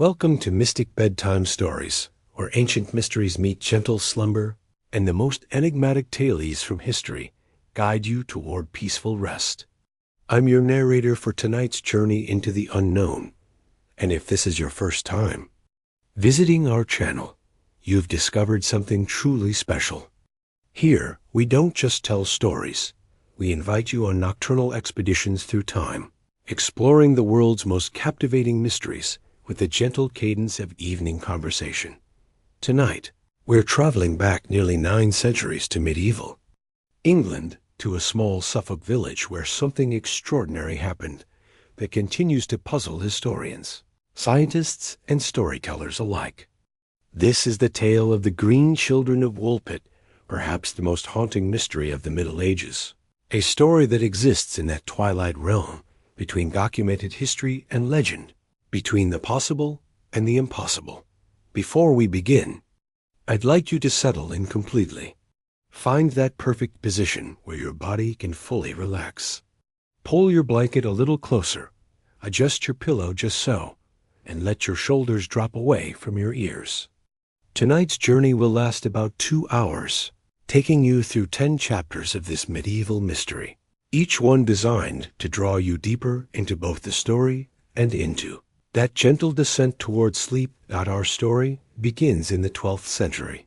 Welcome to Mystic Bedtime Stories, where ancient mysteries meet gentle slumber, and the most enigmatic tales from history guide you toward peaceful rest. I'm your narrator for tonight's journey into the unknown, and if this is your first time visiting our channel, you've discovered something truly special. Here, we don't just tell stories. We invite you on nocturnal expeditions through time, exploring the world's most captivating mysteries with the gentle cadence of evening conversation. Tonight, we're traveling back nearly 9 centuries to medieval England, to a small Suffolk village where something extraordinary happened that continues to puzzle historians, scientists, and storytellers alike. This is the tale of the Green Children of Woolpit, perhaps the most haunting mystery of the Middle Ages, a story that exists in that twilight realm between documented history and legend, between the possible and the impossible. Before we begin, I'd like you to settle in completely. Find that perfect position where your body can fully relax. Pull your blanket a little closer, adjust your pillow just so, and let your shoulders drop away from your ears. Tonight's journey will last about 2 hours, taking you through 10 chapters of this medieval mystery, each one designed to draw you deeper into both the story and into that gentle descent towards sleep. Our story begins in the 12th century,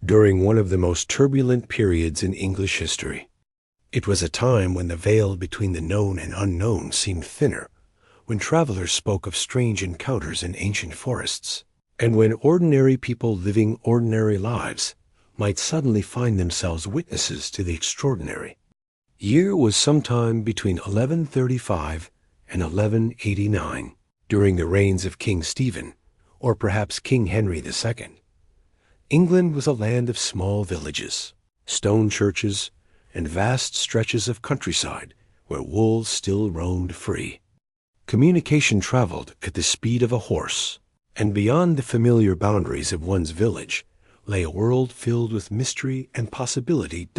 during one of the most turbulent periods in English history. It was a time when the veil between the known and unknown seemed thinner, when travelers spoke of strange encounters in ancient forests, and when ordinary people living ordinary lives might suddenly find themselves witnesses to the extraordinary. Year was sometime between 1135 and 1189, during the reigns of King Stephen, or perhaps King Henry II. England was a land of small villages, stone churches, and vast stretches of countryside where wolves still roamed free. Communication traveled at the speed of a horse, and beyond the familiar boundaries of one's village lay a world filled with mystery and possibility.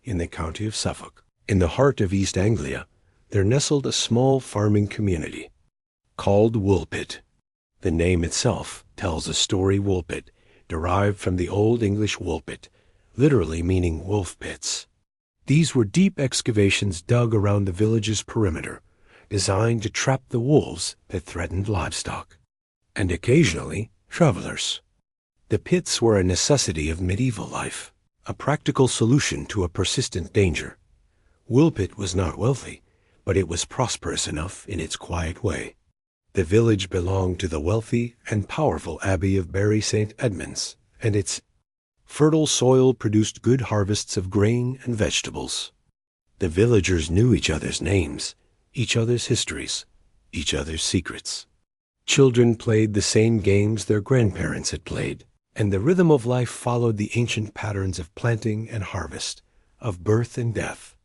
In the county of Suffolk, in the heart of East Anglia, there nestled a small farming community called Woolpit. The name itself tells a story. Woolpit, derived from the Old English Woolpit, literally meaning wolf pits. These were deep excavations dug around the village's perimeter, designed to trap the wolves that threatened livestock, and occasionally travelers. The pits were a necessity of medieval life, a practical solution to a persistent danger. Woolpit was not wealthy, but it was prosperous enough in its quiet way. The village belonged to the wealthy and powerful Abbey of Bury St. Edmunds, and its fertile soil produced good harvests of grain and vegetables. The villagers knew each other's names, each other's histories, each other's secrets. Children played the same games their grandparents had played, and the rhythm of life followed the ancient patterns of planting and harvest, of birth and death,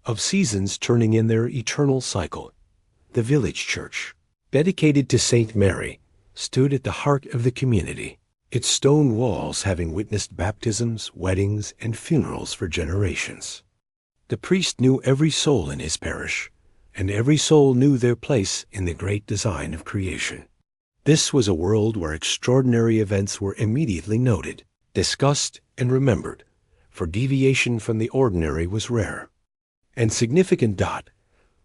of seasons turning in their eternal cycle. The village church, dedicated to St. Mary, stood at the heart of the community, its stone walls having witnessed baptisms, weddings, and funerals for generations. The priest knew every soul in his parish, and every soul knew their place in the great design of creation. This was a world where extraordinary events were immediately noted, discussed, and remembered, for deviation from the ordinary was rare and significant.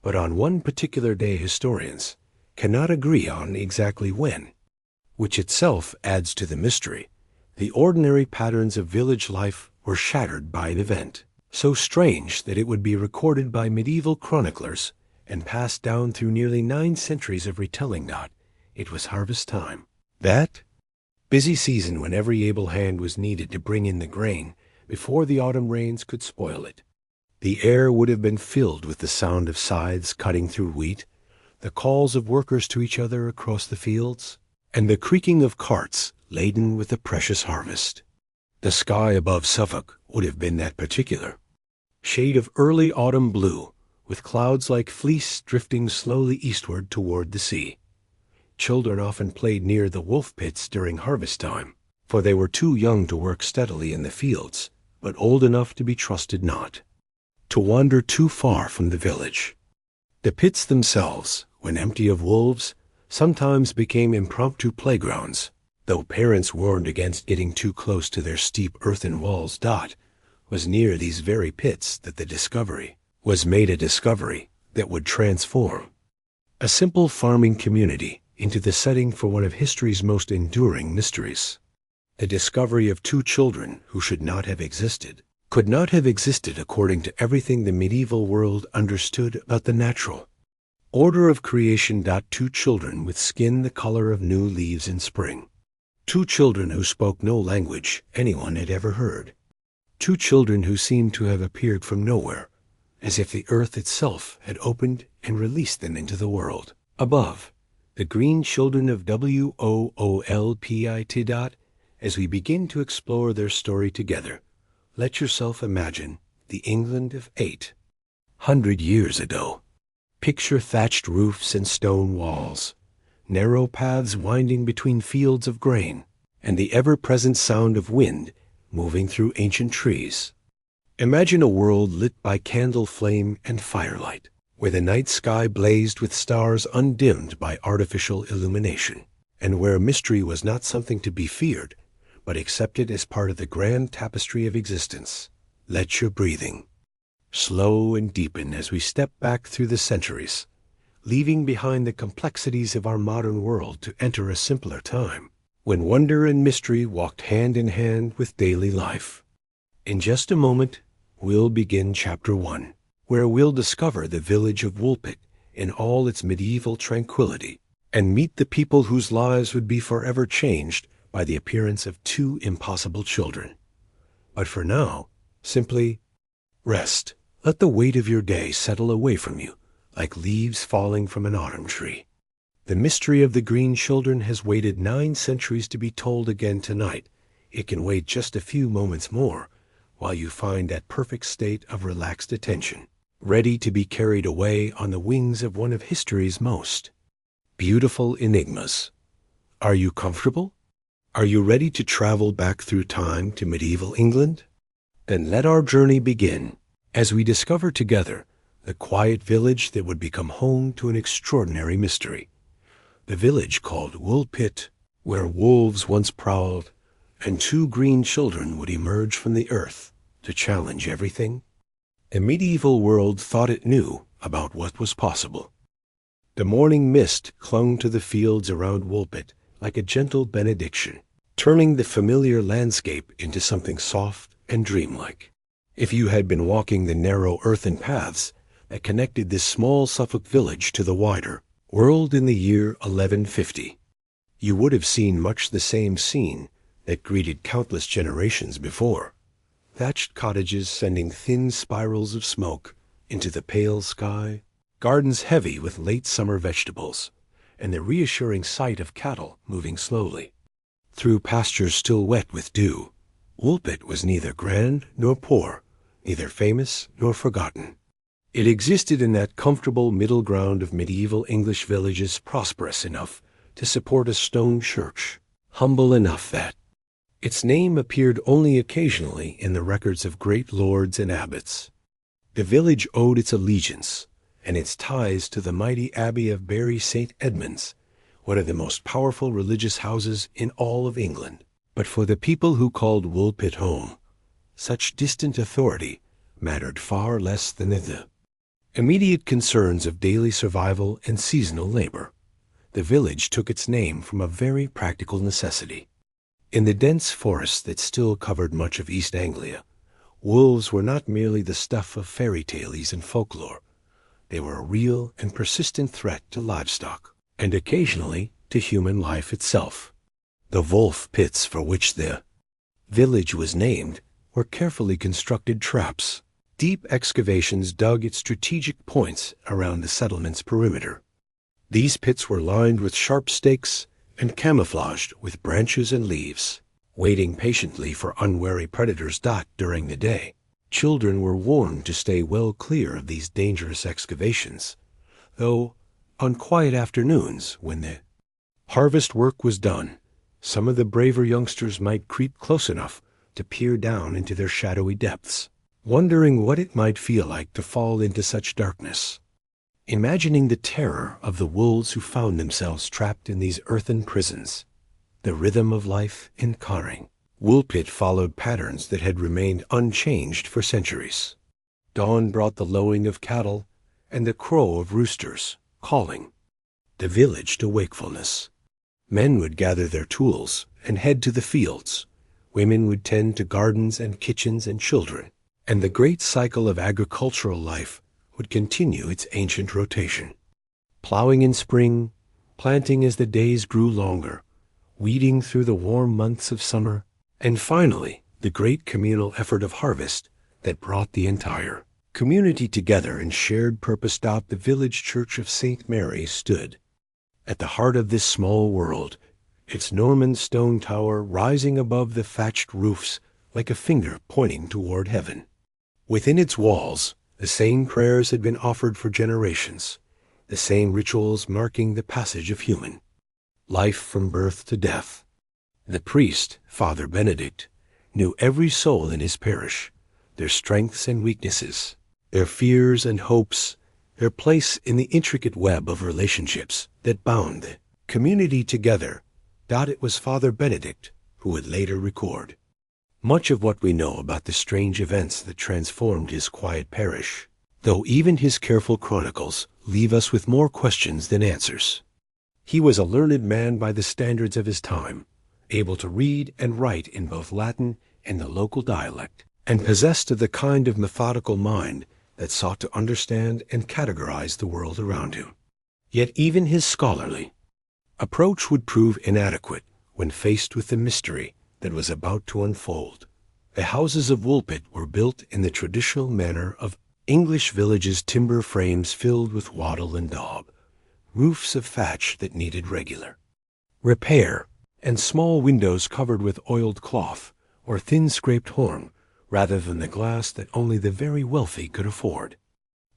But on one particular day historians cannot agree on exactly when, which itself adds to the mystery. The ordinary patterns of village life were shattered by an event so strange that it would be recorded by medieval chroniclers and passed down through nearly 9 centuries of retelling. It was harvest time. That busy season when every able hand was needed to bring in the grain before the autumn rains could spoil it. The air would have been filled with the sound of scythes cutting through wheat, the calls of workers to each other across the fields, and the creaking of carts laden with the precious harvest. The sky above Suffolk would have been that particular shade of early autumn blue, with clouds like fleece drifting slowly eastward toward the sea. Children often played near the wolf pits during harvest time, for they were too young to work steadily in the fields, but old enough to be trusted not to wander too far from the village. The pits themselves, when empty of wolves, sometimes became impromptu playgrounds, though parents warned against getting too close to their steep earthen walls. Was near these very pits that the discovery was made, a discovery that would transform a simple farming community into the setting for one of history's most enduring mysteries. The discovery of two children who should not have existed, could not have existed according to everything the medieval world understood about the natural order of creation. Two children with skin the color of new leaves in spring. Two children who spoke no language anyone had ever heard. Two children who seemed to have appeared from nowhere, as if the earth itself had opened and released them into the world above. The green children of Woolpit. As we begin to explore their story together, let yourself imagine the England of 800 years ago. Picture thatched roofs and stone walls, narrow paths winding between fields of grain, and the ever-present sound of wind moving through ancient trees. Imagine a world lit by candle flame and firelight, where the night sky blazed with stars undimmed by artificial illumination, and where mystery was not something to be feared, but accepted as part of the grand tapestry of existence. Let your breathing slow and deepen as we step back through the centuries, leaving behind the complexities of our modern world to enter a simpler time, when wonder and mystery walked hand in hand with daily life. In just a moment, we'll begin Chapter 1, where we'll discover the village of Woolpit in all its medieval tranquility, and meet the people whose lives would be forever changed by the appearance of two impossible children. But for now, simply rest. Let the weight of your day settle away from you, like leaves falling from an autumn tree. The mystery of the green children has waited 9 centuries to be told again tonight. It can wait just a few moments more, while you find that perfect state of relaxed attention, ready to be carried away on the wings of one of history's most beautiful enigmas. Are you comfortable? Are you ready to travel back through time to medieval England? Then let our journey begin, as we discover together the quiet village that would become home to an extraordinary mystery. The village called Woolpit, where wolves once prowled, and two green children would emerge from the earth to challenge everything a medieval world thought it knew about what was possible. The morning mist clung to the fields around Woolpit like a gentle benediction, turning the familiar landscape into something soft and dreamlike. If you had been walking the narrow earthen paths that connected this small Suffolk village to the wider world in the year 1150, you would have seen much the same scene that greeted countless generations before. Thatched cottages sending thin spirals of smoke into the pale sky, gardens heavy with late summer vegetables, and the reassuring sight of cattle moving slowly through pastures still wet with dew. Woolpit was neither grand nor poor, neither famous nor forgotten. It existed in that comfortable middle ground of medieval English villages, prosperous enough to support a stone church, humble enough that its name appeared only occasionally in the records of great lords and abbots. The village owed its allegiance and its ties to the mighty Abbey of Bury St. Edmunds, one of the most powerful religious houses in all of England. But for the people who called Woolpit home, such distant authority mattered far less than the immediate concerns of daily survival and seasonal labor. The village took its name from a very practical necessity. In the dense forests that still covered much of East Anglia, wolves were not merely the stuff of fairy tales and folklore. They were a real and persistent threat to livestock, and occasionally to human life itself. The wolf pits for which the village was named were carefully constructed traps, deep excavations dug at strategic points around the settlement's perimeter. These pits were lined with sharp stakes and camouflaged with branches and leaves, waiting patiently for unwary predators. During the day, children were warned to stay well clear of these dangerous excavations, though on quiet afternoons, when the harvest work was done, some of the braver youngsters might creep close enough to peer down into their shadowy depths, wondering what it might feel like to fall into such darkness. imagining the terror of the wolves who found themselves trapped in these earthen prisons. The rhythm of life in Karing. Woolpit followed patterns that had remained unchanged for centuries. Dawn brought the lowing of cattle and the crow of roosters, calling the village to wakefulness. Men would gather their tools and head to the fields. Women would tend to gardens and kitchens and children, and the great cycle of agricultural life would continue its ancient rotation. Plowing in spring, planting as the days grew longer, weeding through the warm months of summer, and finally, the great communal effort of harvest that brought the entire community together in shared purpose. The village church of St. Mary stood at the heart of this small world, its Norman stone tower rising above the thatched roofs like a finger pointing toward heaven. Within its walls, the same prayers had been offered for generations, the same rituals marking the passage of human life from birth to death. The priest, Father Benedict, knew every soul in his parish, their strengths and weaknesses, their fears and hopes, their place in the intricate web of relationships that bound the community together. It was Father Benedict who would later record much of what we know about the strange events that transformed his quiet parish, though even his careful chronicles leave us with more questions than answers. He was a learned man by the standards of his time, able to read and write in both Latin and the local dialect, and possessed of the kind of methodical mind that sought to understand and categorize the world around him. Yet even his scholarly approach would prove inadequate when faced with the mystery that was about to unfold. The houses of Woolpit were built in the traditional manner of English villages, timber frames filled with wattle and daub, roofs of thatch that needed regular repair, and small windows covered with oiled cloth or thin scraped horn rather than the glass that only the very wealthy could afford.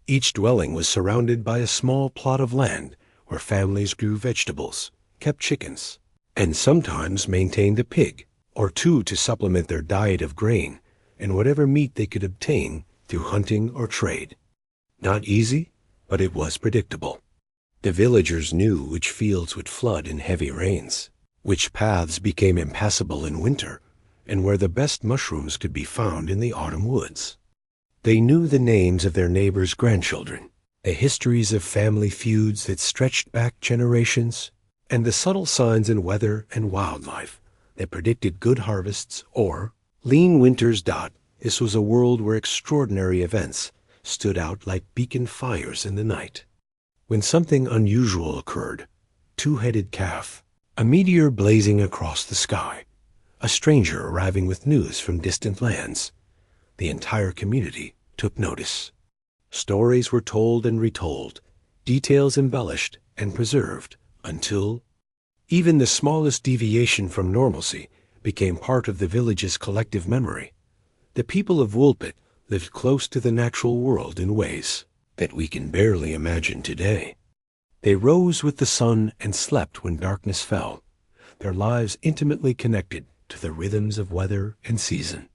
Each dwelling was surrounded by a small plot of land where families grew vegetables, kept chickens, and sometimes maintained a pig or two to supplement their diet of grain and whatever meat they could obtain through hunting or trade. Not easy, but it was predictable. The villagers knew which fields would flood in heavy rains, which paths became impassable in winter, and where the best mushrooms could be found in the autumn woods. They knew the names of their neighbors' grandchildren, the histories of family feuds that stretched back generations, and the subtle signs in weather and wildlife that predicted good harvests or lean winters. This was a world where extraordinary events stood out like beacon fires in the night. When something unusual occurred, two-headed calf, a meteor blazing across the sky, a stranger arriving with news from distant lands, the entire community took notice. Stories were told and retold, details embellished and preserved, until even the smallest deviation from normalcy became part of the village's collective memory. The people of Woolpit lived close to the natural world in ways that we can barely imagine today. They rose with the sun and slept when darkness fell, their lives intimately connected to the rhythms of weather and season.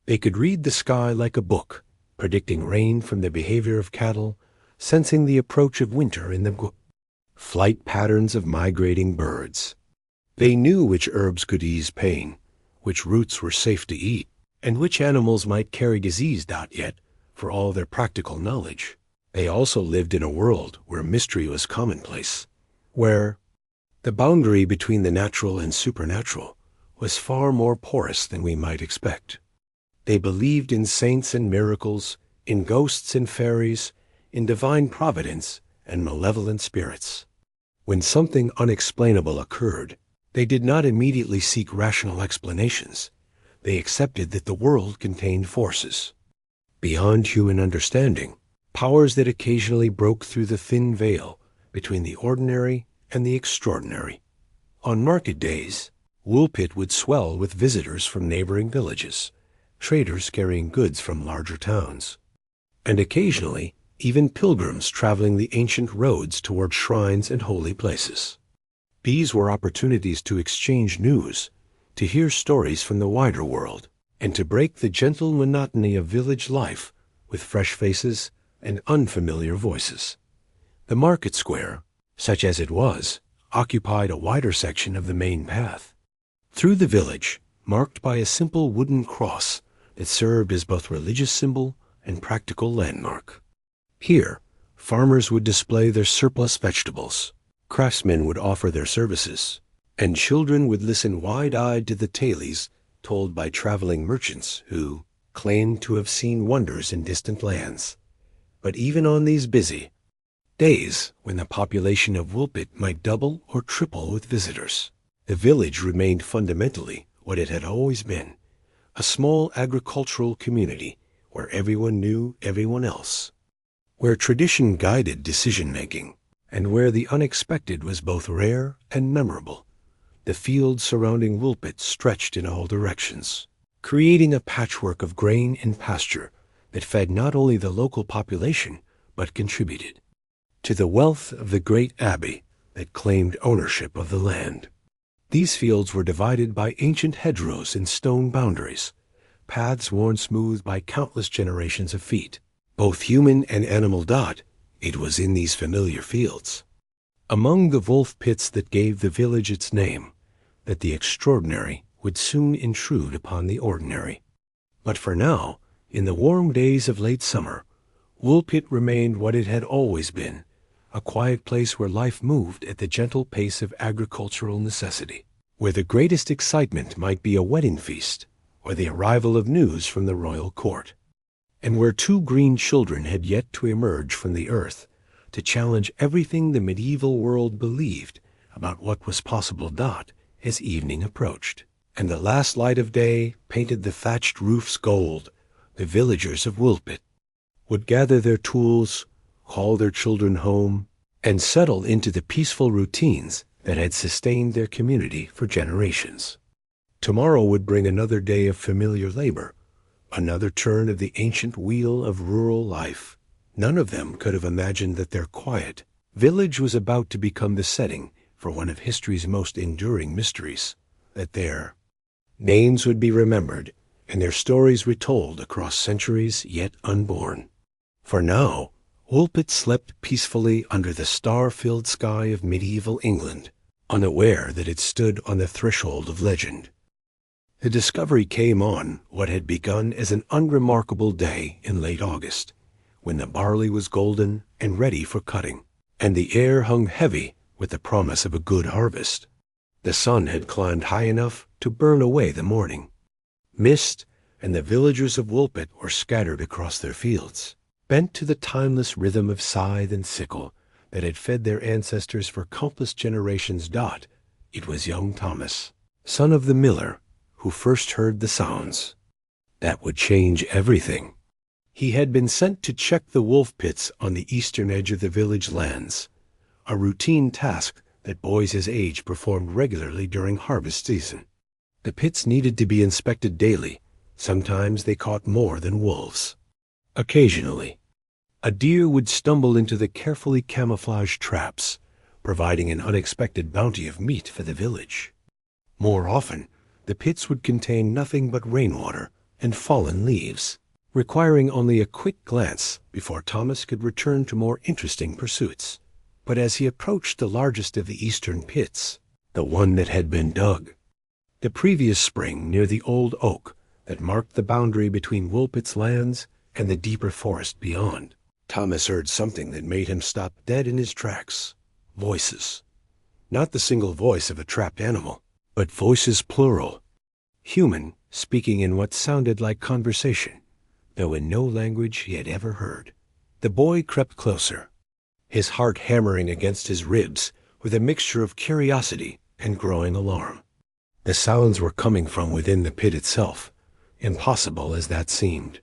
They could read the sky like a book, predicting rain from the behavior of cattle, sensing the approach of winter in the flight patterns of migrating birds. They knew which herbs could ease pain, which roots were safe to eat, and which animals might carry disease. Yet, for all their practical knowledge, they also lived in a world where mystery was commonplace, where the boundary between the natural and supernatural was far more porous than we might expect. They believed in saints and miracles, in ghosts and faeries, in divine providence and malevolent spirits. When something unexplainable occurred, they did not immediately seek rational explanations. They accepted that the world contained forces beyond human understanding, powers that occasionally broke through the thin veil between the ordinary and the extraordinary. On market days, Woolpit would swell with visitors from neighboring villages, traders carrying goods from larger towns, and occasionally even pilgrims traveling the ancient roads toward shrines and holy places. These were opportunities to exchange news, to hear stories from the wider world, and to break the gentle monotony of village life with fresh faces and unfamiliar voices. The market square, such as it was, occupied a wider section of the main path. Through the village, marked by a simple wooden cross that served as both religious symbol and practical landmark. Here, farmers would display their surplus vegetables, craftsmen would offer their services, and children would listen wide-eyed to the tales told by traveling merchants who claimed to have seen wonders in distant lands. But even on these busy days, when the population of Woolpit might double or triple with visitors, the village remained fundamentally what it had always been, a small agricultural community where everyone knew everyone else, where tradition guided decision-making, and where the unexpected was both rare and memorable. The fields surrounding Woolpit stretched in all directions, creating a patchwork of grain and pasture that fed not only the local population, but contributed to the wealth of the great abbey that claimed ownership of the land. These fields were divided by ancient hedgerows and stone boundaries, paths worn smooth by countless generations of feet, both human and animal. It was in these familiar fields, among the wolf pits that gave the village its name, that the extraordinary would soon intrude upon the ordinary. But for now, in the warm days of late summer, Woolpit remained what it had always been, a quiet place where life moved at the gentle pace of agricultural necessity, where the greatest excitement might be a wedding feast or the arrival of news from the royal court, and where two green children had yet to emerge from the earth to challenge everything the medieval world believed about what was possible. As evening approached, and the last light of day painted the thatched roofs gold, the villagers of Woolpit would gather their tools, call their children home, and settle into the peaceful routines that had sustained their community for generations. Tomorrow would bring another day of familiar labor, another turn of the ancient wheel of rural life. None of them could have imagined that their quiet village was about to become the setting for one of history's most enduring mysteries, that their names would be remembered and their stories retold across centuries yet unborn. For now, Woolpit slept peacefully under the star-filled sky of medieval England, unaware that it stood on the threshold of legend. The discovery came on what had begun as an unremarkable day in late August, when the barley was golden and ready for cutting, and the air hung heavy with the promise of a good harvest. The sun had climbed high enough to burn away the morning mist, and the villagers of Woolpit were scattered across their fields, bent to the timeless rhythm of scythe and sickle that had fed their ancestors for countless generations. It was young Thomas, son of the miller, who first heard the sounds that would change everything. He had been sent to check the wolf pits on the eastern edge of the village lands, a routine task that boys his age performed regularly during harvest season. The pits needed to be inspected daily. Sometimes they caught more than wolves. Occasionally, a deer would stumble into the carefully camouflaged traps, providing an unexpected bounty of meat for the village. More often, the pits would contain nothing but rainwater and fallen leaves, requiring only a quick glance before Thomas could return to more interesting pursuits. But as he approached the largest of the eastern pits, the one that had been dug the previous spring near the old oak that marked the boundary between Woolpit's lands and the deeper forest beyond, Thomas heard something that made him stop dead in his tracks. Voices. Not the single voice of a trapped animal, but voices plural. Human, speaking in what sounded like conversation, though in no language he had ever heard. The boy crept closer, his heart hammering against his ribs with a mixture of curiosity and growing alarm. The sounds were coming from within the pit itself, impossible as that seemed.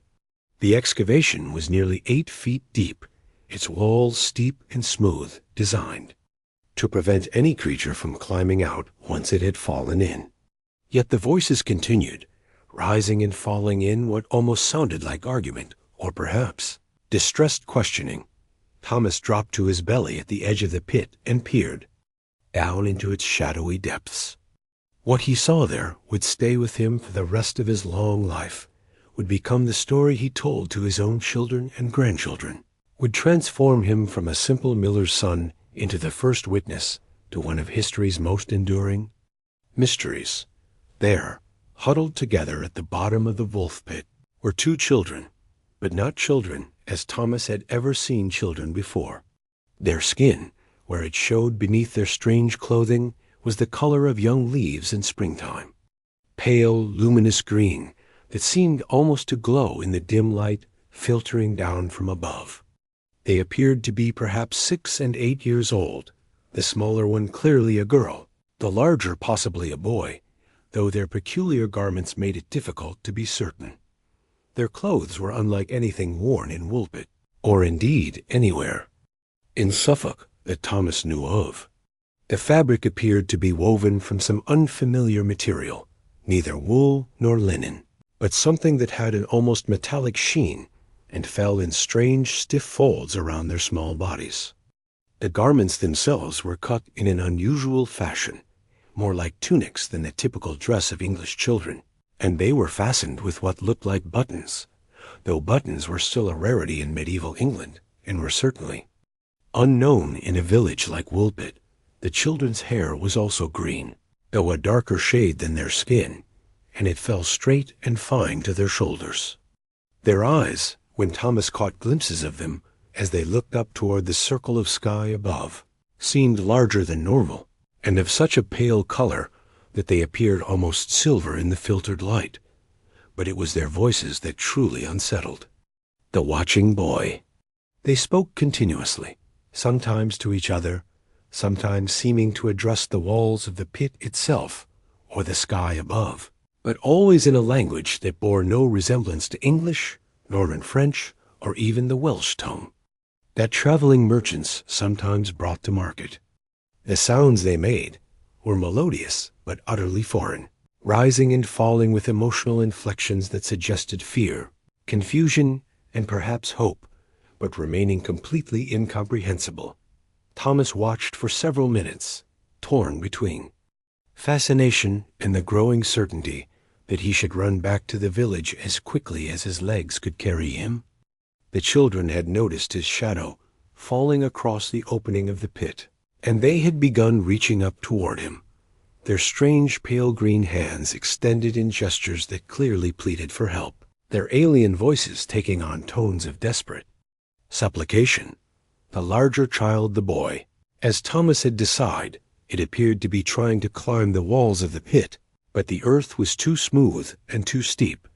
The excavation was nearly 8 feet deep, its walls steep and smooth, designed to prevent any creature from climbing out once it had fallen in. Yet the voices continued, rising and falling in what almost sounded like argument, or perhaps distressed questioning. Thomas dropped to his belly at the edge of the pit and peered down into its shadowy depths. What he saw there would stay with him for the rest of his long life, would become the story he told to his own children and grandchildren. would transform him from a simple miller's son into the first witness to one of history's most enduring mysteries. There, huddled together at the bottom of the Woolpit, were two children, but not children as Thomas had ever seen children before. Their skin, where it showed beneath their strange clothing, was the color of young leaves in springtime. Pale, luminous green that seemed almost to glow in the dim light filtering down from above. They appeared to be perhaps 6 and 8 years old, the smaller one clearly a girl, the larger possibly a boy, though their peculiar garments made it difficult to be certain. Their clothes were unlike anything worn in Woolpit, or indeed anywhere in Suffolk that Thomas knew of. The fabric appeared to be woven from some unfamiliar material, neither wool nor linen, but something that had an almost metallic sheen and fell in strange, stiff folds around their small bodies. The garments themselves were cut in an unusual fashion, more like tunics than the typical dress of English children, and they were fastened with what looked like buttons, though buttons were still a rarity in medieval England, and were certainly unknown in a village like Woolpit. The children's hair was also green, though a darker shade than their skin, and it fell straight and fine to their shoulders. Their eyes, when Thomas caught glimpses of them as they looked up toward the circle of sky above, seemed larger than normal, and of such a pale color that they appeared almost silver in the filtered light. But it was their voices that truly unsettled. The watching boy. They spoke continuously, sometimes to each other, sometimes seeming to address the walls of the pit itself or the sky above, but always in a language that bore no resemblance to English, Norman French, or even the Welsh tongue that traveling merchants sometimes brought to market. The sounds they made were melodious but utterly foreign, rising and falling with emotional inflections that suggested fear, confusion, and perhaps hope, but remaining completely incomprehensible. Thomas watched for several minutes, torn between fascination and the growing certainty that he should run back to the village as quickly as his legs could carry him. The children had noticed his shadow falling across the opening of the pit, and they had begun reaching up toward him, their strange pale green hands extended in gestures that clearly pleaded for help, their alien voices taking on tones of desperate supplication. The larger child, the boy, as Thomas had decided, it appeared to be trying to climb the walls of the pit, but the earth was too smooth and too steep,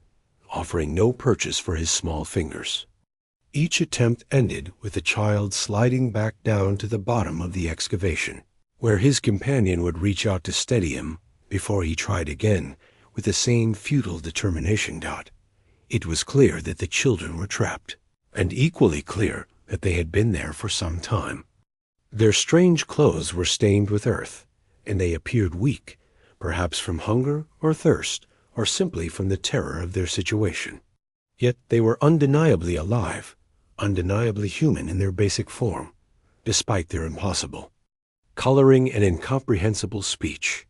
offering no purchase for his small fingers. Each attempt ended with the child sliding back down to the bottom of the excavation, where his companion would reach out to steady him before he tried again with the same futile determination. It was clear that the children were trapped, and equally clear that they had been there for some time. Their strange clothes were stained with earth, and they appeared weak, perhaps from hunger or thirst, or simply from the terror of their situation. Yet they were undeniably alive, undeniably human in their basic form, despite their impossible coloring and incomprehensible speech.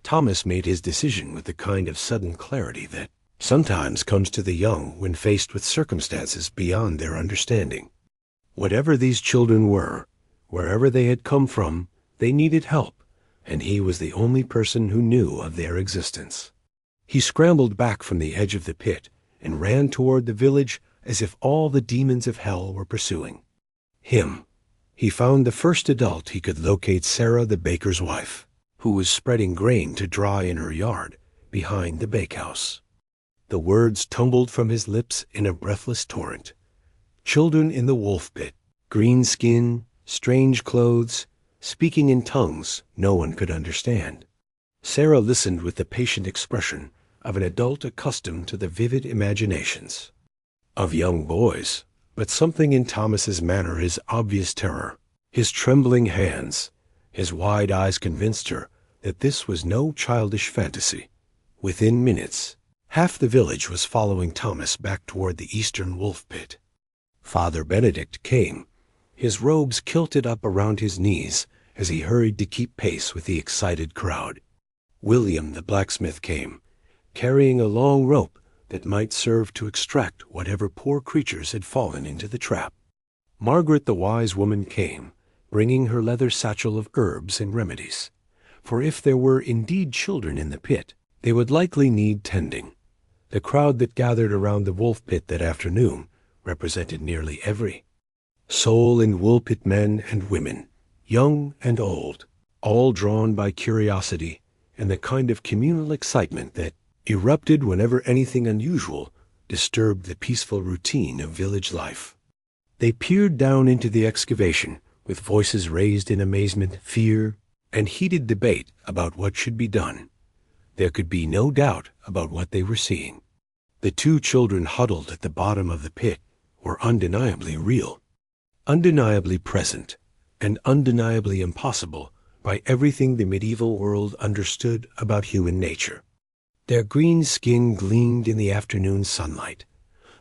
Thomas made his decision with the kind of sudden clarity that sometimes comes to the young when faced with circumstances beyond their understanding. Whatever these children were, wherever they had come from, they needed help, and he was the only person who knew of their existence. He scrambled back from the edge of the pit and ran toward the village as if all the demons of hell were pursuing him. He found the first adult he could locate, Sarah, the baker's wife, who was spreading grain to dry in her yard behind the bakehouse. The words tumbled from his lips in a breathless torrent. Children in the Woolpit, green skin, strange clothes, speaking in tongues no one could understand. Sarah listened with the patient expression of an adult accustomed to the vivid imaginations of young boys, but something in Thomas's manner, his obvious terror, his trembling hands, his wide eyes convinced her that this was no childish fantasy. Within minutes, half the village was following Thomas back toward the eastern Woolpit. Father Benedict came, his robes kilted up around his knees as he hurried to keep pace with the excited crowd. William the blacksmith came, carrying a long rope that might serve to extract whatever poor creatures had fallen into the trap. Margaret the wise woman came, bringing her leather satchel of herbs and remedies. For if there were indeed children in the pit, they would likely need tending. The crowd that gathered around the Woolpit that afternoon represented nearly every soul in Woolpit, men and women, young and old, all drawn by curiosity and the kind of communal excitement that erupted whenever anything unusual disturbed the peaceful routine of village life. They peered down into the excavation with voices raised in amazement, fear, and heated debate about what should be done. There could be no doubt about what they were seeing. The two children huddled at the bottom of the pit were undeniably real, undeniably present, and undeniably impossible by everything the medieval world understood about human nature. Their green skin gleamed in the afternoon sunlight.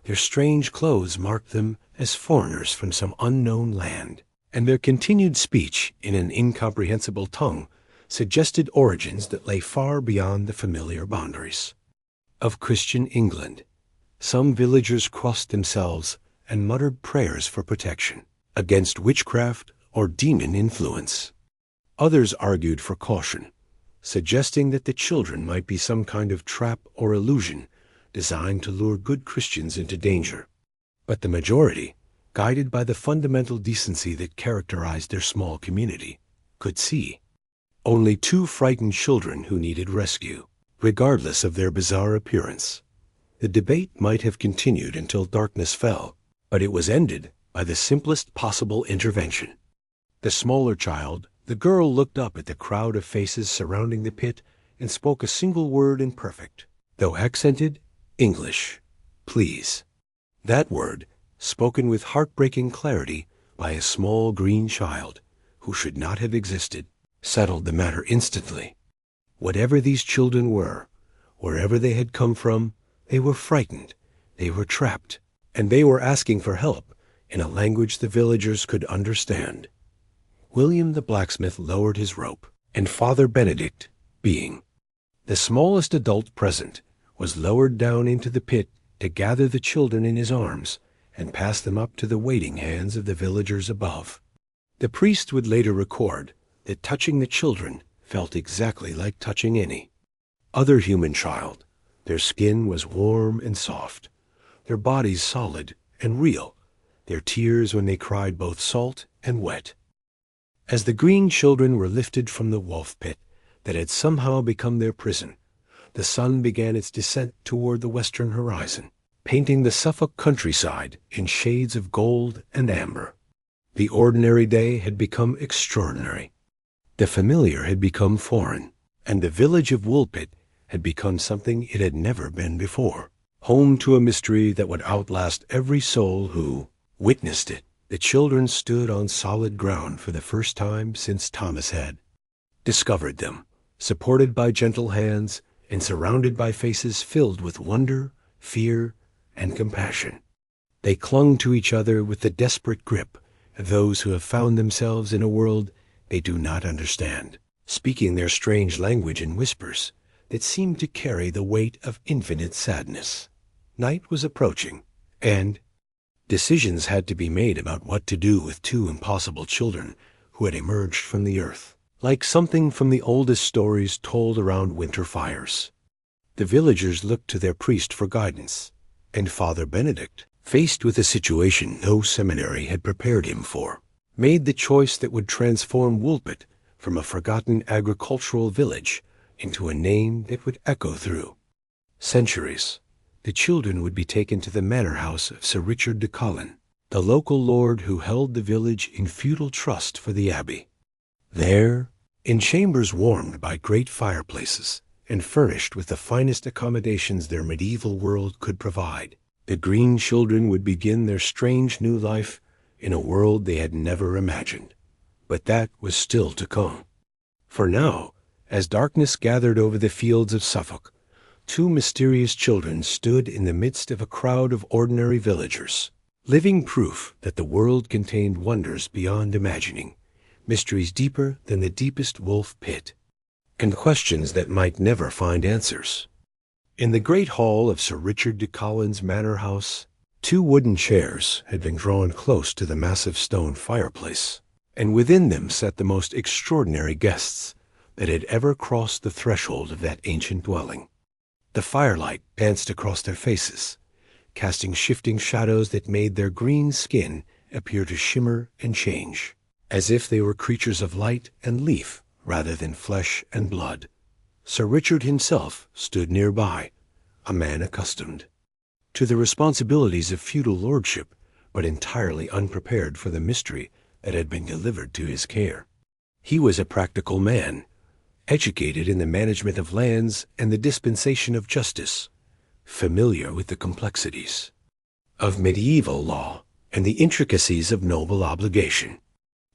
Their strange clothes marked them as foreigners from some unknown land, and their continued speech in an incomprehensible tongue suggested origins that lay far beyond the familiar boundaries of Christian England. Some villagers crossed themselves and muttered prayers for protection against witchcraft or demon influence. Others argued for caution, suggesting that the children might be some kind of trap or illusion designed to lure good Christians into danger. But the majority, guided by the fundamental decency that characterized their small community, could see only two frightened children who needed rescue, regardless of their bizarre appearance. The debate might have continued until darkness fell, but it was ended by the simplest possible intervention. The smaller child, the girl, looked up at the crowd of faces surrounding the pit and spoke a single word in perfect, though accented, English. Please. That word, spoken with heartbreaking clarity by a small green child who should not have existed, settled the matter instantly. Whatever these children were, wherever they had come from, they were frightened, they were trapped, and they were asking for help in a language the villagers could understand. William the blacksmith lowered his rope, and Father Benedict, being the smallest adult present, was lowered down into the pit to gather the children in his arms and pass them up to the waiting hands of the villagers above. The priest would later record that touching the children felt exactly like touching any other human child. Their skin was warm and soft, their bodies solid and real, their tears when they cried both salt and wet. As the green children were lifted from the wolf pit that had somehow become their prison, the sun began its descent toward the western horizon, painting the Suffolk countryside in shades of gold and amber. The ordinary day had become extraordinary. The familiar had become foreign, and the village of Woolpit had become something it had never been before, home to a mystery that would outlast every soul who witnessed it. The children stood on solid ground for the first time since Thomas had discovered them, supported by gentle hands and surrounded by faces filled with wonder, fear, and compassion. They clung to each other with the desperate grip of those who have found themselves in a world they do not understand, speaking their strange language in whispers that seemed to carry the weight of infinite sadness. Night was approaching, and decisions had to be made about what to do with two impossible children who had emerged from the earth, like something from the oldest stories told around winter fires. The villagers looked to their priest for guidance, and Father Benedict, faced with a situation no seminary had prepared him for, made the choice that would transform Woolpit from a forgotten agricultural village into a name that would echo through centuries. The children would be taken to the manor house of Sir Richard de Colin, the local lord who held the village in feudal trust for the abbey. There, in chambers warmed by great fireplaces and furnished with the finest accommodations their medieval world could provide, the green children would begin their strange new life in a world they had never imagined. But that was still to come. For now, as darkness gathered over the fields of Suffolk, two mysterious children stood in the midst of a crowd of ordinary villagers, living proof that the world contained wonders beyond imagining, mysteries deeper than the deepest wolf pit, and questions that might never find answers. In the great hall of Sir Richard de Colin's manor house, 2 wooden chairs had been drawn close to the massive stone fireplace, and within them sat the most extraordinary guests that had ever crossed the threshold of that ancient dwelling. The firelight danced across their faces, casting shifting shadows that made their green skin appear to shimmer and change, as if they were creatures of light and leaf rather than flesh and blood. Sir Richard himself stood nearby, a man accustomed to the responsibilities of feudal lordship, but entirely unprepared for the mystery that had been delivered to his care. He was a practical man, educated in the management of lands and the dispensation of justice, familiar with the complexities of medieval law and the intricacies of noble obligation.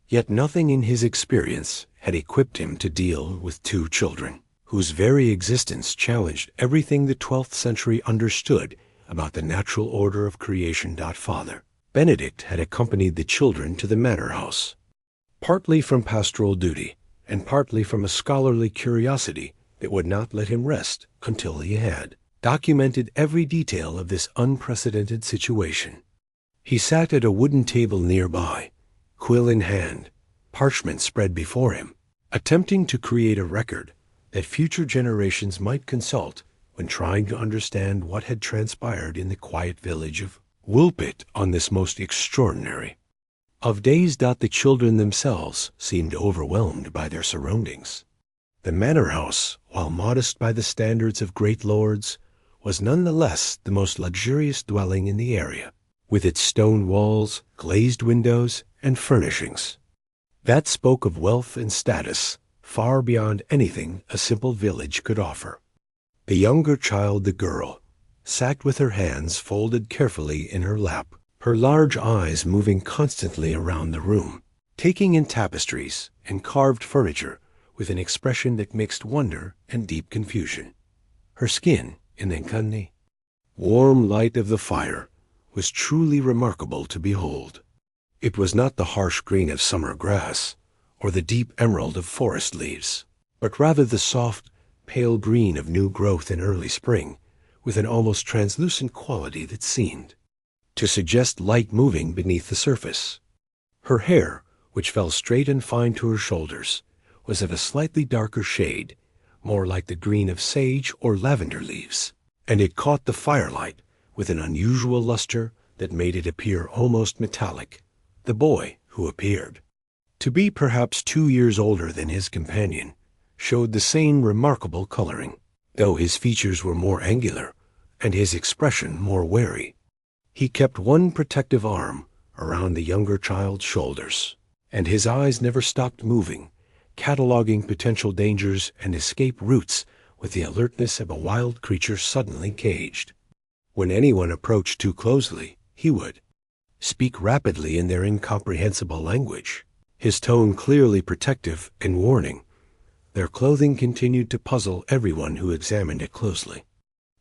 Yet nothing in his experience had equipped him to deal with 2 children, whose very existence challenged everything the 12th century understood about the natural order of creation. Father Benedict had accompanied the children to the manor house, partly from pastoral duty and partly from a scholarly curiosity that would not let him rest until he had documented every detail of this unprecedented situation. He sat at a wooden table nearby, quill in hand, parchment spread before him, attempting to create a record that future generations might consult when trying to understand what had transpired in the quiet village of Woolpit on this most extraordinary of days. The children themselves seemed overwhelmed by their surroundings. The manor house, while modest by the standards of great lords, was none the less the most luxurious dwelling in the area, with its stone walls, glazed windows, and furnishings that spoke of wealth and status far beyond anything a simple village could offer. The younger child, the girl, sat with her hands folded carefully in her lap, her large eyes moving constantly around the room, taking in tapestries and carved furniture with an expression that mixed wonder and deep confusion. Her skin, in the uncanny, warm light of the fire, was truly remarkable to behold. It was not the harsh green of summer grass or the deep emerald of forest leaves, but rather the soft, pale green of new growth in early spring, with an almost translucent quality that seemed to suggest light moving beneath the surface. Her hair, which fell straight and fine to her shoulders, was of a slightly darker shade, more like the green of sage or lavender leaves, and it caught the firelight with an unusual luster that made it appear almost metallic. The boy, who appeared to be perhaps 2 years older than his companion, showed the same remarkable coloring, though his features were more angular and his expression more wary. He kept one protective arm around the younger child's shoulders, and his eyes never stopped moving, cataloging potential dangers and escape routes with the alertness of a wild creature suddenly caged. When anyone approached too closely, he would speak rapidly in their incomprehensible language, his tone clearly protective and warning. Their clothing continued to puzzle everyone who examined it closely.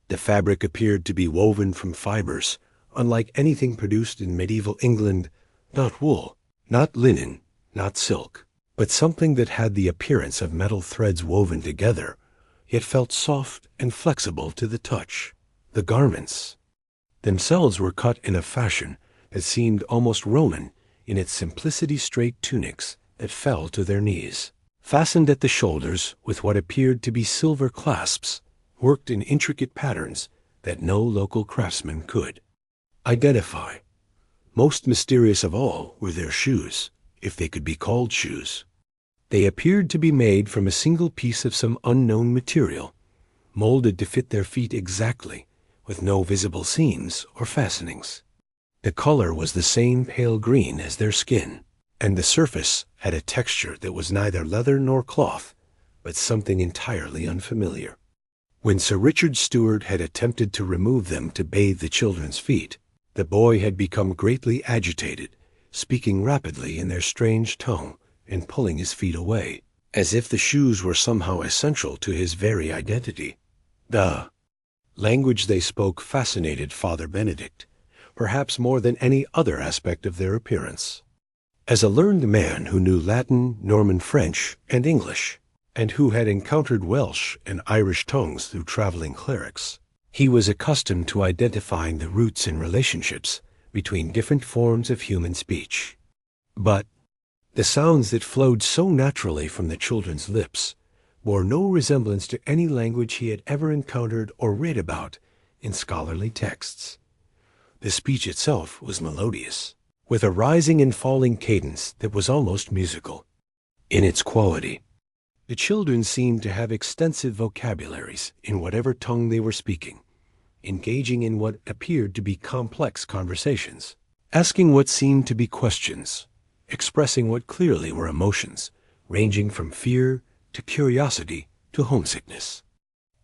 The fabric appeared to be woven from fibers unlike anything produced in medieval England, not wool, not linen, not silk, but something that had the appearance of metal threads woven together, yet felt soft and flexible to the touch. The garments themselves were cut in a fashion that seemed almost Roman in its simplicity, straight tunics that fell to their knees, fastened at the shoulders with what appeared to be silver clasps, worked in intricate patterns that no local craftsman could identify. Most mysterious of all were their shoes, if they could be called shoes. They appeared to be made from a single piece of some unknown material, molded to fit their feet exactly, with no visible seams or fastenings. The color was the same pale green as their skin, and the surface had a texture that was neither leather nor cloth, but something entirely unfamiliar. When Sir Richard's steward had attempted to remove them to bathe the children's feet, the boy had become greatly agitated, speaking rapidly in their strange tongue and pulling his feet away, as if the shoes were somehow essential to his very identity. The language they spoke fascinated Father Benedict, perhaps more than any other aspect of their appearance. As a learned man who knew Latin, Norman French, and English, and who had encountered Welsh and Irish tongues through traveling clerics, He was accustomed to identifying the roots and relationships between different forms of human speech. But the sounds that flowed so naturally from the children's lips bore no resemblance to any language he had ever encountered or read about in scholarly texts. The speech itself was melodious, with a rising and falling cadence that was almost musical in its quality. The children seemed to have extensive vocabularies in whatever tongue they were speaking, engaging in what appeared to be complex conversations, asking what seemed to be questions, expressing what clearly were emotions, ranging from fear to curiosity to homesickness.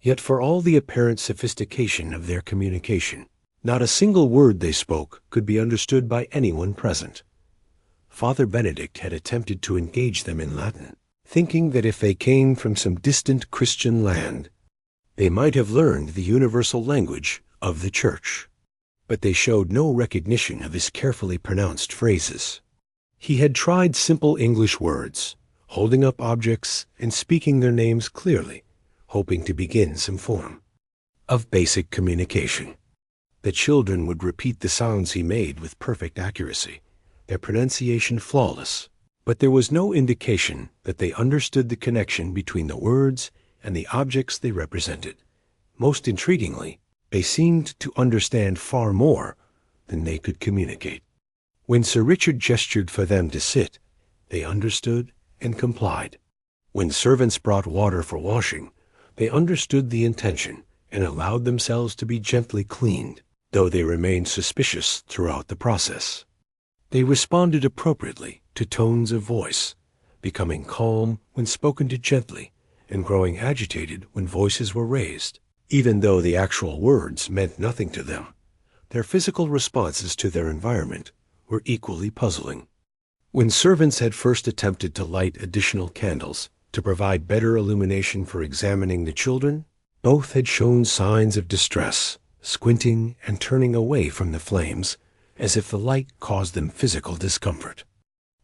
Yet for all the apparent sophistication of their communication, not a single word they spoke could be understood by anyone present. Father Benedict had attempted to engage them in Latin, thinking that if they came from some distant Christian land, they might have learned the universal language of the Church. But they showed no recognition of his carefully pronounced phrases. He had tried simple English words, holding up objects and speaking their names clearly, hoping to begin some form of basic communication. The children would repeat the sounds he made with perfect accuracy, their pronunciation flawless, but there was no indication that they understood the connection between the words and the objects they represented. Most intriguingly, they seemed to understand far more than they could communicate. When Sir Richard gestured for them to sit, they understood and complied. When servants brought water for washing, they understood the intention and allowed themselves to be gently cleaned, though they remained suspicious throughout the process. They responded appropriately to tones of voice, becoming calm when spoken to gently and growing agitated when voices were raised. Even though the actual words meant nothing to them, their physical responses to their environment were equally puzzling. When servants had first attempted to light additional candles to provide better illumination for examining the children, both had shown signs of distress, squinting and turning away from the flames as if the light caused them physical discomfort.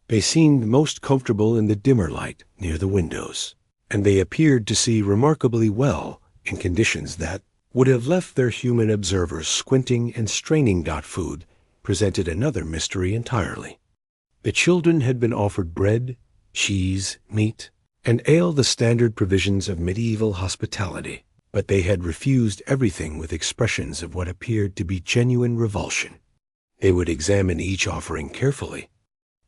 They seemed most comfortable in the dimmer light near the windows, and they appeared to see remarkably well in conditions that would have left their human observers squinting and straining. Food presented another mystery entirely. The children had been offered bread, cheese, meat, and ale, the standard provisions of medieval hospitality, but they had refused everything with expressions of what appeared to be genuine revulsion. They would examine each offering carefully,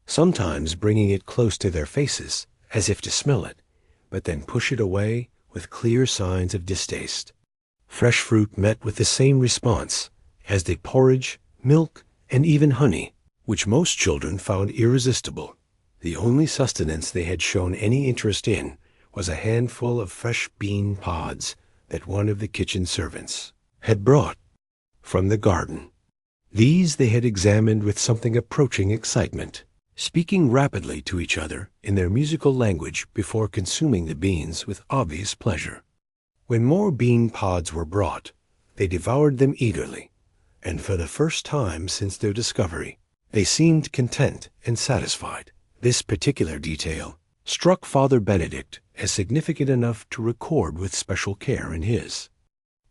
sometimes bringing it close to their faces as if to smell it, but then push it away with clear signs of distaste. Fresh fruit met with the same response, as did porridge, milk, and even honey, which most children found irresistible. The only sustenance they had shown any interest in was a handful of fresh bean pods that one of the kitchen servants had brought from the garden. These they had examined with something approaching excitement, speaking rapidly to each other in their musical language before consuming the beans with obvious pleasure. When more bean pods were brought, they devoured them eagerly, and for the first time since their discovery, they seemed content and satisfied. This particular detail struck Father Benedict as significant enough to record with special care in his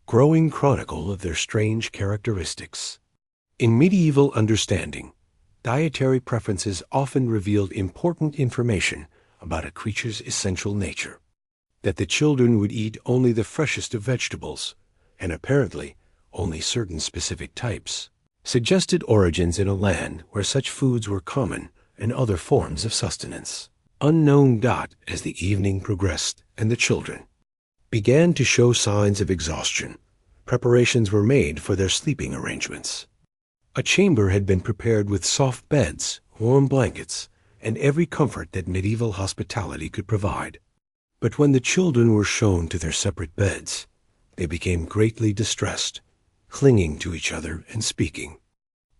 growing chronicle of their strange characteristics. In medieval understanding, dietary preferences often revealed important information about a creature's essential nature. That the children would eat only the freshest of vegetables, and apparently only certain specific types, suggested origins in a land where such foods were common and other forms of sustenance. Unknown. As the evening progressed and the children began to show signs of exhaustion, preparations were made for their sleeping arrangements. A chamber had been prepared with soft beds, warm blankets, and every comfort that medieval hospitality could provide. But when the children were shown to their separate beds, they became greatly distressed, clinging to each other and speaking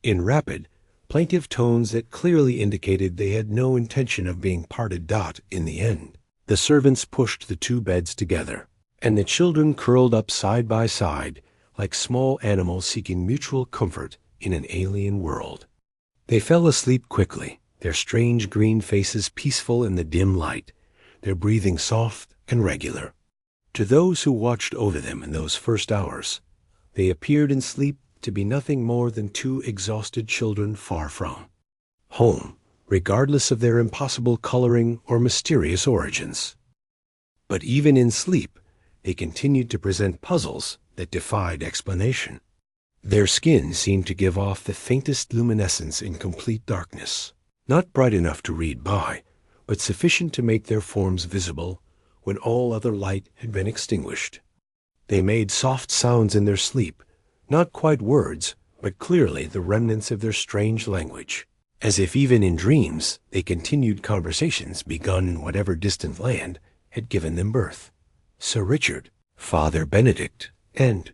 in rapid, plaintive tones that clearly indicated they had no intention of being parted. In the end, the servants pushed the two beds together, and the children curled up side by side like small animals seeking mutual comfort in an alien world. They fell asleep quickly, their strange green faces peaceful in the dim light, their breathing soft and regular. To those who watched over them in those first hours, They appeared in sleep to be nothing more than two exhausted children far from home, regardless of their impossible coloring or mysterious origins. But even in sleep, they continued to present puzzles that defied explanation. Their skin seemed to give off the faintest luminescence in complete darkness, not bright enough to read by, but sufficient to make their forms visible when all other light had been extinguished. They made soft sounds in their sleep, not quite words, but clearly the remnants of their strange language, as if even in dreams they continued conversations begun in whatever distant land had given them birth. Sir Richard, Father Benedict, and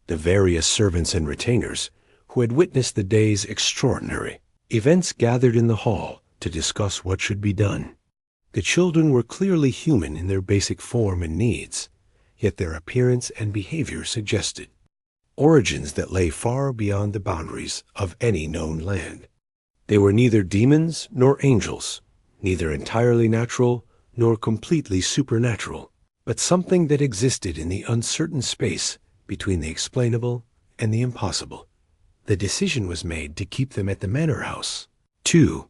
the various servants and retainers who had witnessed the day's extraordinary events gathered in the hall to discuss what should be done. The children were clearly human in their basic form and needs, yet their appearance and behavior suggested origins that lay far beyond the boundaries of any known land. They were neither demons nor angels, neither entirely natural nor completely supernatural, but something that existed in the uncertain space between the explainable and the impossible. The decision was made to keep them at the manor house, to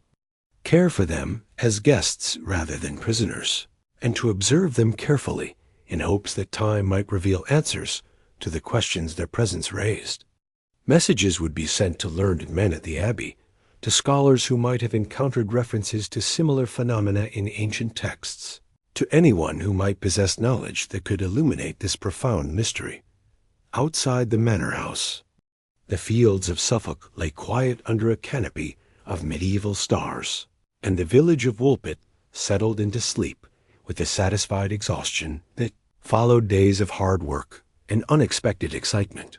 care for them as guests rather than prisoners, and to observe them carefully in hopes that time might reveal answers to the questions their presence raised. Messages would be sent to learned men at the abbey, to scholars who might have encountered references to similar phenomena in ancient texts, to anyone who might possess knowledge that could illuminate this profound mystery. Outside the manor house, the fields of Suffolk lay quiet under a canopy of medieval stars, and the village of Woolpit settled into sleep with the satisfied exhaustion that followed days of hard work and unexpected excitement.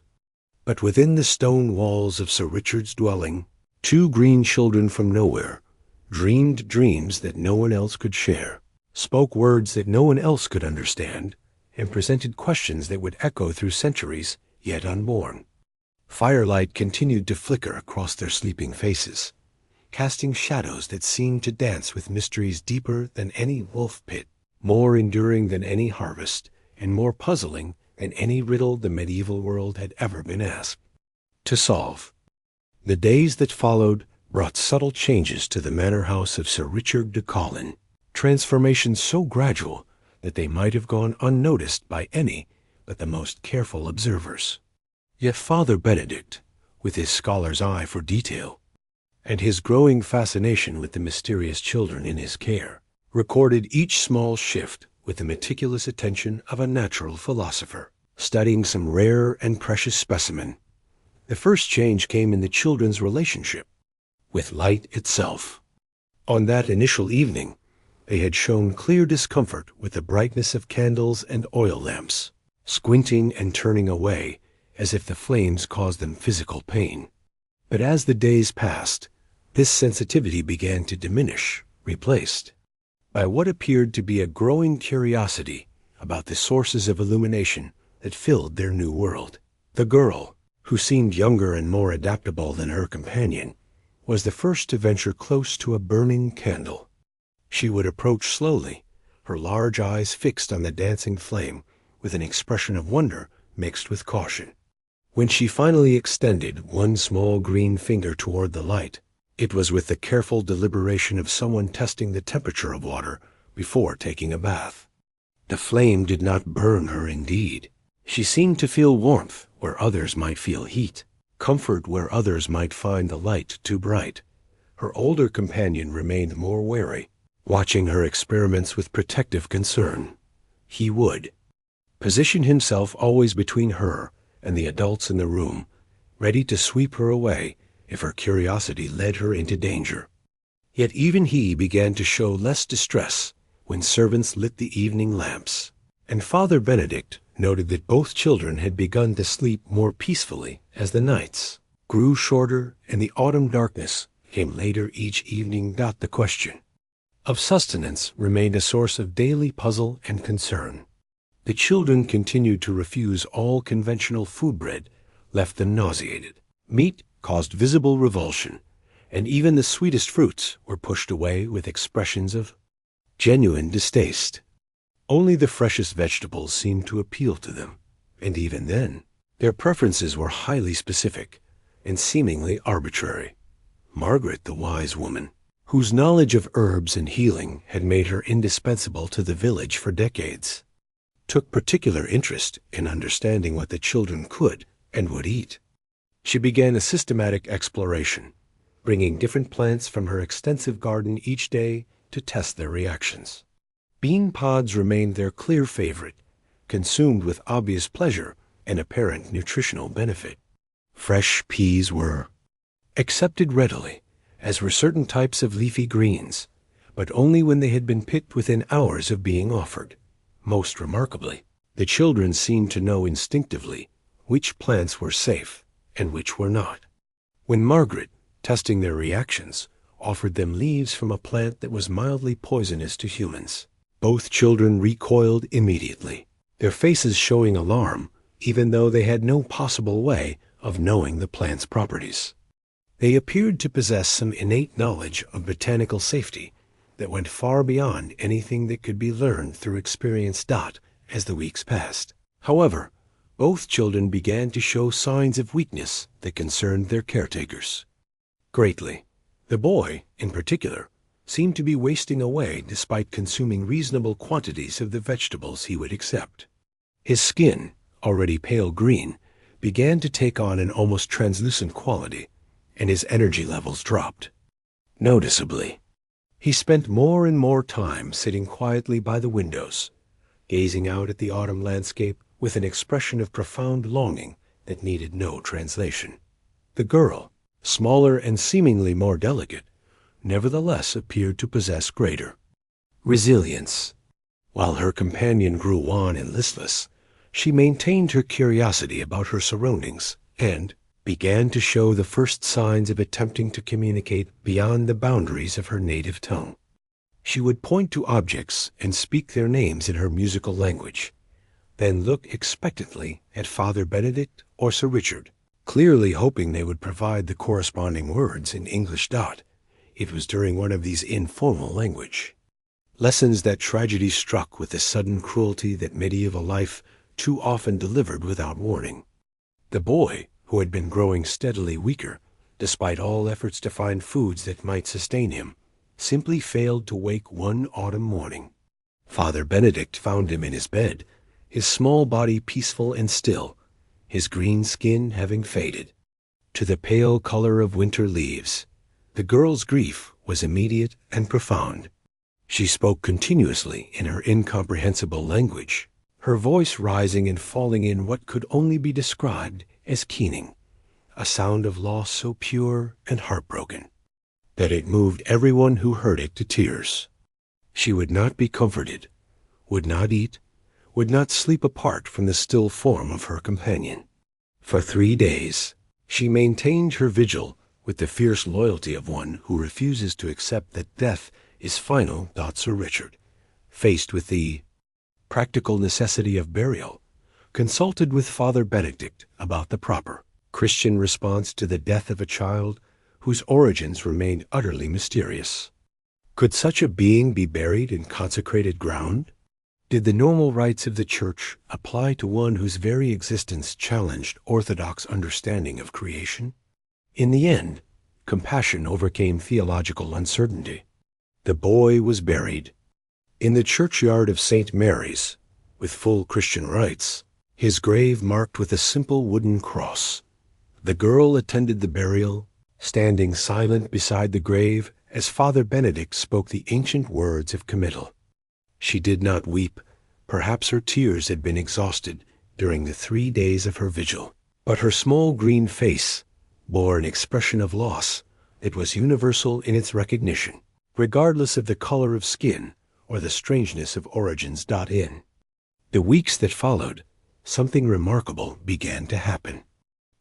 But within the stone walls of Sir Richard's dwelling, two green children from nowhere dreamed dreams that no one else could share, spoke words that no one else could understand, and presented questions that would echo through centuries yet unborn. Firelight continued to flicker across their sleeping faces, casting shadows that seemed to dance with mysteries deeper than any wolf pit, more enduring than any harvest, and more puzzling than any riddle the medieval world had ever been asked to solve. The days that followed brought subtle changes to the manor house of Sir Richard de Colin, transformations so gradual that they might have gone unnoticed by any but the most careful observers. Yet Father Benedict, with his scholar's eye for detail, and his growing fascination with the mysterious children in his care, recorded each small shift with the meticulous attention of a natural philosopher, studying some rare and precious specimen. The first change came in the children's relationship with light itself. On that initial evening, they had shown clear discomfort with the brightness of candles and oil lamps, squinting and turning away as if the flames caused them physical pain. But as the days passed, this sensitivity began to diminish, replaced by what appeared to be a growing curiosity about the sources of illumination that filled their new world. The girl, who seemed younger and more adaptable than her companion, was the first to venture close to a burning candle. She would approach slowly, her large eyes fixed on the dancing flame with an expression of wonder mixed with caution. When she finally extended one small green finger toward the light, it was with the careful deliberation of someone testing the temperature of water before taking a bath. The flame did not burn her indeed. She seemed to feel warmth where others might feel heat, comfort where others might find the light too bright. Her older companion remained more wary, watching her experiments with protective concern. He would position himself always between her and the adults in the room, ready to sweep her away if her curiosity led her into danger. Yet even he began to show less distress when servants lit the evening lamps, and Father Benedict noted that both children had begun to sleep more peacefully as the nights grew shorter and the autumn darkness came later each evening. The question of sustenance remained a source of daily puzzle and concern. The children continued to refuse all conventional food. Bread left them nauseated. Meat caused visible revulsion, and even the sweetest fruits were pushed away with expressions of genuine distaste. Only the freshest vegetables seemed to appeal to them, and even then, Their preferences were highly specific and seemingly arbitrary. Margaret, the wise woman, whose knowledge of herbs and healing had made her indispensable to the village for decades, took particular interest in understanding what the children could and would eat. She began a systematic exploration, bringing different plants from her extensive garden each day to test their reactions. Bean pods remained their clear favorite, consumed with obvious pleasure and apparent nutritional benefit. Fresh peas were accepted readily, as were certain types of leafy greens, but only when they had been picked within hours of being offered. Most remarkably, the children seemed to know instinctively which plants were safe and which were not. When Margaret, testing their reactions, offered them leaves from a plant that was mildly poisonous to humans, both children recoiled immediately, their faces showing alarm, even though they had no possible way of knowing the plant's properties. They appeared to possess some innate knowledge of botanical safety that went far beyond anything that could be learned through experience. As the weeks passed, however, both children began to show signs of weakness that concerned their caretakers greatly. The boy, in particular, seemed to be wasting away despite consuming reasonable quantities of the vegetables he would accept. His skin, already pale green, began to take on an almost translucent quality, and his energy levels dropped noticeably. He spent more and more time sitting quietly by the windows, gazing out at the autumn landscape with an expression of profound longing that needed no translation. The girl, smaller and seemingly more delicate, nevertheless appeared to possess greater resilience. While her companion grew wan and listless, she maintained her curiosity about her surroundings and began to show the first signs of attempting to communicate beyond the boundaries of her native tongue. She would point to objects and speak their names in her musical language, then look expectantly at Father Benedict or Sir Richard, clearly hoping they would provide the corresponding words in English. It was during one of these informal language lessons that tragedy struck with the sudden cruelty that medieval life too often delivered without warning. The boy, who had been growing steadily weaker, despite all efforts to find foods that might sustain him, simply failed to wake one autumn morning. Father Benedict found him in his bed, his small body peaceful and still, his green skin having faded to the pale color of winter leaves. The girl's grief was immediate and profound. She spoke continuously in her incomprehensible language, her voice rising and falling in what could only be described as keening, a sound of loss so pure and heartbroken that it moved everyone who heard it to tears. She would not be comforted, would not eat, would not sleep apart from the still form of her companion. For 3 days, she maintained her vigil with the fierce loyalty of one who refuses to accept that death is final. Sir Richard, faced with the practical necessity of burial, consulted with Father Benedict about the proper Christian response to the death of a child whose origins remained utterly mysterious. Could such a being be buried in consecrated ground? Did the normal rites of the Church apply to one whose very existence challenged orthodox understanding of creation? In the end, compassion overcame theological uncertainty. The boy was buried in the churchyard of St. Mary's, with full Christian rites, his grave marked with a simple wooden cross. The girl attended the burial, standing silent beside the grave as Father Benedict spoke the ancient words of committal. She did not weep, perhaps her tears had been exhausted during the 3 days of her vigil, but her small green face bore an expression of loss that was universal in its recognition, regardless of the color of skin or the strangeness of origins. In the weeks that followed, something remarkable began to happen.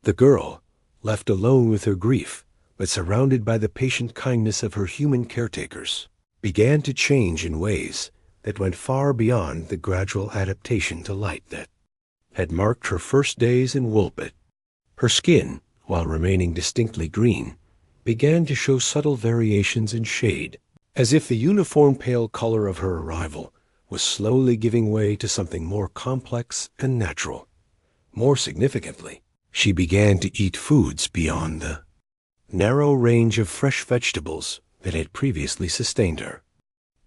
The girl, left alone with her grief, but surrounded by the patient kindness of her human caretakers, began to change in ways that went far beyond the gradual adaptation to light that had marked her first days in Woolpit. Her skin, while remaining distinctly green, began to show subtle variations in shade, as if the uniform pale color of her arrival was slowly giving way to something more complex and natural. More significantly, she began to eat foods beyond the narrow range of fresh vegetables that had previously sustained her.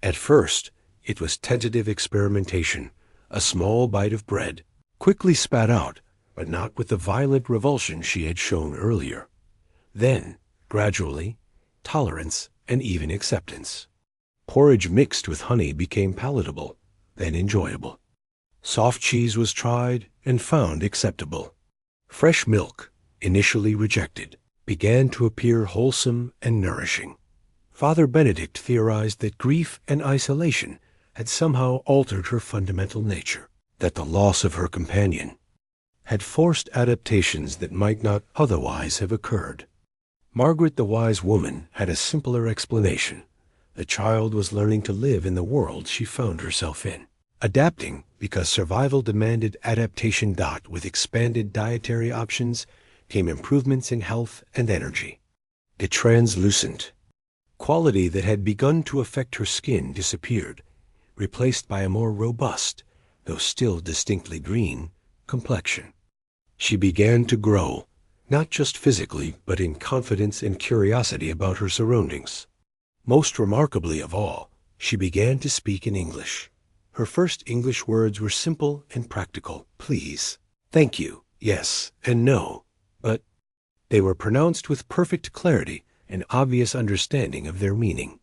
At first, it was tentative experimentation, a small bite of bread, quickly spat out, but not with the violent revulsion she had shown earlier. Then, gradually, tolerance and even acceptance. Porridge mixed with honey became palatable, then enjoyable. Soft cheese was tried and found acceptable. Fresh milk, initially rejected, began to appear wholesome and nourishing. Father Benedict theorized that grief and isolation had somehow altered her fundamental nature, that the loss of her companion had forced adaptations that might not otherwise have occurred. Margaret the wise woman had a simpler explanation. The child was learning to live in the world she found herself in, adapting because survival demanded adaptation. With expanded dietary options came improvements in health and energy. The translucent quality that had begun to affect her skin disappeared, replaced by a more robust, though still distinctly green, complexion. She began to grow, not just physically, but in confidence and curiosity about her surroundings. Most remarkably of all, she began to speak in English. Her first English words were simple and practical. Please, thank you, yes, and no. But they were pronounced with perfect clarity and obvious understanding of their meaning.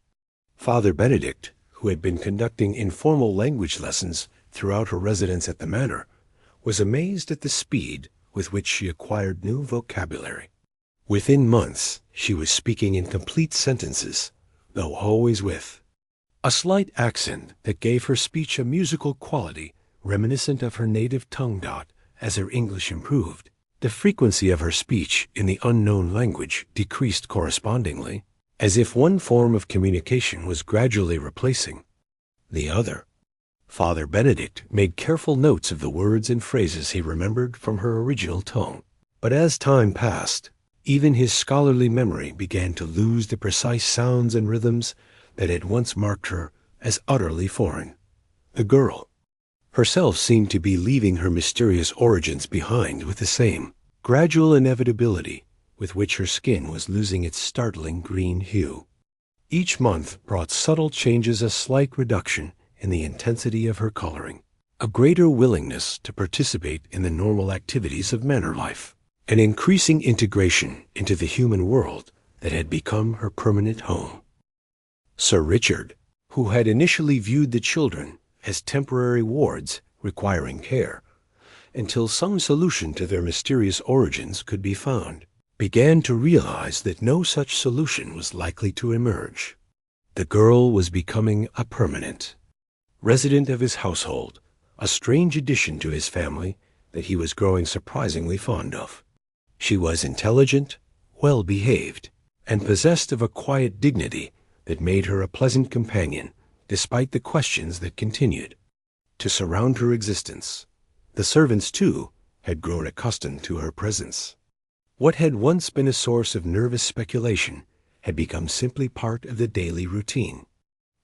Father Benedict, who had been conducting informal language lessons throughout her residence at the manor, was amazed at the speed with which she acquired new vocabulary. Within months, she was speaking in complete sentences, though always with a slight accent that gave her speech a musical quality reminiscent of her native tongue. As her English improved, the frequency of her speech in the unknown language decreased correspondingly, as if one form of communication was gradually replacing the other. Father Benedict made careful notes of the words and phrases he remembered from her original tongue. But as time passed, even his scholarly memory began to lose the precise sounds and rhythms that had once marked her as utterly foreign. The girl herself seemed to be leaving her mysterious origins behind with the same gradual inevitability with which her skin was losing its startling green hue. Each month brought subtle changes, a slight reduction in the intensity of her coloring, a greater willingness to participate in the normal activities of manor life, an increasing integration into the human world that had become her permanent home. Sir Richard, who had initially viewed the children as temporary wards requiring care, until some solution to their mysterious origins could be found, began to realize that no such solution was likely to emerge. The girl was becoming a permanent resident of his household, a strange addition to his family that he was growing surprisingly fond of. She was intelligent, well-behaved, and possessed of a quiet dignity that made her a pleasant companion, despite the questions that continued to surround her existence. The servants, too, had grown accustomed to her presence. What had once been a source of nervous speculation had become simply part of the daily routine.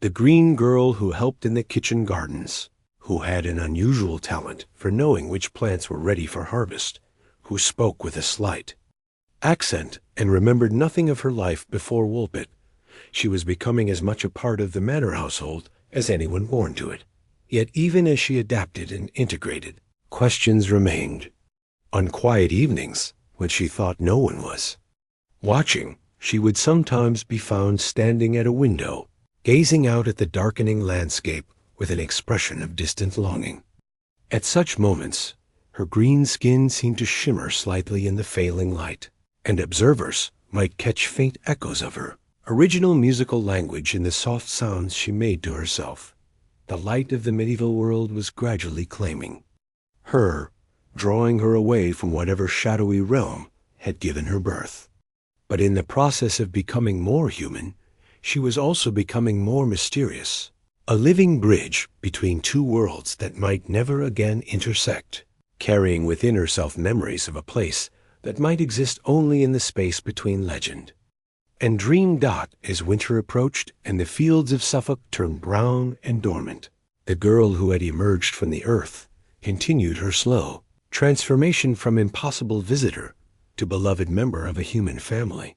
The green girl who helped in the kitchen gardens, who had an unusual talent for knowing which plants were ready for harvest, who spoke with a slight accent and remembered nothing of her life before Woolpit. She was becoming as much a part of the manor household as anyone born to it. Yet even as she adapted and integrated, questions remained. On quiet evenings, when she thought no one was watching, she would sometimes be found standing at a window, gazing out at the darkening landscape with an expression of distant longing. At such moments, her green skin seemed to shimmer slightly in the failing light, and observers might catch faint echoes of her original musical language in the soft sounds she made to herself. The light of the medieval world was gradually claiming her, drawing her away from whatever shadowy realm had given her birth. But in the process of becoming more human, she was also becoming more mysterious, a living bridge between two worlds that might never again intersect, carrying within herself memories of a place that might exist only in the space between legend and dream. As winter approached and the fields of Suffolk turned brown and dormant, the girl who had emerged from the earth continued her slow, Transformation from impossible visitor to beloved member of a human family.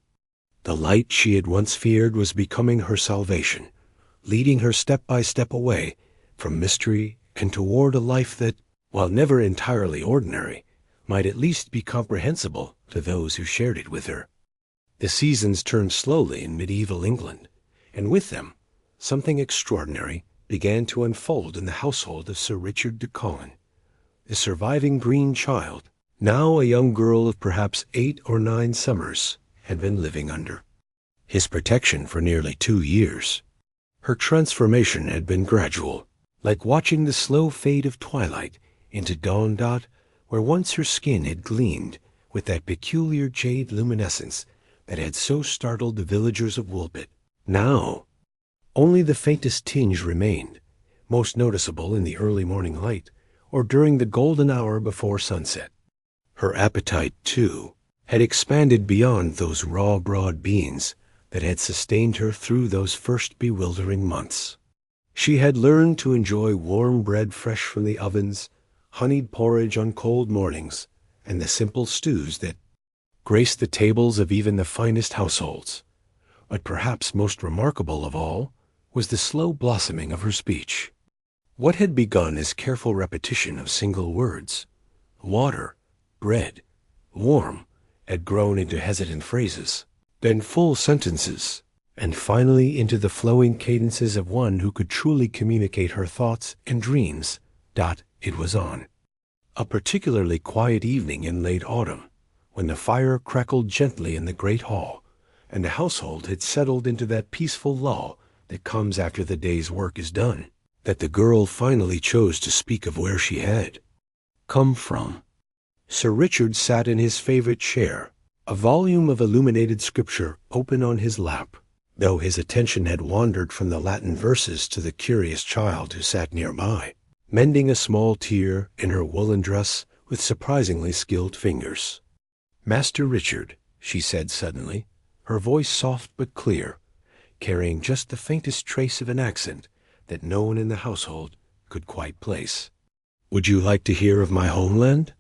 The light she had once feared was becoming her salvation, leading her step by step away from mystery and toward a life that, while never entirely ordinary, might at least be comprehensible to those who shared it with her. The seasons turned slowly in medieval England, and with them something extraordinary began to unfold in the household of Sir Richard de Colin. The surviving green child, now a young girl of perhaps 8 or 9 summers, had been living under his protection for nearly 2 years. Her transformation had been gradual, like watching the slow fade of twilight into dawn dot where once her skin had gleamed with that peculiar jade luminescence that had so startled the villagers of Woolpit. Now, only the faintest tinge remained, most noticeable in the early morning light or during the golden hour before sunset. Her appetite, too, had expanded beyond those raw broad beans that had sustained her through those first bewildering months. She had learned to enjoy warm bread fresh from the ovens, honeyed porridge on cold mornings, and the simple stews that graced the tables of even the finest households. But perhaps most remarkable of all was the slow blossoming of her speech. What had begun as careful repetition of single words, water, bread, warm, had grown into hesitant phrases, then full sentences, and finally into the flowing cadences of one who could truly communicate her thoughts and dreams. It was on a particularly quiet evening in late autumn, when the fire crackled gently in the great hall, and the household had settled into that peaceful lull that comes after the day's work is done, that the girl finally chose to speak of where she had come from. Sir Richard sat in his favorite chair, a volume of illuminated scripture open on his lap, though his attention had wandered from the Latin verses to the curious child who sat nearby, mending a small tear in her woolen dress with surprisingly skilled fingers. "Master Richard," she said suddenly, her voice soft but clear, carrying just the faintest trace of an accent that no one in the household could quite place. "Would you like to hear of my homeland?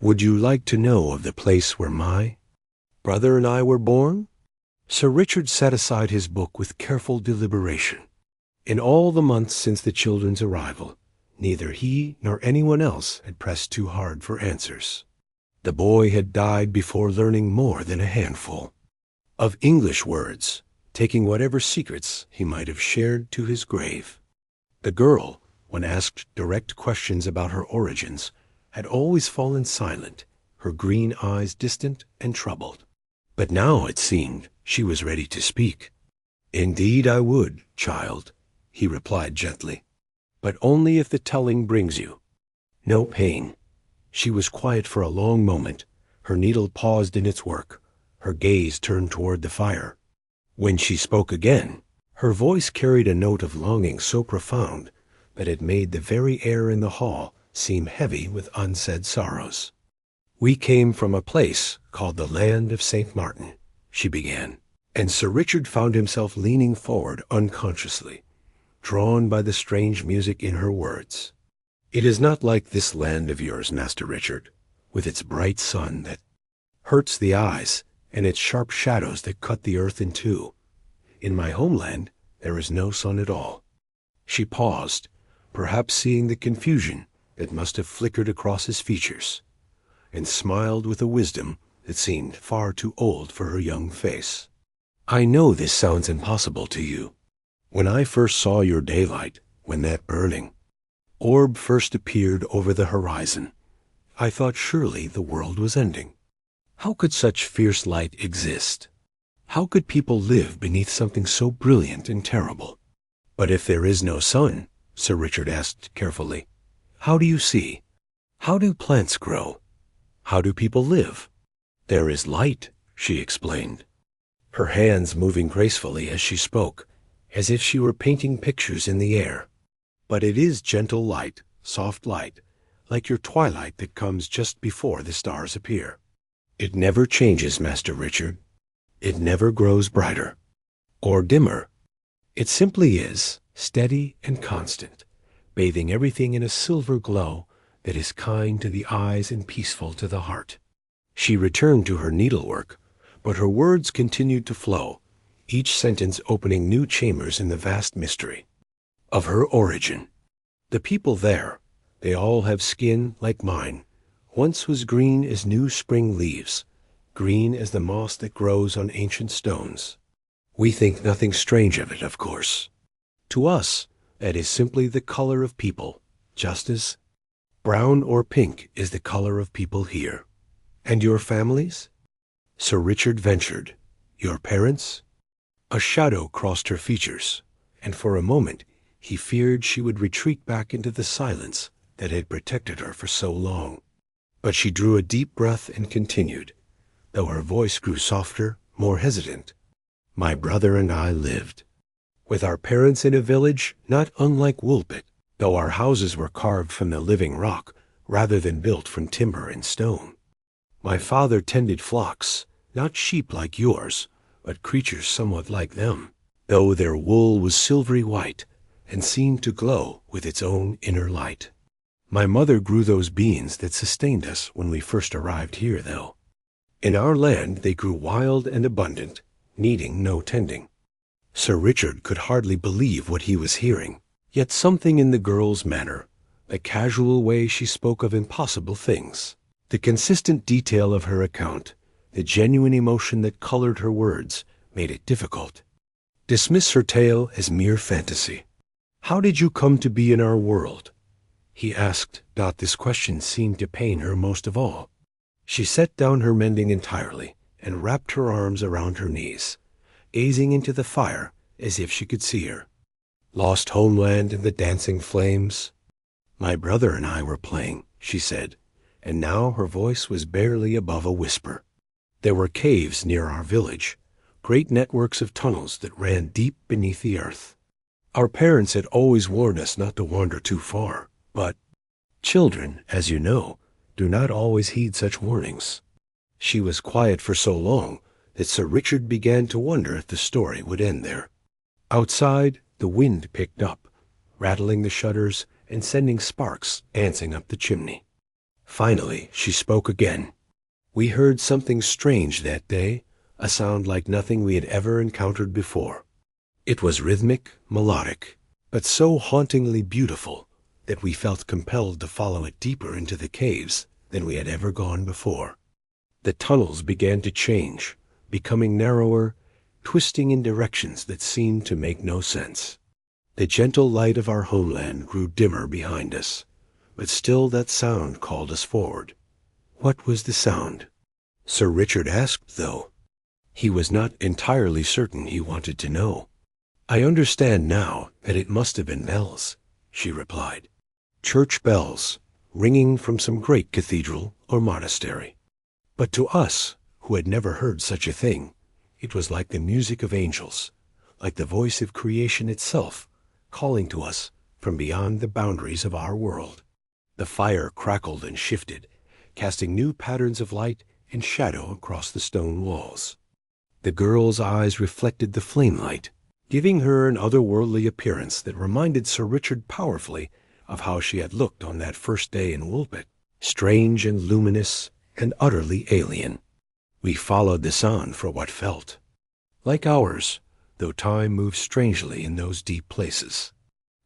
Would you like to know of the place where my brother and I were born?" Sir Richard set aside his book with careful deliberation. In all the months since the children's arrival, neither he nor anyone else had pressed too hard for answers. The boy had died before learning more than a handful of English words, taking whatever secrets he might have shared to his grave. The girl, when asked direct questions about her origins, had always fallen silent, her green eyes distant and troubled. But now, it seemed, she was ready to speak. "Indeed I would, child," he replied gently, "but only if the telling brings you no pain." She was quiet for a long moment, her needle paused in its work, her gaze turned toward the fire. When she spoke again, her voice carried a note of longing so profound that it made the very air in the hall seem heavy with unsaid sorrows. "We came from a place called the Land of St. Martin," she began, and Sir Richard found himself leaning forward unconsciously, drawn by the strange music in her words. "It is not like this land of yours, Master Richard, with its bright sun that hurts the eyes and its sharp shadows that cut the earth in two. In my homeland there is no sun at all." She paused, perhaps seeing the confusion that must have flickered across his features, and smiled with a wisdom that seemed far too old for her young face. "I know this sounds impossible to you. When I first saw your daylight, when that burning orb first appeared over the horizon, I thought surely the world was ending. How could such fierce light exist? How could people live beneath something so brilliant and terrible? But if there is no sun," Sir Richard asked carefully, "how do you see? How do plants grow? How do people live?" "There is light," she explained, her hands moving gracefully as she spoke, as if she were painting pictures in the air. "But it is gentle light, soft light, like your twilight that comes just before the stars appear. It never changes, Master Richard. It never grows brighter or dimmer. It simply is, steady and constant, bathing everything in a silver glow that is kind to the eyes and peaceful to the heart. She returned to her needlework, but her words continued to flow, each sentence opening new chambers in the vast mystery of her origin. The people there, they all have skin like mine, once was green as new spring leaves, green as the moss that grows on ancient stones. We think nothing strange of it, of course. To us, that is simply the color of people, just as brown or pink is the color of people here. And your families? Sir Richard ventured. Your parents? A shadow crossed her features, and for a moment he feared she would retreat back into the silence that had protected her for so long. But she drew a deep breath and continued, though her voice grew softer, more hesitant. My brother and I lived with our parents in a village not unlike Woolpit, though our houses were carved from the living rock rather than built from timber and stone. My father tended flocks, not sheep like yours, but creatures somewhat like them, though their wool was silvery white and seemed to glow with its own inner light. My mother grew those beans that sustained us when we first arrived here, though. In our land they grew wild and abundant, needing no tending. Sir Richard could hardly believe what he was hearing, yet something in the girl's manner, the casual way she spoke of impossible things, the consistent detail of her account, the genuine emotion that colored her words, made it difficult. Dismiss her tale as mere fantasy. How did you come to be in our world? He asked. This question seemed to pain her most of all. She set down her mending entirely and wrapped her arms around her knees, gazing into the fire as if she could see her. Lost homeland in the dancing flames? My brother and I were playing, she said, and now her voice was barely above a whisper. There were caves near our village, great networks of tunnels that ran deep beneath the earth. Our parents had always warned us not to wander too far, but children, as you know, do not always heed such warnings. She was quiet for so long that Sir Richard began to wonder if the story would end there. Outside, the wind picked up, rattling the shutters and sending sparks dancing up the chimney. Finally, she spoke again. We heard something strange that day, a sound like nothing we had ever encountered before. It was rhythmic, melodic, but so hauntingly beautiful that we felt compelled to follow it deeper into the caves than we had ever gone before. The tunnels began to change, becoming narrower, twisting in directions that seemed to make no sense. The gentle light of our homeland grew dimmer behind us, but still that sound called us forward. What was the sound? Sir Richard asked, though. He was not entirely certain he wanted to know. I understand now that it must have been bells, she replied. Church bells, ringing from some great cathedral or monastery. But to us, who had never heard such a thing, it was like the music of angels, like the voice of creation itself, calling to us from beyond the boundaries of our world. The fire crackled and shifted, casting new patterns of light and shadow across the stone walls. The girl's eyes reflected the flame light, giving her an otherworldly appearance that reminded Sir Richard powerfully of how she had looked on that first day in Woolpit, strange and luminous and utterly alien. We followed the sound for what felt like hours, though time moved strangely in those deep places.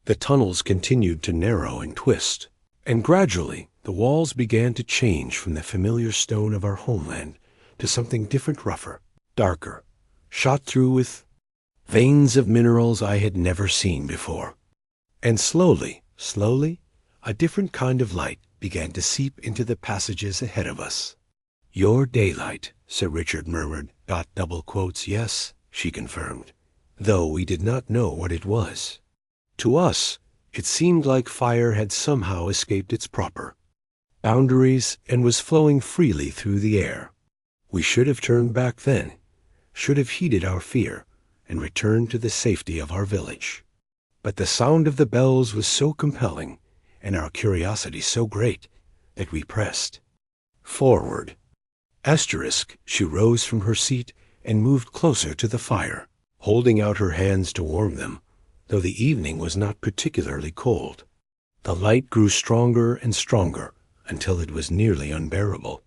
The tunnels continued to narrow and twist, and gradually the walls began to change from the familiar stone of our homeland to something different, rougher, darker, shot through with veins of minerals I had never seen before. And slowly, a different kind of light began to seep into the passages ahead of us. Your daylight, Sir Richard murmured. Yes, she confirmed, though we did not know what it was. To us, it seemed like fire had somehow escaped its proper boundaries and was flowing freely through the air. We should have turned back then, should have heeded our fear, and returned to the safety of our village. But the sound of the bells was so compelling, and our curiosity so great, that we pressed forward. She rose from her seat and moved closer to the fire, holding out her hands to warm them, though the evening was not particularly cold. The light grew stronger and stronger until it was nearly unbearable.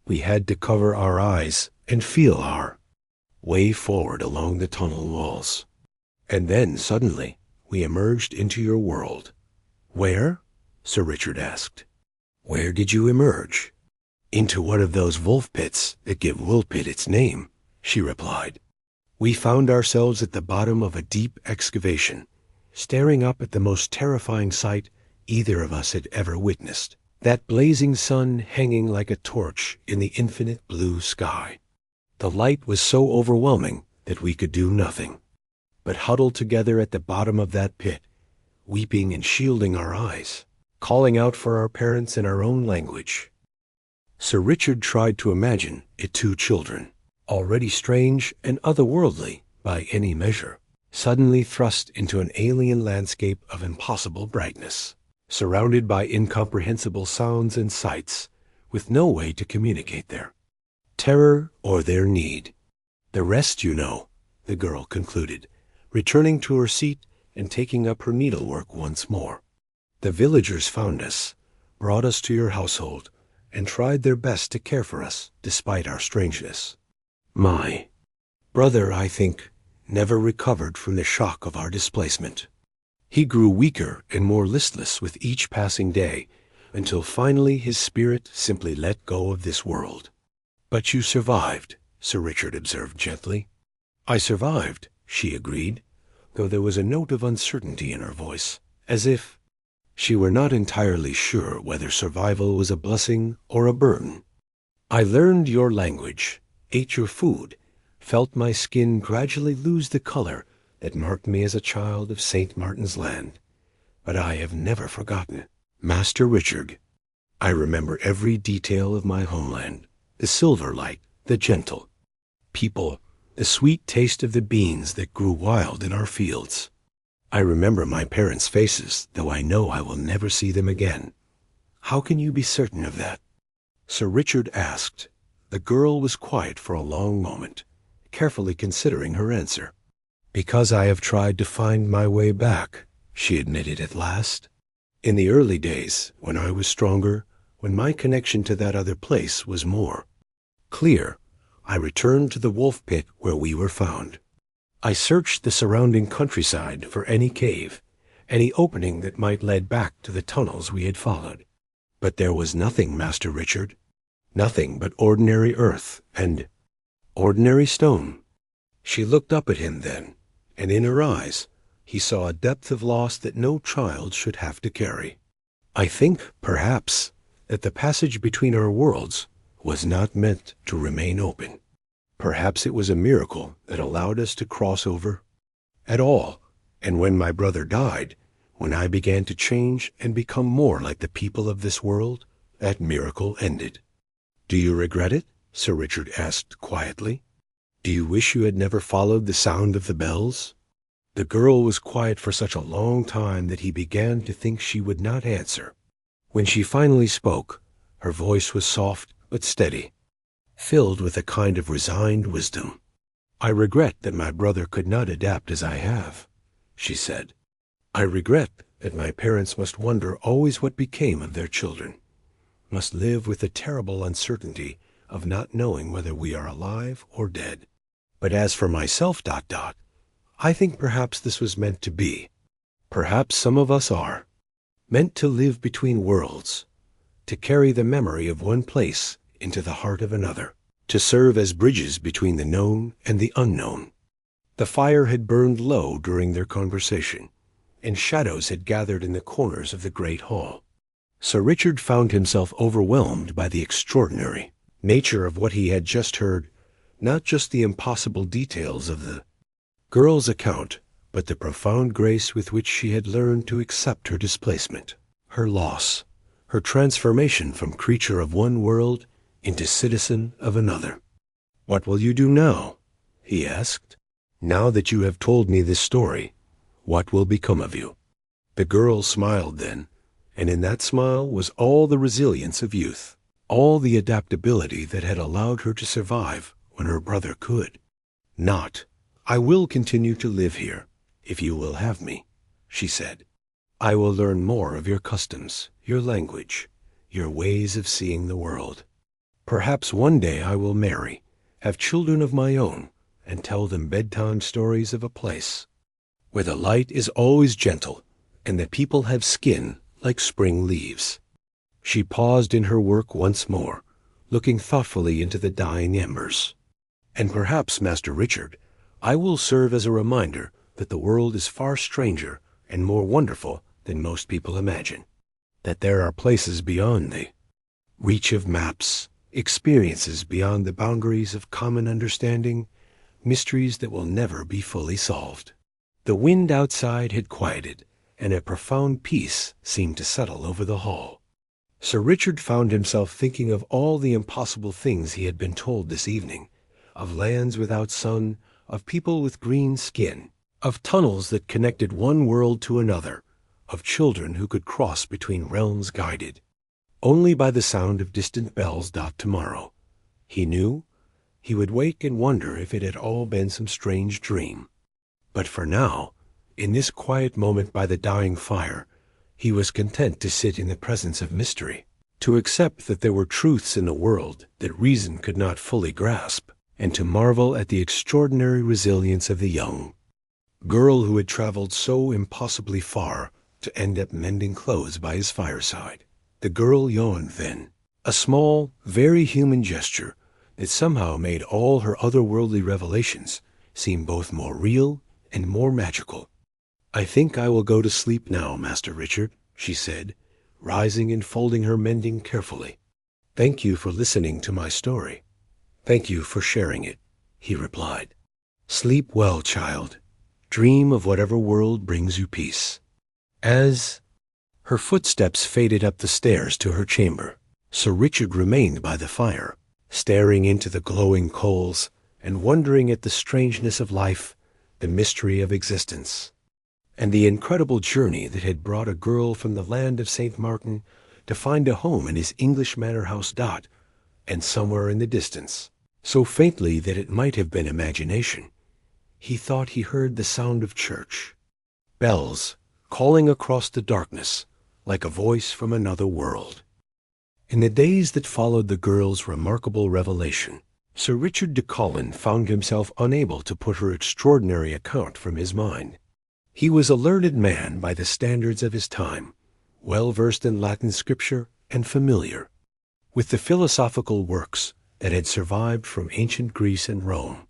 We had to cover our eyes and feel our way forward along the tunnel walls. And then, suddenly, we emerged into your world. Where? Sir Richard asked. Where did you emerge? Into one of those wolf pits that give Woolpit its name, she replied. We found ourselves at the bottom of a deep excavation, staring up at the most terrifying sight either of us had ever witnessed, that blazing sun hanging like a torch in the infinite blue sky. The light was so overwhelming that we could do nothing but huddle together at the bottom of that pit, weeping and shielding our eyes, calling out for our parents in our own language. Sir Richard tried to imagine it two children, already strange and otherworldly by any measure, suddenly thrust into an alien landscape of impossible brightness, surrounded by incomprehensible sounds and sights, with no way to communicate their terror or their need. The rest you know, the girl concluded, returning to her seat and taking up her needlework once more. The villagers found us, brought us to your household, and tried their best to care for us despite our strangeness. My brother, I think, never recovered from the shock of our displacement. He grew weaker and more listless with each passing day, until finally his spirit simply let go of this world. But you survived, Sir Richard observed gently. I survived, she agreed, though there was a note of uncertainty in her voice, as if she were not entirely sure whether survival was a blessing or a burden. I learned your language, ate your food, felt my skin gradually lose the color that marked me as a child of St. Martin's Land. But I have never forgotten Master Richard. I remember every detail of my homeland, the silver light, the gentle people, the sweet taste of the beans that grew wild in our fields. I remember my parents' faces, though I know I will never see them again. How can you be certain of that? Sir Richard asked. The girl was quiet for a long moment, carefully considering her answer. Because I have tried to find my way back, she admitted at last. In the early days, when I was stronger, when my connection to that other place was more clear, I returned to the wolf pit where we were found. I searched the surrounding countryside for any cave, any opening that might lead back to the tunnels we had followed. But there was nothing, Master Richard. Nothing but ordinary earth and ordinary stone. She looked up at him then, and in her eyes he saw a depth of loss that no child should have to carry. I think, perhaps, that the passage between our worlds was not meant to remain open. Perhaps it was a miracle that allowed us to cross over at all, and when my brother died, when I began to change and become more like the people of this world, that miracle ended. Do you regret it? Sir Richard asked quietly. Do you wish you had never followed the sound of the bells? The girl was quiet for such a long time that he began to think she would not answer. When she finally spoke, her voice was soft but steady, filled with a kind of resigned wisdom. I regret that my brother could not adapt as I have, she said. I regret that my parents must wonder always what became of their children, must live with the terrible uncertainty of not knowing whether we are alive or dead. But as for myself, I think perhaps this was meant to be. Perhaps some of us are meant to live between worlds, to carry the memory of one place into the heart of another, to serve as bridges between the known and the unknown. The fire had burned low during their conversation, and shadows had gathered in the corners of the great hall. Sir Richard found himself overwhelmed by the extraordinary nature of what he had just heard, not just the impossible details of the girl's account, but the profound grace with which she had learned to accept her displacement, her loss, her transformation from creature of one world into citizen of another. What will you do now? He asked. Now that you have told me this story, what will become of you? The girl smiled then, and in that smile was all the resilience of youth, all the adaptability that had allowed her to survive when her brother could. I will continue to live here, if you will have me, she said. I will learn more of your customs, your language, your ways of seeing the world. Perhaps one day I will marry, have children of my own, and tell them bedtime stories of a place where the light is always gentle and the people have skin like spring leaves. She paused in her work once more, looking thoughtfully into the dying embers. And perhaps, Master Richard, I will serve as a reminder that the world is far stranger and more wonderful than most people imagine, that there are places beyond the reach of maps, experiences beyond the boundaries of common understanding, mysteries that will never be fully solved. The wind outside had quieted, and a profound peace seemed to settle over the hall. Sir Richard found himself thinking of all the impossible things he had been told this evening, of lands without sun, of people with green skin, of tunnels that connected one world to another, of children who could cross between realms guided only by the sound of distant bells. Tomorrow, he knew, he would wake and wonder if it had all been some strange dream. But for now, in this quiet moment by the dying fire, he was content to sit in the presence of mystery, to accept that there were truths in the world that reason could not fully grasp, and to marvel at the extraordinary resilience of the young girl who had traveled so impossibly far to end up mending clothes by his fireside. The girl yawned then, a small, very human gesture that somehow made all her otherworldly revelations seem both more real and more magical. "I think I will go to sleep now, Master Richard," she said, rising and folding her mending carefully. "Thank you for listening to my story." "Thank you for sharing it," he replied. "Sleep well, child. Dream of whatever world brings you peace." As her footsteps faded up the stairs to her chamber, Sir Richard remained by the fire, staring into the glowing coals and wondering at the strangeness of life, the mystery of existence, and the incredible journey that had brought a girl from the land of St. Martin to find a home in his English manor house. And somewhere in the distance, so faintly that it might have been imagination, he thought he heard the sound of church bells calling across the darkness like a voice from another world. In the days that followed the girl's remarkable revelation, Sir Richard de Colin found himself unable to put her extraordinary account from his mind. He was a learned man by the standards of his time, well versed in Latin scripture and familiar with the philosophical works that had survived from ancient Greece and Rome.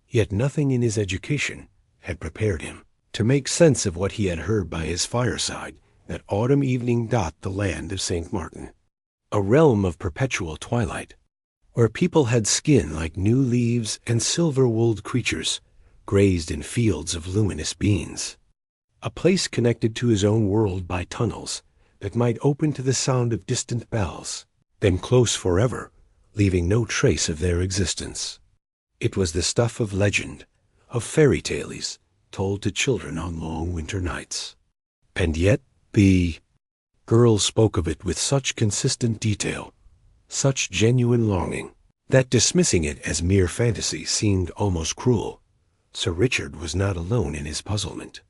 Yet nothing in his education had prepared him to make sense of what he had heard by his fireside that autumn evening. The land of St. Martin, a realm of perpetual twilight, where people had skin like new leaves and silver-wooled creatures grazed in fields of luminous beans, a place connected to his own world by tunnels that might open to the sound of distant bells, then close forever, leaving no trace of their existence. It was the stuff of legend, of fairy tales told to children on long winter nights. And yet the girl spoke of it with such consistent detail, such genuine longing, that dismissing it as mere fantasy seemed almost cruel. Sir Richard was not alone in his puzzlement.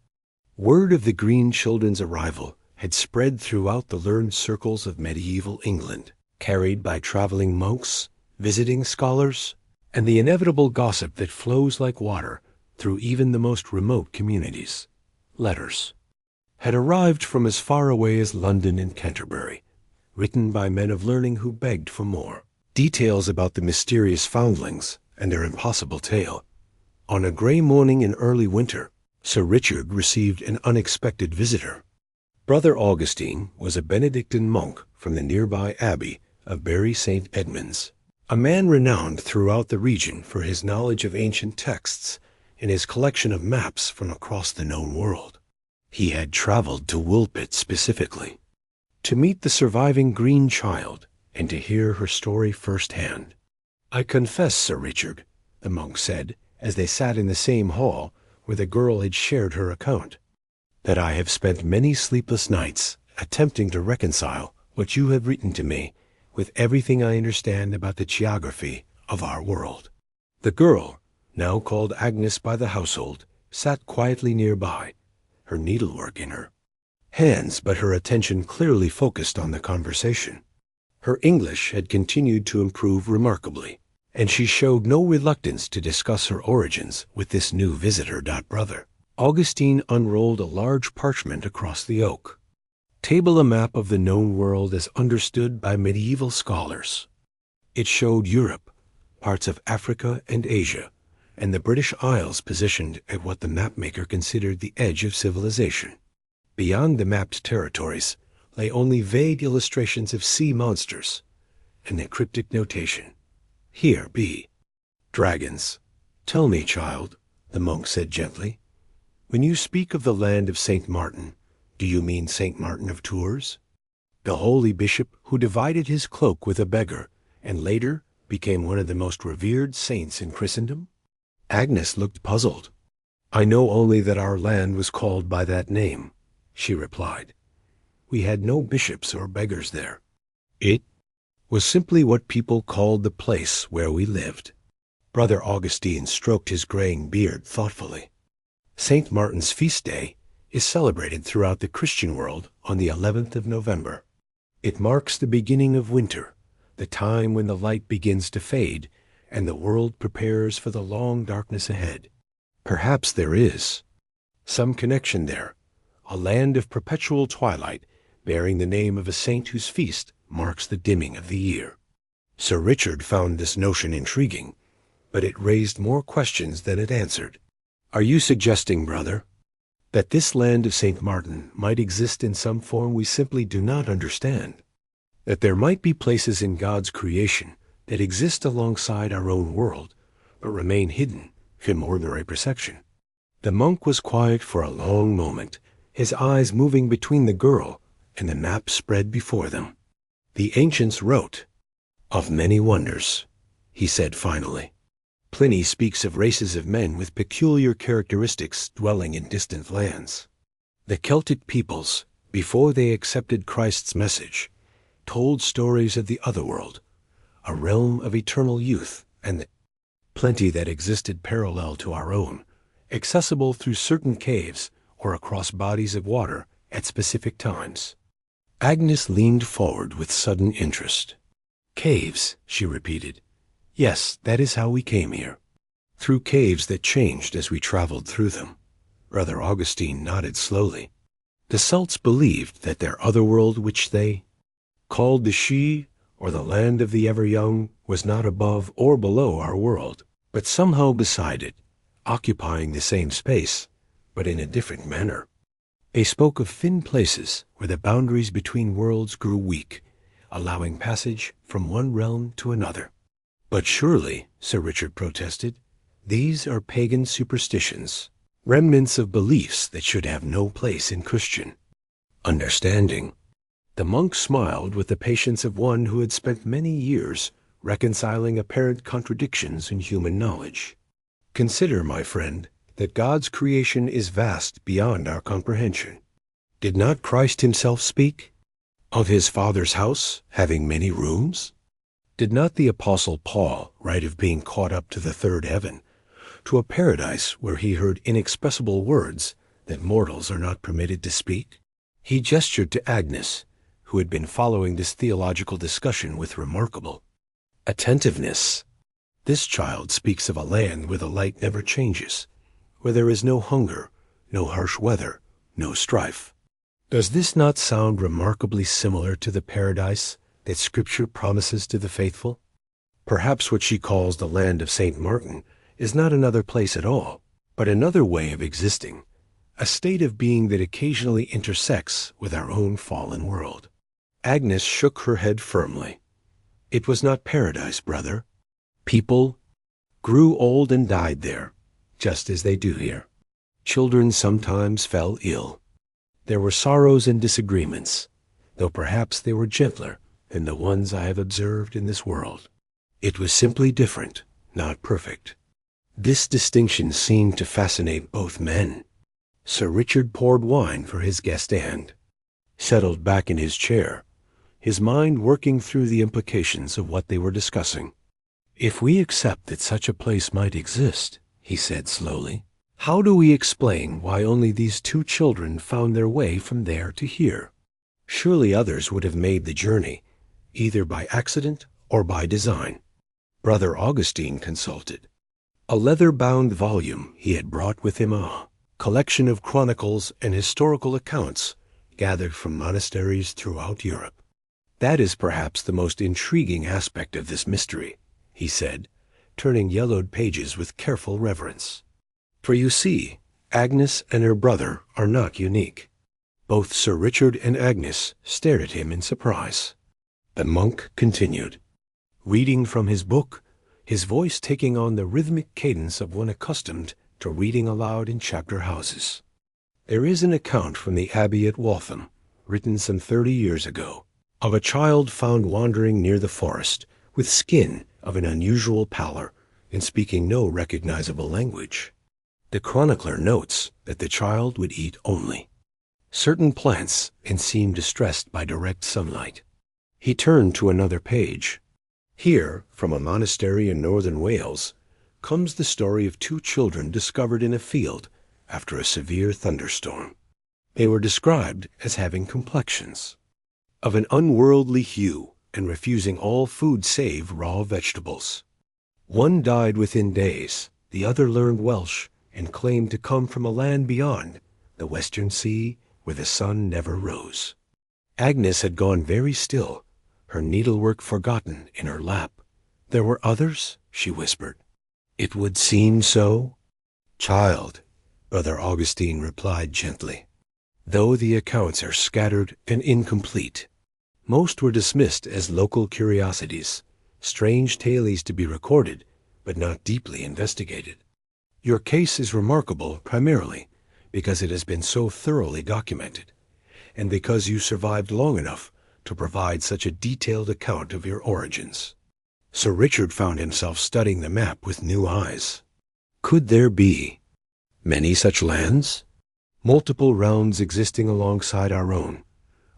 Word of the Green children's arrival had spread throughout the learned circles of medieval England, carried by traveling monks, visiting scholars, and the inevitable gossip that flows like water through even the most remote communities. Letters had arrived from as far away as London and Canterbury, written by men of learning who begged for more details about the mysterious foundlings and their impossible tale. On a gray morning in early winter, Sir Richard received an unexpected visitor. Brother Augustine was a Benedictine monk from the nearby abbey of Bury St. Edmunds, a man renowned throughout the region for his knowledge of ancient texts and his collection of maps from across the known world. He had traveled to Woolpit specifically to meet the surviving Green child and to hear her story firsthand. "I confess, Sir Richard," the monk said, as they sat in the same hall where the girl had shared her account, "that I have spent many sleepless nights attempting to reconcile what you have written to me with everything I understand about the geography of our world." The girl, now called Agnes by the household, sat quietly nearby, her needlework in her hands, but her attention clearly focused on the conversation. Her English had continued to improve remarkably, and she showed no reluctance to discuss her origins with this new visitor. Brother Augustine unrolled a large parchment across the oak. Table a map of the known world as understood by medieval scholars. It showed Europe, parts of Africa and Asia, and the British Isles positioned at what the mapmaker considered the edge of civilization. Beyond the mapped territories lay only vague illustrations of sea monsters and the cryptic notation, "Here be dragons." "Tell me, child," the monk said gently, "when you speak of the land of St. Martin, do you mean St. Martin of Tours, the holy bishop who divided his cloak with a beggar and later became one of the most revered saints in Christendom?" Agnes looked puzzled. "I know only that our land was called by that name," she replied. "We had no bishops or beggars there. It was simply what people called the place where we lived." Brother Augustine stroked his graying beard thoughtfully. St. Martin's feast day is celebrated throughout the Christian world on the 11th of November. It marks the beginning of winter, the time when the light begins to fade and the world prepares for the long darkness ahead. Perhaps there is some connection there, a land of perpetual twilight bearing the name of a saint whose feast marks the dimming of the year. Sir Richard found this notion intriguing, but it raised more questions than it answered. "Are you suggesting, brother, that this land of St. Martin might exist in some form we simply do not understand? That there might be places in God's creation that exist alongside our own world, but remain hidden from ordinary perception?" The monk was quiet for a long moment, his eyes moving between the girl and the map spread before them. "The ancients wrote of many wonders," he said finally. "Pliny speaks of races of men with peculiar characteristics dwelling in distant lands. The Celtic peoples, before they accepted Christ's message, told stories of the otherworld, a realm of eternal youth and plenty that existed parallel to our own, accessible through certain caves or across bodies of water at specific times." Agnes leaned forward with sudden interest. "Caves," she repeated. "Yes, that is how we came here. Through caves that changed as we traveled through them." Brother Augustine nodded slowly. "The Celts believed that their otherworld, which they called the She, or the land of the ever-young, was not above or below our world, but somehow beside it, occupying the same space, but in a different manner. They spoke of thin places where the boundaries between worlds grew weak, allowing passage from one realm to another." "But surely," Sir Richard protested, "these are pagan superstitions, remnants of beliefs that should have no place in Christian understanding." The monk smiled with the patience of one who had spent many years reconciling apparent contradictions in human knowledge. "Consider, my friend, that God's creation is vast beyond our comprehension. Did not Christ himself speak of his Father's house having many rooms? Did not the Apostle Paul write of being caught up to the third heaven, to a paradise where he heard inexpressible words that mortals are not permitted to speak?" He gestured to Agnes, who had been following this theological discussion with remarkable attentiveness. "This child speaks of a land where the light never changes, where there is no hunger, no harsh weather, no strife. Does this not sound remarkably similar to the paradise that Scripture promises to the faithful? Perhaps what she calls the land of St. Martin is not another place at all, but another way of existing, a state of being that occasionally intersects with our own fallen world." Agnes shook her head firmly. "It was not paradise, brother. People grew old and died there, just as they do here. Children sometimes fell ill. There were sorrows and disagreements, though perhaps they were gentler than the ones I have observed in this world. It was simply different, not perfect." This distinction seemed to fascinate both men. Sir Richard poured wine for his guest and settled back in his chair, his mind working through the implications of what they were discussing. "If we accept that such a place might exist," he said slowly, How do we explain why only these two children found their way from there to here? Surely others would have made the journey, either by accident or by design. Brother Augustine consulted. A leather-bound volume he had brought with him, a collection of chronicles and historical accounts gathered from monasteries throughout Europe. That is perhaps the most intriguing aspect of this mystery, he said, turning yellowed pages with careful reverence. For you see, Agnes and her brother are not unique. Both Sir Richard and Agnes stared at him in surprise. The monk continued, reading from his book, his voice taking on the rhythmic cadence of one accustomed to reading aloud in chapter houses. There is an account from the abbey at Waltham, written some 30 years ago, of a child found wandering near the forest, with skin of an unusual pallor, and speaking no recognizable language. The chronicler notes that the child would eat only certain plants and seem distressed by direct sunlight. He turned to another page. Here, from a monastery in northern Wales, comes the story of two children discovered in a field after a severe thunderstorm. They were described as having complexions of an unworldly hue and refusing all food save raw vegetables. One died within days, the other learned Welsh and claimed to come from a land beyond the western sea where the sun never rose. Agnes had gone very still, her needlework forgotten in her lap. There were others, she whispered. It would seem so. Child, Brother Augustine replied gently, though the accounts are scattered and incomplete. Most were dismissed as local curiosities, strange tales to be recorded, but not deeply investigated. Your case is remarkable primarily because it has been so thoroughly documented, and because you survived long enough to provide such a detailed account of your origins. Sir Richard found himself studying the map with new eyes. Could there be many such lands? Multiple realms existing alongside our own,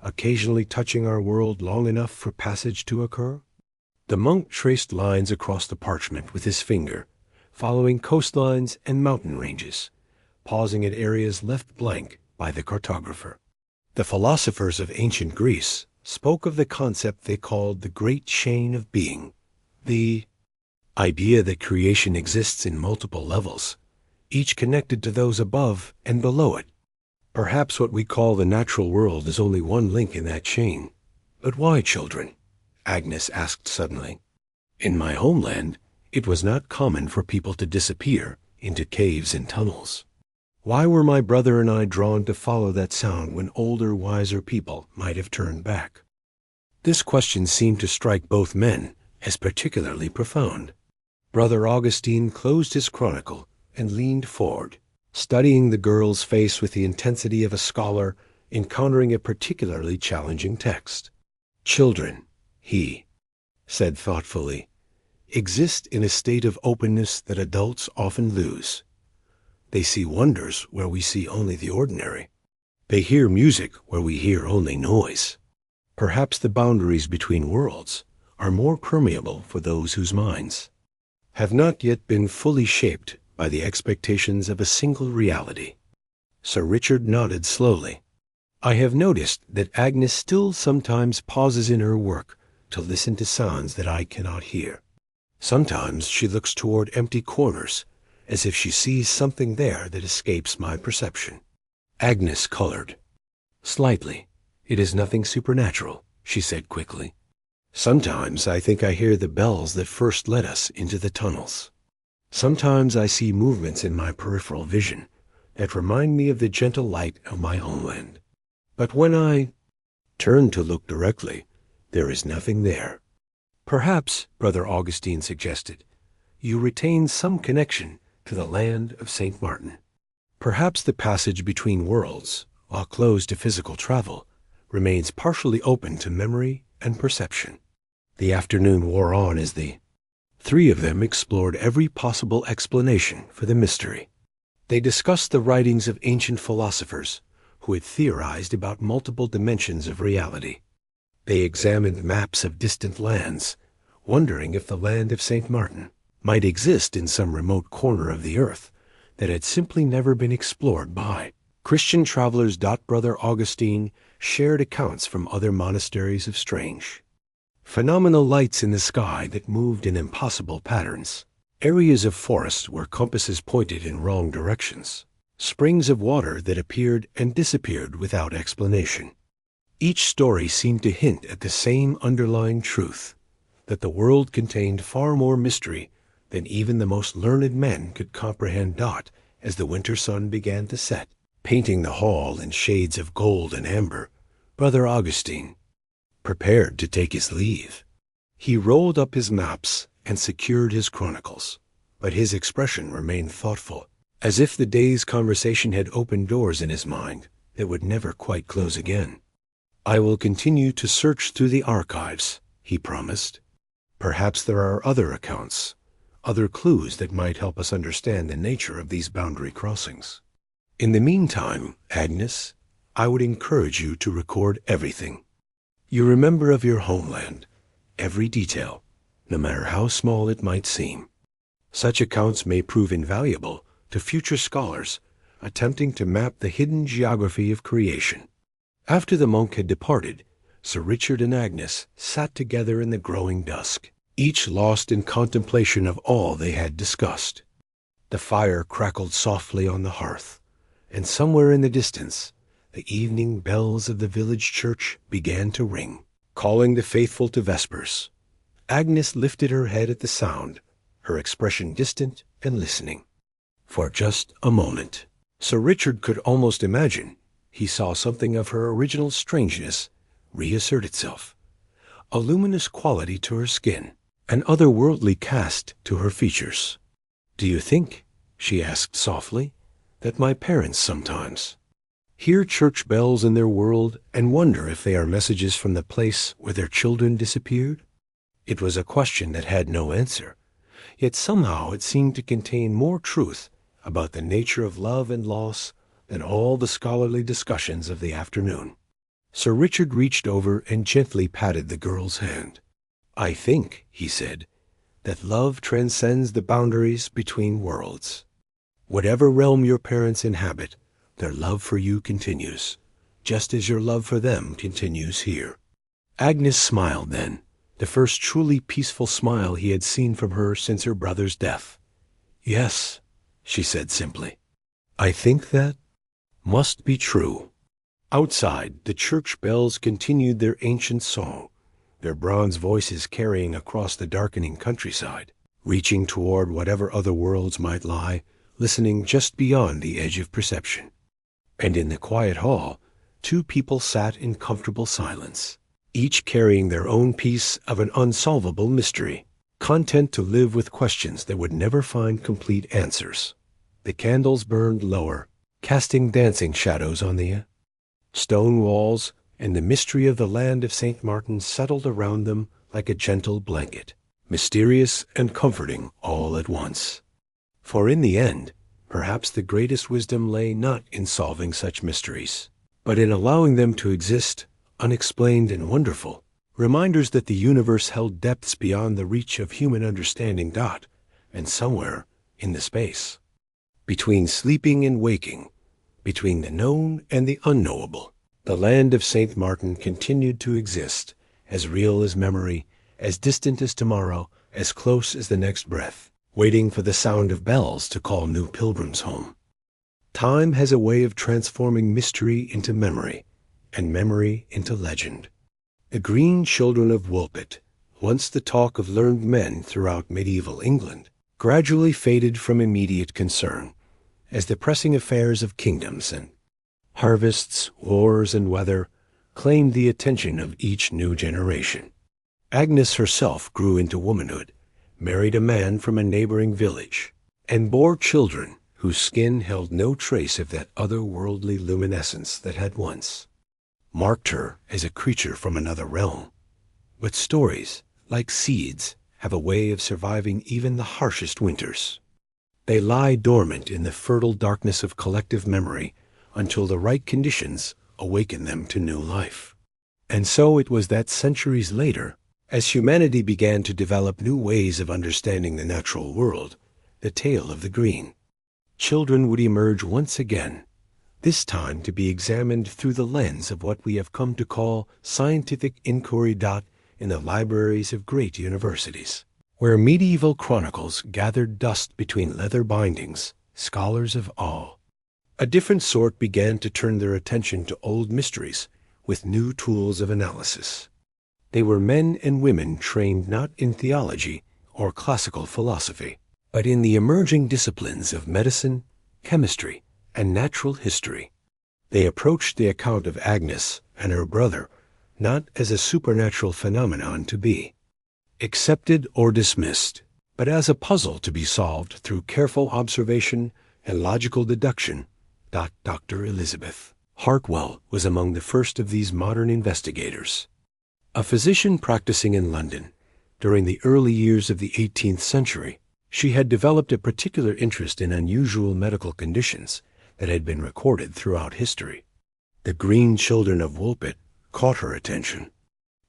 occasionally touching our world long enough for passage to occur? The monk traced lines across the parchment with his finger, following coastlines and mountain ranges, pausing at areas left blank by the cartographer. The philosophers of ancient Greece spoke of the concept they called the great chain of being, the idea that creation exists in multiple levels, each connected to those above and below it. Perhaps what we call the natural world is only one link in that chain. But why, children? Agnes asked suddenly. In my homeland, it was not common for people to disappear into caves and tunnels. Why were my brother and I drawn to follow that sound when older, wiser people might have turned back? This question seemed to strike both men as particularly profound. Brother Augustine closed his chronicle and leaned forward, studying the girl's face with the intensity of a scholar encountering a particularly challenging text. Children, he said thoughtfully, exist in a state of openness that adults often lose. They see wonders where we see only the ordinary. They hear music where we hear only noise. Perhaps the boundaries between worlds are more permeable for those whose minds have not yet been fully shaped by the expectations of a single reality. Sir Richard nodded slowly. I have noticed that Agnes still sometimes pauses in her work to listen to sounds that I cannot hear. Sometimes she looks toward empty corners, as if she sees something there that escapes my perception. Agnes colored. Slightly. It is nothing supernatural, she said quickly. Sometimes I think I hear the bells that first led us into the tunnels. Sometimes I see movements in my peripheral vision that remind me of the gentle light of my homeland. But when I turn to look directly, there is nothing there. Perhaps, Brother Augustine suggested, you retain some connection to the land of St. Martin. Perhaps the passage between worlds, while closed to physical travel, remains partially open to memory and perception. The afternoon wore on as the three of them explored every possible explanation for the mystery. They discussed the writings of ancient philosophers who had theorized about multiple dimensions of reality. They examined maps of distant lands, wondering if the land of St. Martin might exist in some remote corner of the earth that had simply never been explored by Christian travelers. Brother Augustine shared accounts from other monasteries of strange, phenomenal lights in the sky that moved in impossible patterns, areas of forest where compasses pointed in wrong directions, springs of water that appeared and disappeared without explanation. Each story seemed to hint at the same underlying truth, that the world contained far more mystery than even the most learned men could comprehend. As the winter sun began to set, painting the hall in shades of gold and amber, Brother Augustine prepared to take his leave. He rolled up his maps and secured his chronicles, but his expression remained thoughtful, as if the day's conversation had opened doors in his mind that would never quite close again. "I will continue to search through the archives," he promised. "Perhaps there are other accounts, other clues that might help us understand the nature of these boundary crossings. In the meantime, Agnes, I would encourage you to record everything you remember of your homeland, every detail, no matter how small it might seem. Such accounts may prove invaluable to future scholars attempting to map the hidden geography of creation." After the monk had departed, Sir Richard and Agnes sat together in the growing dusk, each lost in contemplation of all they had discussed. The fire crackled softly on the hearth, and somewhere in the distance the evening bells of the village church began to ring, calling the faithful to vespers. Agnes lifted her head at the sound, her expression distant and listening. For just a moment, Sir Richard could almost imagine he saw something of her original strangeness reassert itself, a luminous quality to her skin, an otherworldly cast to her features. "Do you think," she asked softly, "that my parents sometimes hear church bells in their world and wonder if they are messages from the place where their children disappeared?" It was a question that had no answer, yet somehow it seemed to contain more truth about the nature of love and loss than all the scholarly discussions of the afternoon. Sir Richard reached over and gently patted the girl's hand. "I think," he said, "that love transcends the boundaries between worlds. Whatever realm your parents inhabit, their love for you continues, just as your love for them continues here." Agnes smiled then, the first truly peaceful smile he had seen from her since her brother's death. "Yes," she said simply, "I think that must be true." Outside, the church bells continued their ancient song, their bronze voices carrying across the darkening countryside, reaching toward whatever other worlds might lie, listening just beyond the edge of perception. And in the quiet hall, two people sat in comfortable silence, each carrying their own piece of an unsolvable mystery, content to live with questions that would never find complete answers. The candles burned lower, casting dancing shadows on the stone walls, and the mystery of the land of St. Martin settled around them like a gentle blanket, mysterious and comforting all at once. For in the end, perhaps the greatest wisdom lay not in solving such mysteries, but in allowing them to exist, unexplained and wonderful, reminders that the universe held depths beyond the reach of human understanding. And somewhere in the space, between sleeping and waking, between the known and the unknowable, the land of St. Martin continued to exist, as real as memory, as distant as tomorrow, as close as the next breath, waiting for the sound of bells to call new pilgrims home. Time has a way of transforming mystery into memory, and memory into legend. The green children of Woolpit, once the talk of learned men throughout medieval England, gradually faded from immediate concern, as the pressing affairs of kingdoms and harvests, wars, and weather claimed the attention of each new generation. Agnes herself grew into womanhood, married a man from a neighboring village, and bore children whose skin held no trace of that otherworldly luminescence that had once marked her as a creature from another realm. But stories, like seeds, have a way of surviving even the harshest winters. They lie dormant in the fertile darkness of collective memory until the right conditions awaken them to new life. And so it was that centuries later, as humanity began to develop new ways of understanding the natural world, the tale of the green children would emerge once again, this time to be examined through the lens of what we have come to call scientific inquiry. In the libraries of great universities, where medieval chronicles gathered dust between leather bindings, scholars of all a different sort began to turn their attention to old mysteries with new tools of analysis. They were men and women trained not in theology or classical philosophy, but in the emerging disciplines of medicine, chemistry, and natural history. They approached the account of Agnes and her brother not as a supernatural phenomenon to be accepted or dismissed, but as a puzzle to be solved through careful observation and logical deduction. Dr. Elizabeth Hartwell was among the first of these modern investigators. A physician practicing in London during the early years of the 18th century, she had developed a particular interest in unusual medical conditions that had been recorded throughout history. The green children of Woolpit caught her attention.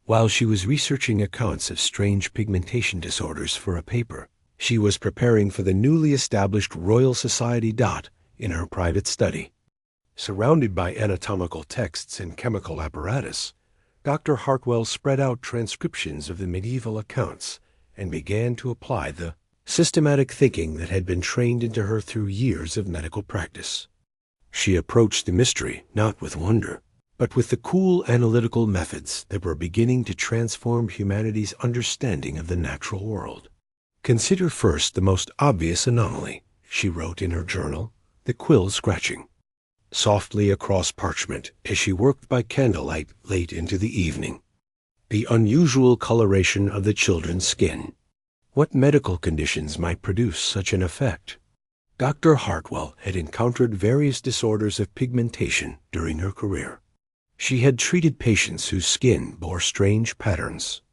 While she was researching accounts of strange pigmentation disorders for a paper, she was preparing for the newly established Royal Society. In her private study. Surrounded by anatomical texts and chemical apparatus, Dr. Hartwell spread out transcriptions of the medieval accounts and began to apply the systematic thinking that had been trained into her through years of medical practice. She approached the mystery not with wonder, but with the cool analytical methods that were beginning to transform humanity's understanding of the natural world. Consider first the most obvious anomaly, she wrote in her journal, the quill scratching softly across parchment as she worked by candlelight late into the evening. The unusual coloration of the children's skin. What medical conditions might produce such an effect? Dr. Hartwell had encountered various disorders of pigmentation during her career. She had treated patients whose skin bore strange patterns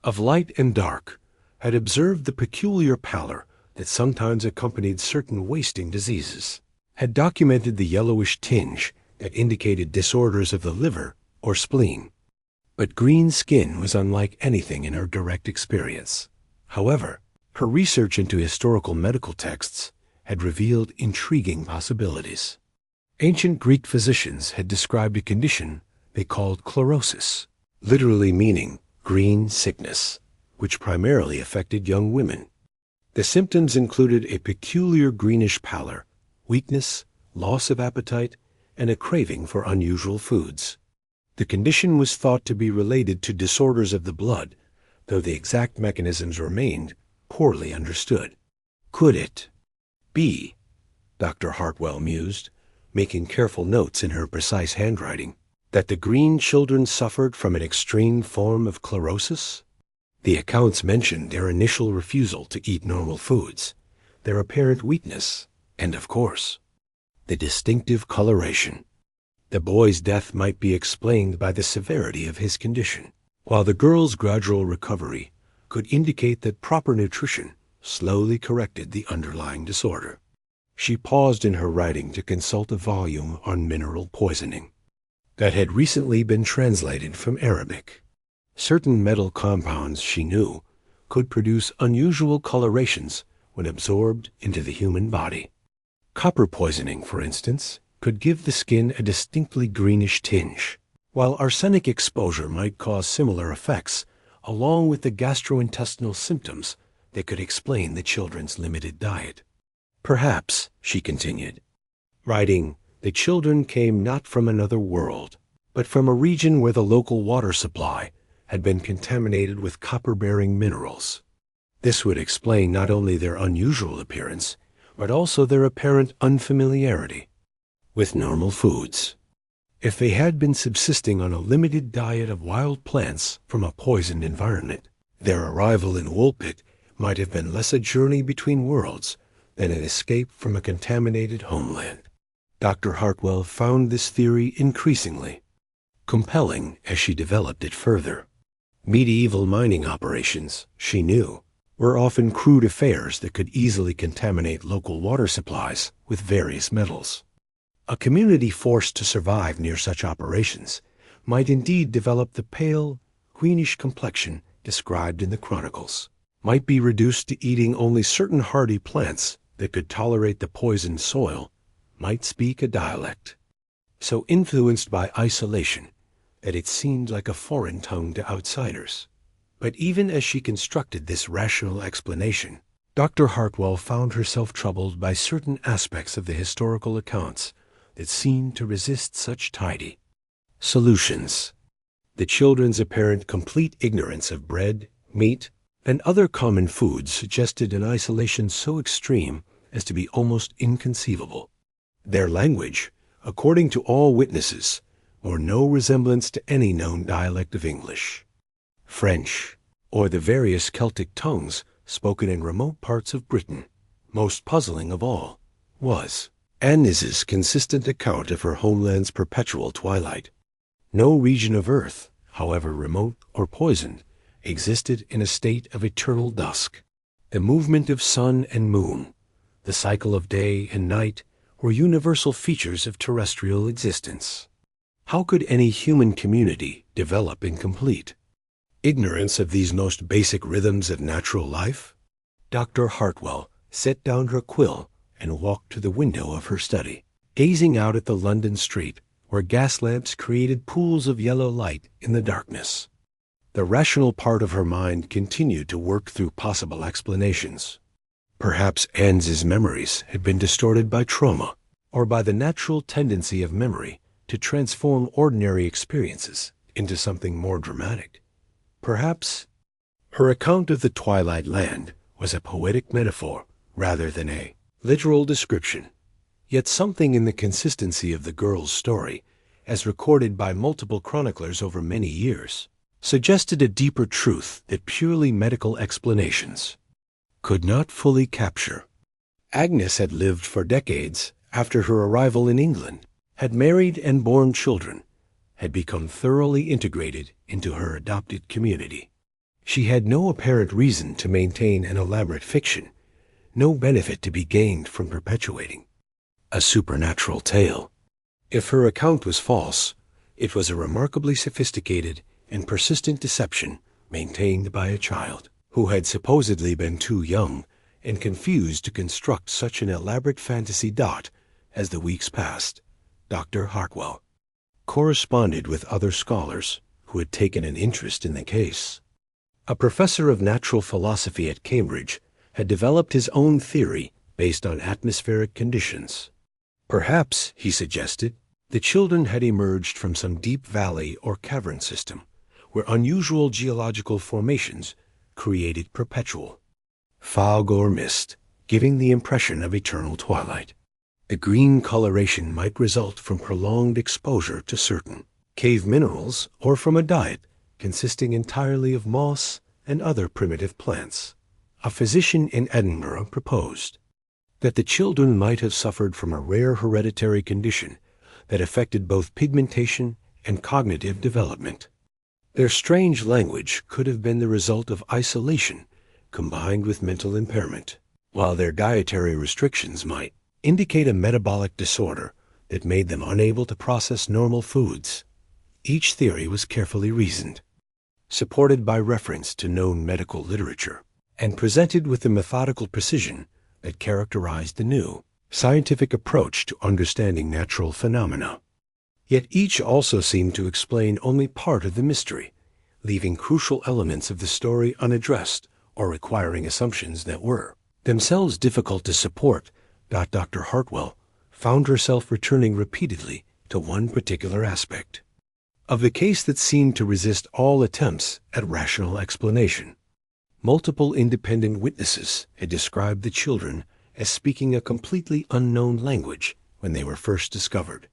of light and dark, had observed the peculiar pallor that sometimes accompanied certain wasting diseases, had documented the yellowish tinge that indicated disorders of the liver or spleen. But green skin was unlike anything in her direct experience. However, her research into historical medical texts had revealed intriguing possibilities. Ancient Greek physicians had described a condition they called chlorosis, literally meaning green sickness, which primarily affected young women. The symptoms included a peculiar greenish pallor, weakness, loss of appetite, and a craving for unusual foods. The condition was thought to be related to disorders of the blood, though the exact mechanisms remained poorly understood. Could it be, Dr. Hartwell mused, making careful notes in her precise handwriting, that the green children suffered from an extreme form of chlorosis? The accounts mentioned their initial refusal to eat normal foods, their apparent weakness, and, of course, the distinctive coloration. The boy's death might be explained by the severity of his condition, while the girl's gradual recovery could indicate that proper nutrition slowly corrected the underlying disorder. She paused in her writing to consult a volume on mineral poisoning that had recently been translated from Arabic. Certain metal compounds, she knew, could produce unusual colorations when absorbed into the human body. Copper poisoning, for instance, could give the skin a distinctly greenish tinge, while arsenic exposure might cause similar effects, along with the gastrointestinal symptoms that could explain the children's limited diet. Perhaps, she continued, writing, the children came not from another world, but from a region where the local water supply had been contaminated with copper-bearing minerals. This would explain not only their unusual appearance, but also their apparent unfamiliarity with normal foods. If they had been subsisting on a limited diet of wild plants from a poisoned environment, their arrival in Woolpit might have been less a journey between worlds than an escape from a contaminated homeland. Dr. Hartwell found this theory increasingly compelling as she developed it further. Medieval mining operations, she knew, were often crude affairs that could easily contaminate local water supplies with various metals. A community forced to survive near such operations might indeed develop the pale, greenish complexion described in the chronicles, might be reduced to eating only certain hardy plants that could tolerate the poisoned soil might speak a dialect, so influenced by isolation that it seemed like a foreign tongue to outsiders. But even as she constructed this rational explanation, Dr. Hartwell found herself troubled by certain aspects of the historical accounts that seemed to resist such tidy solutions. The children's apparent complete ignorance of bread, meat, and other common foods suggested an isolation so extreme as to be almost inconceivable. Their language, according to all witnesses, bore no resemblance to any known dialect of English, French, or the various Celtic tongues spoken in remote parts of Britain. Most puzzling of all was Anne's consistent account of her homeland's perpetual twilight. No region of earth, however remote or poisoned, existed in a state of eternal dusk. The movement of sun and moon, the cycle of day and night, were universal features of terrestrial existence. How could any human community develop in complete ignorance of these most basic rhythms of natural life? Dr. Hartwell set down her quill and walked to the window of her study, gazing out at the London street where gas lamps created pools of yellow light in the darkness. The rational part of her mind continued to work through possible explanations. Perhaps Anne's memories had been distorted by trauma, or by the natural tendency of memory to transform ordinary experiences into something more dramatic. Perhaps her account of the Twilight Land was a poetic metaphor rather than a literal description. Yet something in the consistency of the girl's story, as recorded by multiple chroniclers over many years, suggested a deeper truth that purely medical explanations could not fully capture. Agnes had lived for decades after her arrival in England, had married and borne children, had become thoroughly integrated into her adopted community. She had no apparent reason to maintain an elaborate fiction, no benefit to be gained from perpetuating a supernatural tale. If her account was false, it was a remarkably sophisticated and persistent deception maintained by a child who had supposedly been too young and confused to construct such an elaborate fantasy. As the weeks passed, Dr. Hartwell corresponded with other scholars who had taken an interest in the case. A professor of natural philosophy at Cambridge had developed his own theory based on atmospheric conditions. Perhaps, he suggested, the children had emerged from some deep valley or cavern system where unusual geological formations created perpetual fog or mist, giving the impression of eternal twilight. The green coloration might result from prolonged exposure to certain cave minerals or from a diet consisting entirely of moss and other primitive plants. A physician in Edinburgh proposed that the children might have suffered from a rare hereditary condition that affected both pigmentation and cognitive development. Their strange language could have been the result of isolation combined with mental impairment, while their dietary restrictions might indicate a metabolic disorder that made them unable to process normal foods. Each theory was carefully reasoned, supported by reference to known medical literature, and presented with the methodical precision that characterized the new scientific approach to understanding natural phenomena. Yet each also seemed to explain only part of the mystery, leaving crucial elements of the story unaddressed or requiring assumptions that were themselves difficult to support. Dr. Hartwell found herself returning repeatedly to one particular aspect of the case that seemed to resist all attempts at rational explanation. Multiple independent witnesses had described the children as speaking a completely unknown language when they were first discovered.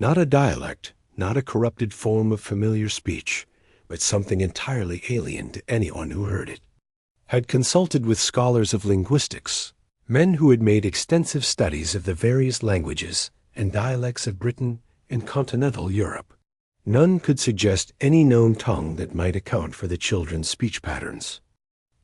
Not a dialect, not a corrupted form of familiar speech, but something entirely alien to anyone who heard it. Had consulted with scholars of linguistics, men who had made extensive studies of the various languages and dialects of Britain and continental Europe. None could suggest any known tongue that might account for the children's speech patterns.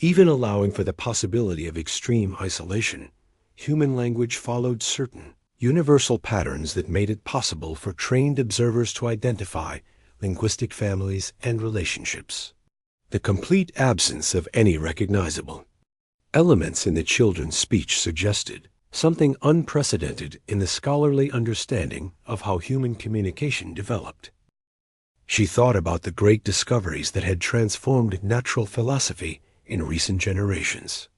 Even allowing for the possibility of extreme isolation, human language followed certain universal patterns that made it possible for trained observers to identify linguistic families and relationships. The complete absence of any recognizable elements in the children's speech suggested something unprecedented in the scholarly understanding of how human communication developed. She thought about the great discoveries that had transformed natural philosophy in recent generations.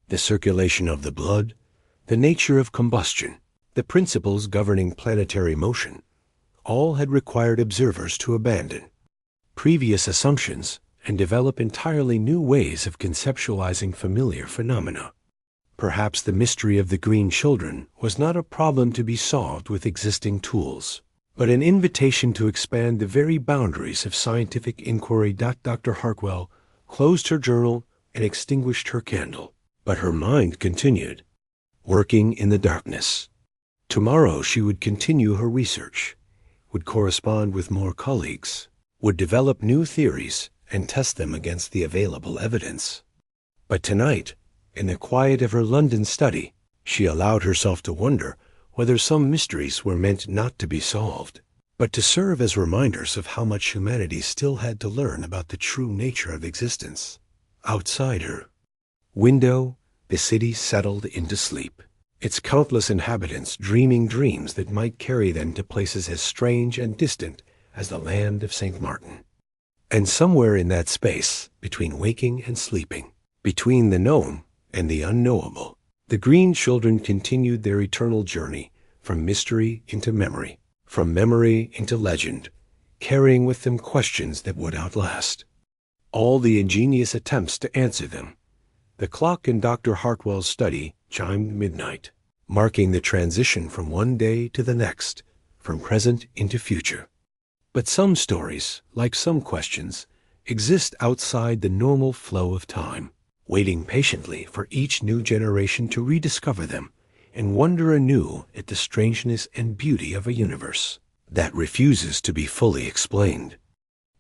The circulation of the blood, the nature of combustion, the principles governing planetary motion, all had required observers to abandon previous assumptions and develop entirely new ways of conceptualizing familiar phenomena. Perhaps the mystery of the green children was not a problem to be solved with existing tools, but an invitation to expand the very boundaries of scientific inquiry. Dr. Hartwell closed her journal and extinguished her candle, but her mind continued, working in the darkness. Tomorrow she would continue her research, would correspond with more colleagues, would develop new theories and test them against the available evidence. But tonight, in the quiet of her London study, she allowed herself to wonder whether some mysteries were meant not to be solved, but to serve as reminders of how much humanity still had to learn about the true nature of existence outside her. Window, the city settled into sleep, its countless inhabitants dreaming dreams that might carry them to places as strange and distant as the land of St. Martin. And somewhere in that space, between waking and sleeping, between the known and the unknowable, the green children continued their eternal journey from mystery into memory, from memory into legend, carrying with them questions that would outlast all the ingenious attempts to answer them. The clock in Dr. Hartwell's study chimed midnight, marking the transition from one day to the next, from present into future. But some stories, like some questions, exist outside the normal flow of time, waiting patiently for each new generation to rediscover them and wonder anew at the strangeness and beauty of a universe that refuses to be fully explained.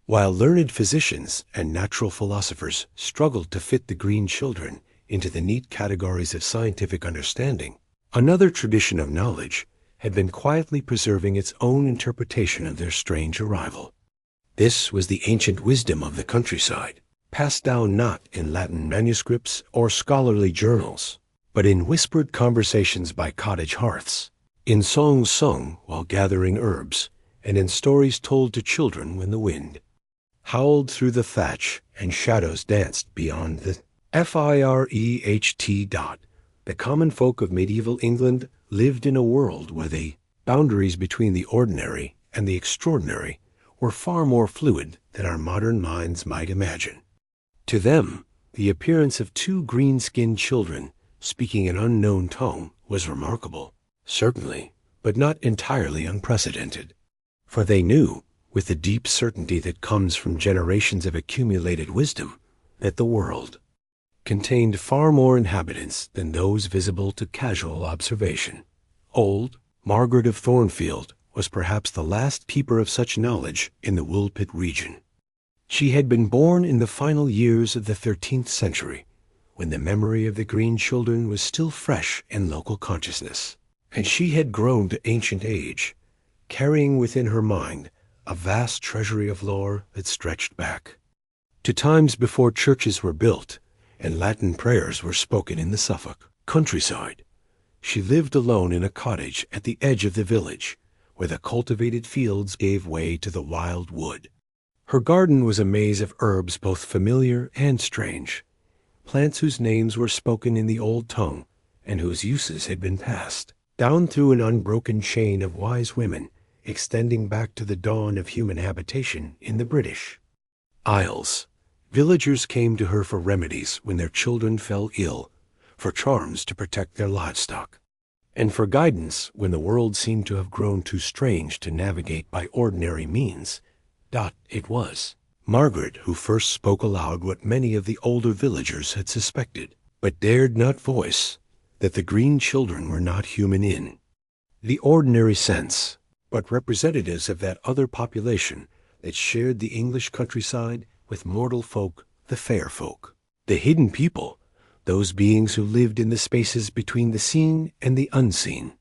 While learned physicians and natural philosophers struggled to fit the green children into the neat categories of scientific understanding, another tradition of knowledge had been quietly preserving its own interpretation of their strange arrival. This was the ancient wisdom of the countryside, passed down not in Latin manuscripts or scholarly journals, but in whispered conversations by cottage hearths, in songs sung while gathering herbs, and in stories told to children when the wind howled through the thatch and shadows danced beyond the fireht. The common folk of medieval England lived in a world where the boundaries between the ordinary and the extraordinary were far more fluid than our modern minds might imagine. To them, the appearance of two green-skinned children speaking an unknown tongue was remarkable, certainly, but not entirely unprecedented. For they knew, with the deep certainty that comes from generations of accumulated wisdom, that the world contained far more inhabitants than those visible to casual observation. Old Margaret of Thornfield was perhaps the last keeper of such knowledge in the Woolpit region. She had been born in the final years of the 13th century, when the memory of the green children was still fresh in local consciousness, and she had grown to ancient age, carrying within her mind a vast treasury of lore that stretched back to times before churches were built and Latin prayers were spoken in the Suffolk countryside. She lived alone in a cottage at the edge of the village, where the cultivated fields gave way to the wild wood. Her garden was a maze of herbs both familiar and strange, plants whose names were spoken in the old tongue and whose uses had been passed down through an unbroken chain of wise women, extending back to the dawn of human habitation in the British Isles. Villagers came to her for remedies when their children fell ill, for charms to protect their livestock, and for guidance when the world seemed to have grown too strange to navigate by ordinary means. It was Margaret who first spoke aloud what many of the older villagers had suspected, but dared not voice, that the green children were not human in the ordinary sense, but representatives of that other population that shared the English countryside with mortal folk, the fair folk, the hidden people, those beings who lived in the spaces between the seen and the unseen.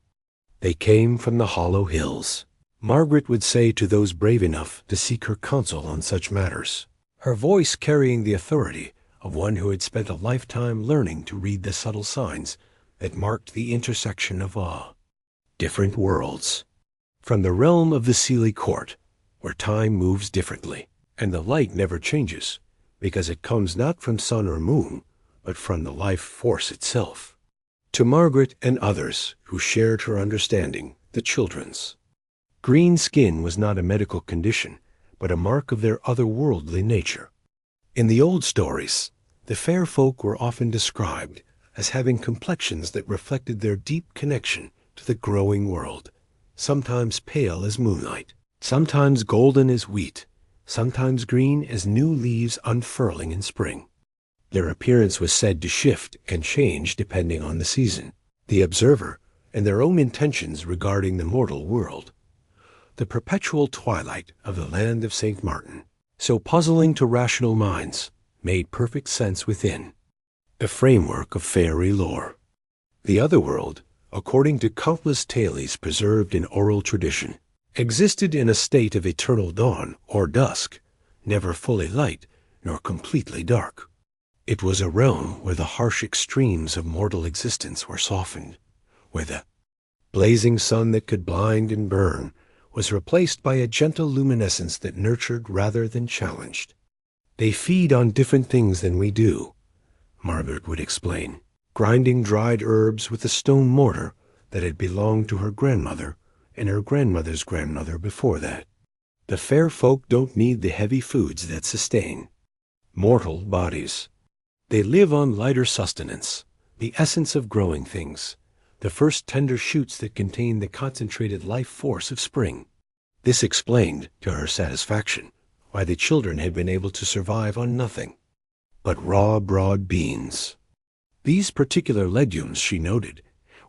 They came from the hollow hills, Margaret would say to those brave enough to seek her counsel on such matters, her voice carrying the authority of one who had spent a lifetime learning to read the subtle signs that marked the intersection of different worlds. From the realm of the Seelie Court, where time moves differently, and the light never changes, because it comes not from sun or moon, but from the life force itself. To Margaret and others who shared her understanding, the children's green skin was not a medical condition, but a mark of their otherworldly nature. In the old stories, the fair folk were often described as having complexions that reflected their deep connection to the growing world, sometimes pale as moonlight, sometimes golden as wheat, sometimes green as new leaves unfurling in spring. Their appearance was said to shift and change depending on the season, the observer, and their own intentions regarding the mortal world. The perpetual twilight of the land of St. Martin, so puzzling to rational minds, made perfect sense within the framework of fairy lore. The otherworld, according to countless tales preserved in oral tradition, existed in a state of eternal dawn or dusk, never fully light nor completely dark. It was a realm where the harsh extremes of mortal existence were softened, where the blazing sun that could blind and burn was replaced by a gentle luminescence that nurtured rather than challenged. They feed on different things than we do, Margaret would explain, grinding dried herbs with a stone mortar that had belonged to her grandmother and her grandmother's grandmother before that. The fair folk don't need the heavy foods that sustain mortal bodies. They live on lighter sustenance, the essence of growing things, the first tender shoots that contain the concentrated life force of spring. This explained, to her satisfaction, why the children had been able to survive on nothing but raw broad beans. These particular legumes, she noted,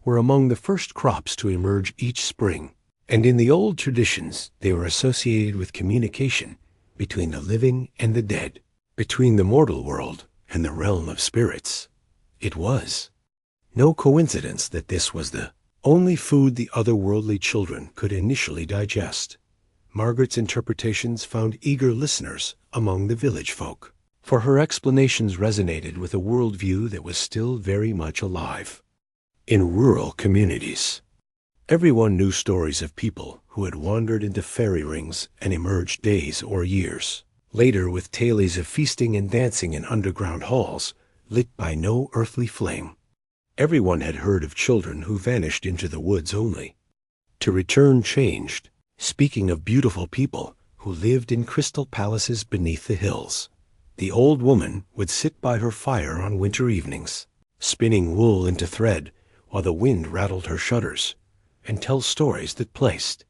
were among the first crops to emerge each spring, and in the old traditions they were associated with communication between the living and the dead, between the mortal world and the realm of spirits. It was no coincidence that this was the only food the otherworldly children could initially digest. Margaret's interpretations found eager listeners among the village folk, for her explanations resonated with a worldview that was still very much alive in rural communities. Everyone knew stories of people who had wandered into fairy rings and emerged days or years later with tales of feasting and dancing in underground halls lit by no earthly flame. Everyone had heard of children who vanished into the woods only to return changed, speaking of beautiful people who lived in crystal palaces beneath the hills. The old woman would sit by her fire on winter evenings, spinning wool into thread while the wind rattled her shutters, and tell stories that placed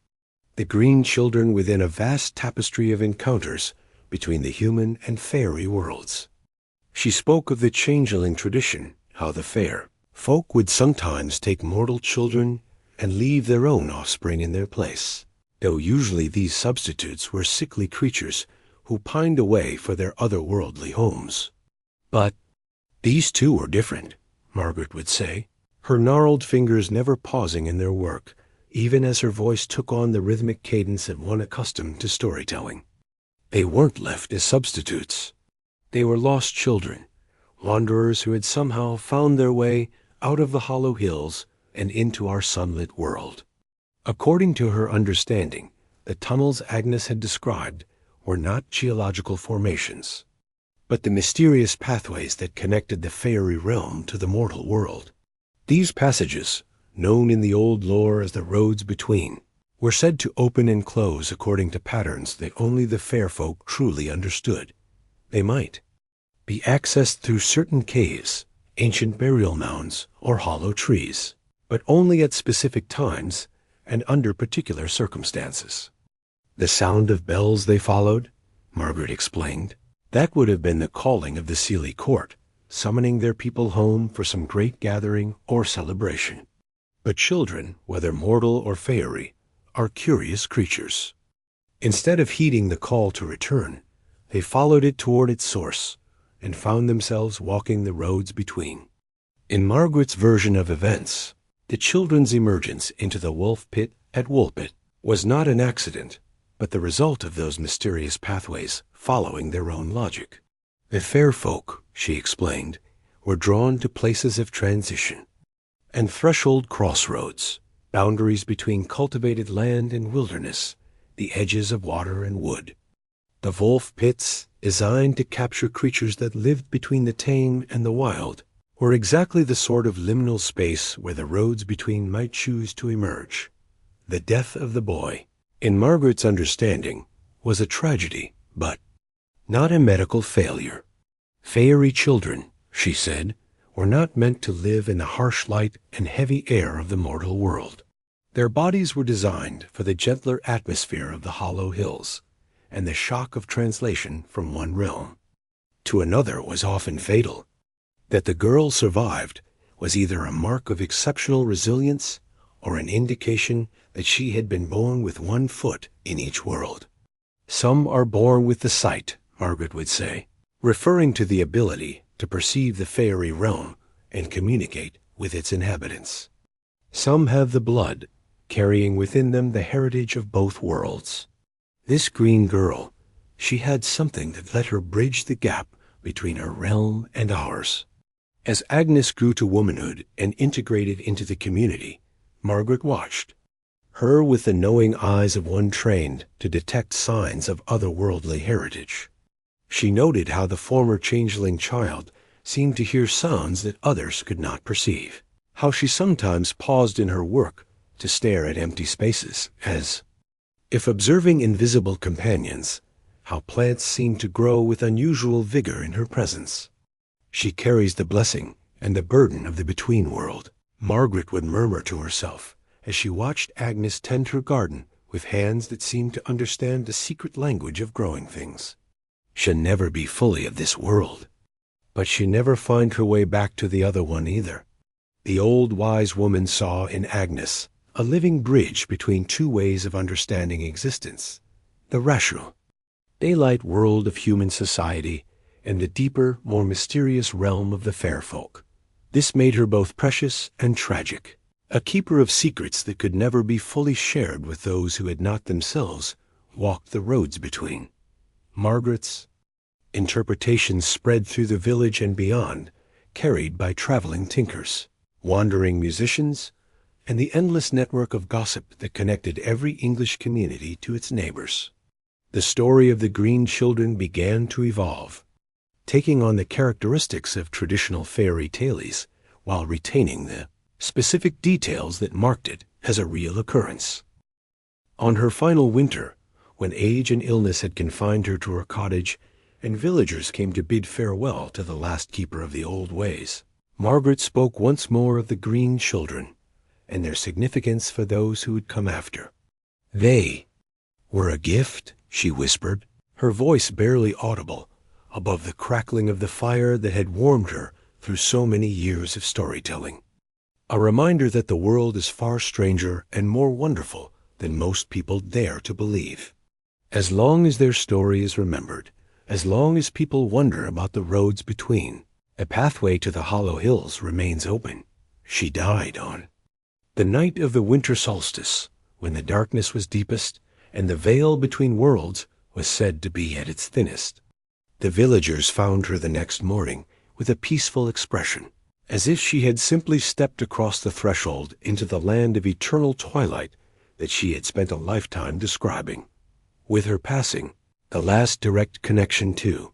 the green children within a vast tapestry of encounters between the human and fairy worlds. She spoke of the changeling tradition, how the fair folk would sometimes take mortal children and leave their own offspring in their place, though usually these substitutes were sickly creatures who pined away for their otherworldly homes. But these too were different, Margaret would say, her gnarled fingers never pausing in their work, even as her voice took on the rhythmic cadence of one accustomed to storytelling. They weren't left as substitutes. They were lost children, wanderers who had somehow found their way out of the hollow hills and into our sunlit world. According to her understanding, the tunnels Agnes had described were not geological formations, but the mysterious pathways that connected the fairy realm to the mortal world. These passages, known in the old lore as the roads between, were said to open and close according to patterns that only the fair folk truly understood. They might be accessed through certain caves, ancient burial mounds, or hollow trees, but only at specific times and under particular circumstances. The sound of bells they followed, Margaret explained. That would have been the calling of the Seelie Court, summoning their people home for some great gathering or celebration. But children, whether mortal or fairy, are curious creatures. Instead of heeding the call to return, they followed it toward its source and found themselves walking the roads between. In Margaret's version of events, the children's emergence into the wolf pit at Woolpit was not an accident, but the result of those mysterious pathways following their own logic. The fair folk, she explained, were drawn to places of transition, and threshold crossroads, boundaries between cultivated land and wilderness, the edges of water and wood. The Woolpits, designed to capture creatures that lived between the tame and the wild, were exactly the sort of liminal space where the roads between might choose to emerge. The death of the boy, in Margaret's understanding, was a tragedy, but not a medical failure. Faerie children, she said, were not meant to live in the harsh light and heavy air of the mortal world. Their bodies were designed for the gentler atmosphere of the hollow hills, and the shock of translation from one realm to another was often fatal. That the girl survived was either a mark of exceptional resilience or an indication that she had been born with one foot in each world. Some are born with the sight, Margaret would say, referring to the ability to perceive the faerie realm and communicate with its inhabitants. Some have the blood, carrying within them the heritage of both worlds. This green girl, she had something that let her bridge the gap between her realm and ours. As Agnes grew to womanhood and integrated into the community, Margaret watched, her with the knowing eyes of one trained to detect signs of otherworldly heritage. She noted how the former changeling child seemed to hear sounds that others could not perceive, how she sometimes paused in her work to stare at empty spaces, as if observing invisible companions, how plants seemed to grow with unusual vigor in her presence. She carries the blessing and the burden of the between world, Margaret would murmur to herself as she watched Agnes tend her garden with hands that seemed to understand the secret language of growing things. She'll never be fully of this world, but she'd never find her way back to the other one either. The old wise woman saw in Agnes a living bridge between two ways of understanding existence, the rational, daylight world of human society, and the deeper, more mysterious realm of the fair folk. This made her both precious and tragic, a keeper of secrets that could never be fully shared with those who had not themselves walked the roads between. Margaret's interpretations spread through the village and beyond, carried by traveling tinkers, wandering musicians, and the endless network of gossip that connected every English community to its neighbors. The story of the green children began to evolve, taking on the characteristics of traditional fairy tales while retaining the specific details that marked it as a real occurrence. On her final winter, when age and illness had confined her to her cottage and villagers came to bid farewell to the last keeper of the old ways, Margaret spoke once more of the green children and their significance for those who would come after. They were a gift, she whispered, her voice barely audible above the crackling of the fire that had warmed her through so many years of storytelling. A reminder that the world is far stranger and more wonderful than most people dare to believe. As long as their story is remembered, as long as people wonder about the roads between, a pathway to the hollow hills remains open. She died on the night of the winter solstice, when the darkness was deepest and the veil between worlds was said to be at its thinnest. The villagers found her the next morning with a peaceful expression, as if she had simply stepped across the threshold into the land of eternal twilight that she had spent a lifetime describing. With her passing, the last direct connection to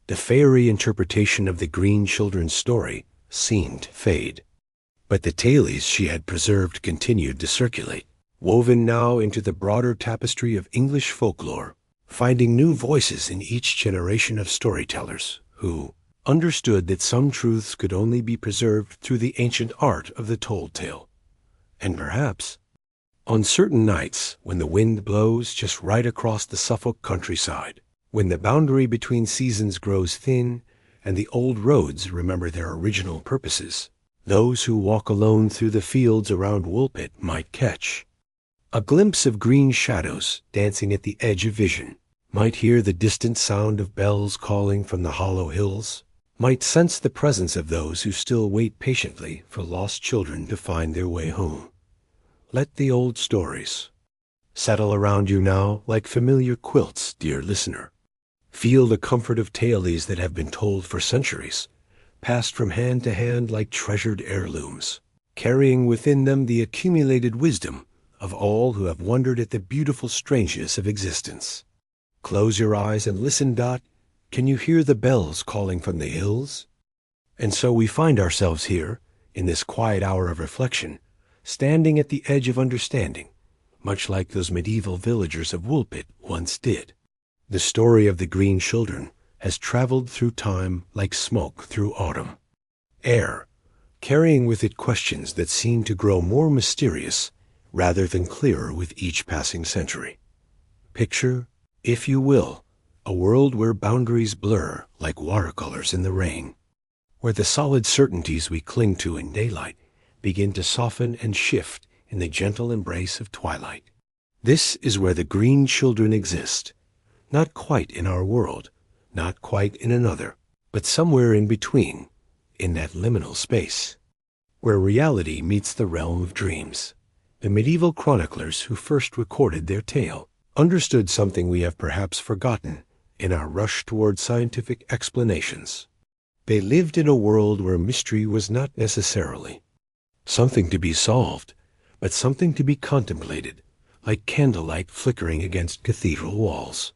the fairy interpretation of the green children's story seemed to fade. But the tales she had preserved continued to circulate, woven now into the broader tapestry of English folklore, finding new voices in each generation of storytellers who understood that some truths could only be preserved through the ancient art of the told tale. And perhaps, on certain nights when the wind blows just right across the Suffolk countryside, when the boundary between seasons grows thin and the old roads remember their original purposes, those who walk alone through the fields around Woolpit might catch a glimpse of green shadows dancing at the edge of vision, might hear the distant sound of bells calling from the hollow hills, might sense the presence of those who still wait patiently for lost children to find their way home. Let the old stories settle around you now like familiar quilts, dear listener. Feel the comfort of tales that have been told for centuries, passed from hand to hand like treasured heirlooms. carrying within them the accumulated wisdom of all who have wondered at the beautiful strangeness of existence. Close your eyes and listen, Dot. Can you hear the bells calling from the hills? And so we find ourselves here, in this quiet hour of reflection, standing at the edge of understanding, much like those medieval villagers of Woolpit once did. The story of the green children has traveled through time like smoke through autumn air, carrying with it questions that seem to grow more mysterious rather than clearer with each passing century. Picture, if you will, a world where boundaries blur like watercolors in the rain, where the solid certainties we cling to in daylight begin to soften and shift in the gentle embrace of twilight. This is where the green children exist, not quite in our world, not quite in another, but somewhere in between, in that liminal space, where reality meets the realm of dreams. The medieval chroniclers who first recorded their tale understood something we have perhaps forgotten in our rush toward scientific explanations. They lived in a world where mystery was not necessarily something to be solved, but something to be contemplated, like candlelight flickering against cathedral walls.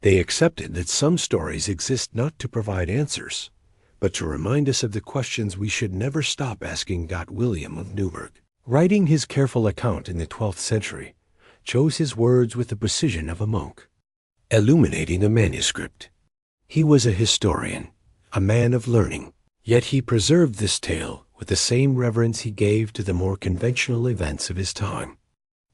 They accepted that some stories exist not to provide answers, but to remind us of the questions we should never stop asking. William of Newburgh, writing his careful account in the 12th century, chose his words with the precision of a monk, illuminating a manuscript. He was a historian, a man of learning, yet he preserved this tale with the same reverence he gave to the more conventional events of his time.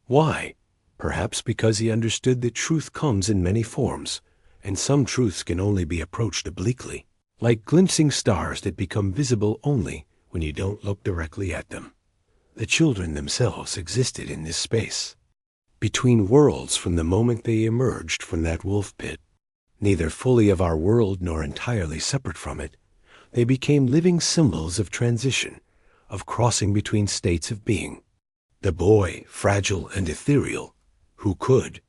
Why? Perhaps because he understood that truth comes in many forms, and some truths can only be approached obliquely, like glimpsing stars that become visible only when you don't look directly at them. The children themselves existed in this space, between worlds from the moment they emerged from that wolf pit. Neither fully of our world nor entirely separate from it, they became living symbols of transition, of crossing between states of being. The boy, fragile and ethereal, who could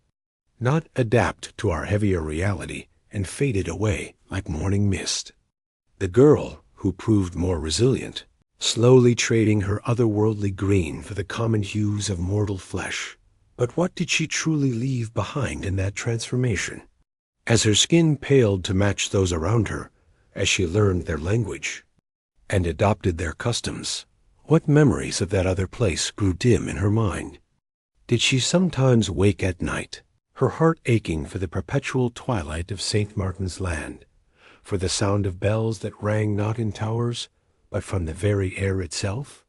not adapt to our heavier reality and faded away like morning mist. The girl, who proved more resilient, slowly trading her otherworldly green for the common hues of mortal flesh. But what did she truly leave behind in that transformation? As her skin paled to match those around her, as she learned their language and adopted their customs, what memories of that other place grew dim in her mind? Did she sometimes wake at night, her heart aching for the perpetual twilight of St. Martin's Land, for the sound of bells that rang not in towers, but from the very air itself?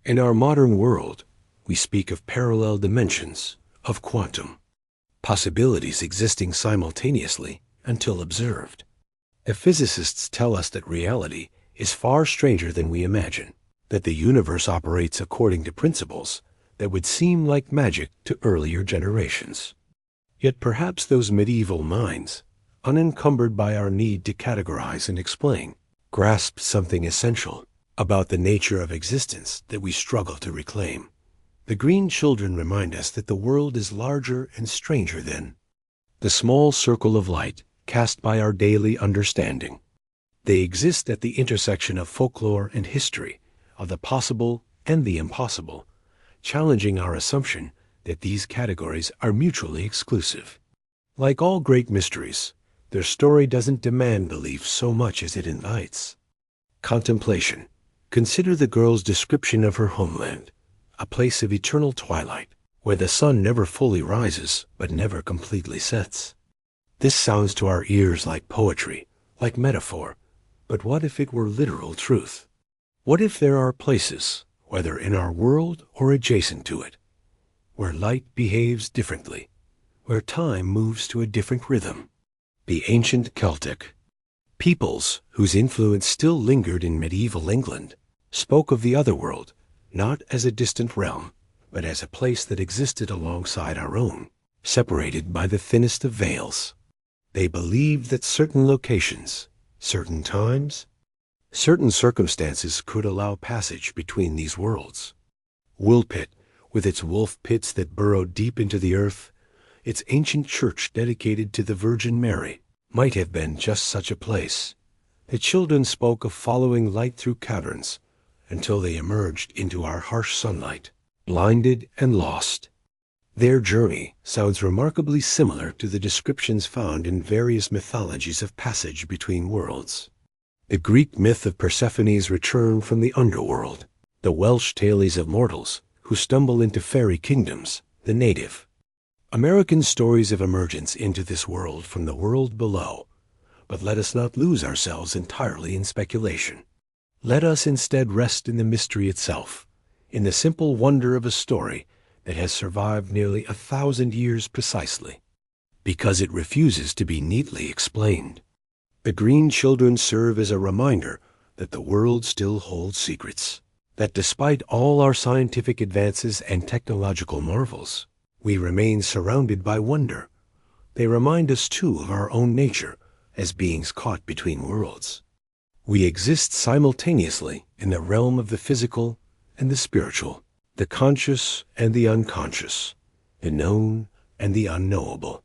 In our modern world, we speak of parallel dimensions, of quantum, possibilities existing simultaneously until observed. The physicists tell us that reality is far stranger than we imagine, that the universe operates according to principles that would seem like magic to earlier generations. Yet perhaps those medieval minds, unencumbered by our need to categorize and explain, grasped something essential about the nature of existence that we struggle to reclaim. The green children remind us that the world is larger and stranger than the small circle of light cast by our daily understanding. They exist at the intersection of folklore and history, of the possible and the impossible, challenging our assumption that these categories are mutually exclusive. Like all great mysteries, their story doesn't demand belief so much as it invites contemplation. Consider the girl's description of her homeland, a place of eternal twilight, where the sun never fully rises but never completely sets. This sounds to our ears like poetry, like metaphor, but what if it were literal truth? What if there are places, whether in our world or adjacent to it, where light behaves differently, where time moves to a different rhythm? The ancient Celtic peoples, whose influence still lingered in medieval England, spoke of the other world not as a distant realm, but as a place that existed alongside our own, separated by the thinnest of veils. They believed that certain locations, certain times, certain circumstances could allow passage between these worlds. Woolpit, with its wolf pits that burrowed deep into the earth, its ancient church dedicated to the Virgin Mary, might have been just such a place. The children spoke of following light through caverns, until they emerged into our harsh sunlight, blinded and lost. Their journey sounds remarkably similar to the descriptions found in various mythologies of passage between worlds. The Greek myth of Persephone's return from the underworld, the Welsh tales of mortals who stumble into fairy kingdoms, the native. American stories of emergence into this world from the world below. But let us not lose ourselves entirely in speculation. Let us instead rest in the mystery itself, in the simple wonder of a story that has survived nearly 1,000 years precisely, because it refuses to be neatly explained. The green children serve as a reminder that the world still holds secrets, that despite all our scientific advances and technological marvels, we remain surrounded by wonder. They remind us, too, of our own nature as beings caught between worlds. We exist simultaneously in the realm of the physical and the spiritual, the conscious and the unconscious, the known and the unknowable.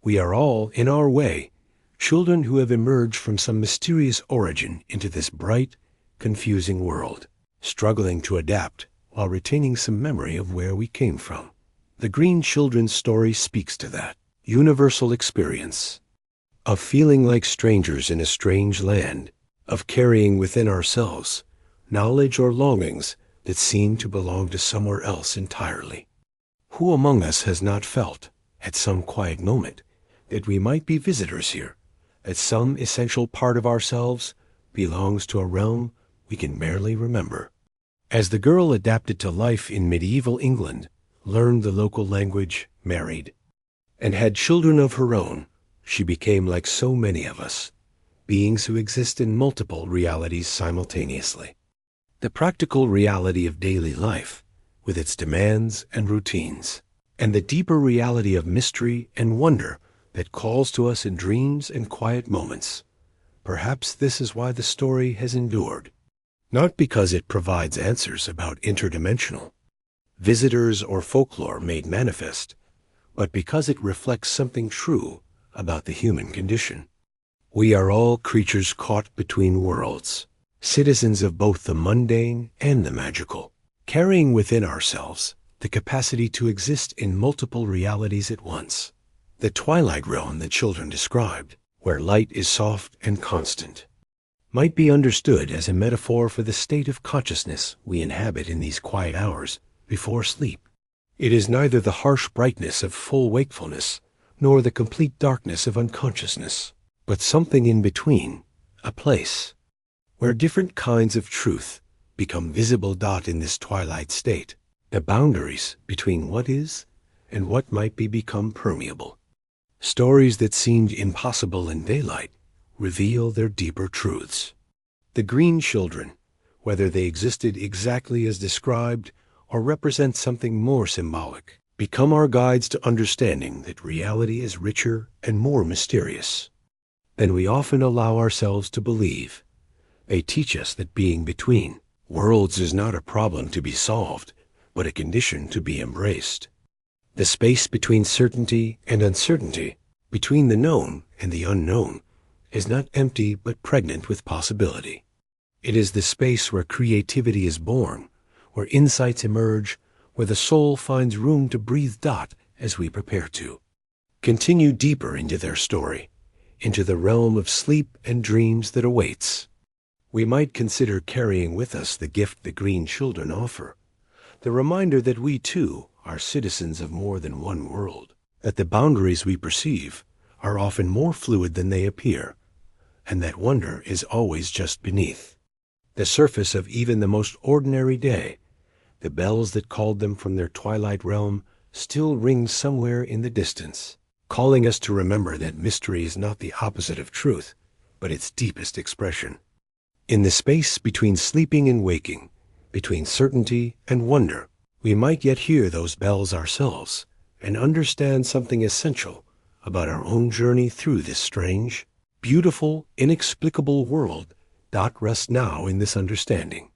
We are all, in our way, children who have emerged from some mysterious origin into this bright, confusing world, struggling to adapt while retaining some memory of where we came from. The Green Children's story speaks to that universal experience of feeling like strangers in a strange land, of carrying within ourselves knowledge or longings that seem to belong to somewhere else entirely. Who among us has not felt, at some quiet moment, that we might be visitors here, that some essential part of ourselves belongs to a realm we can barely remember? As the girl adapted to life in medieval England, learned the local language, married, and had children of her own, she became like so many of us, beings who exist in multiple realities simultaneously. The practical reality of daily life, with its demands and routines, and the deeper reality of mystery and wonder that calls to us in dreams and quiet moments. Perhaps this is why the story has endured, not because it provides answers about interdimensional visitors or folklore made manifest, but because it reflects something true about the human condition. We are all creatures caught between worlds, citizens of both the mundane and the magical, carrying within ourselves the capacity to exist in multiple realities at once. The twilight realm the children described, where light is soft and constant, might be understood as a metaphor for the state of consciousness we inhabit in these quiet hours before sleep. It is neither the harsh brightness of full wakefulness nor the complete darkness of unconsciousness, but something in between, a place where different kinds of truth become visible in this twilight state, the boundaries between what is and what might become permeable. Stories that seemed impossible in daylight reveal their deeper truths. The Green Children, whether they existed exactly as described or represent something more symbolic, become our guides to understanding that reality is richer and more mysterious than we often allow ourselves to believe. They teach us that being between worlds is not a problem to be solved, but a condition to be embraced. The space between certainty and uncertainty, between the known and the unknown, is not empty but pregnant with possibility. It is the space where creativity is born, where insights emerge, where the soul finds room to breathe as we prepare to continue deeper into their story, into the realm of sleep and dreams that awaits. We might consider carrying with us the gift the Green Children offer, the reminder that we too are citizens of more than one world, that the boundaries we perceive are often more fluid than they appear, and that wonder is always just beneath the surface of even the most ordinary day. The bells that called them from their twilight realm still ring somewhere in the distance, calling us to remember that mystery is not the opposite of truth, but its deepest expression. In the space between sleeping and waking, between certainty and wonder, we might yet hear those bells ourselves and understand something essential about our own journey through this strange, beautiful, inexplicable world. Rest now in this understanding.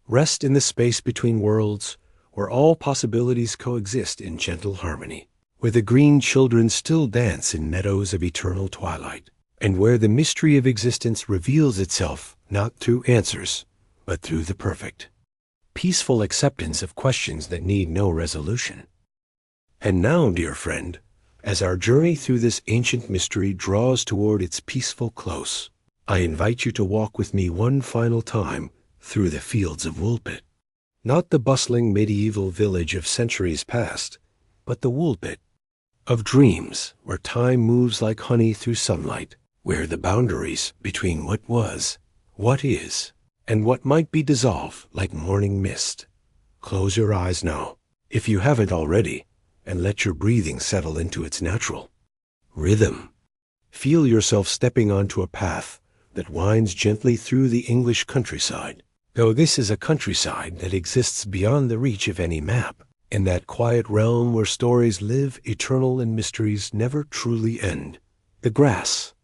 Rest in the space between worlds, where all possibilities coexist in gentle harmony, where the Green Children still dance in meadows of eternal twilight, and where the mystery of existence reveals itself not through answers, but through the perfect, peaceful acceptance of questions that need no resolution. And now, dear friend, as our journey through this ancient mystery draws toward its peaceful close, I invite you to walk with me one final time through the fields of Woolpit. Not the bustling medieval village of centuries past, but the Woolpit of dreams, where time moves like honey through sunlight, where the boundaries between what was, what is, and what might be dissolve like morning mist. Close your eyes now, if you haven't already, and let your breathing settle into its natural rhythm. Feel yourself stepping onto a path that winds gently through the English countryside, though this is a countryside that exists beyond the reach of any map, in that quiet realm where stories live eternal and mysteries never truly end. The grass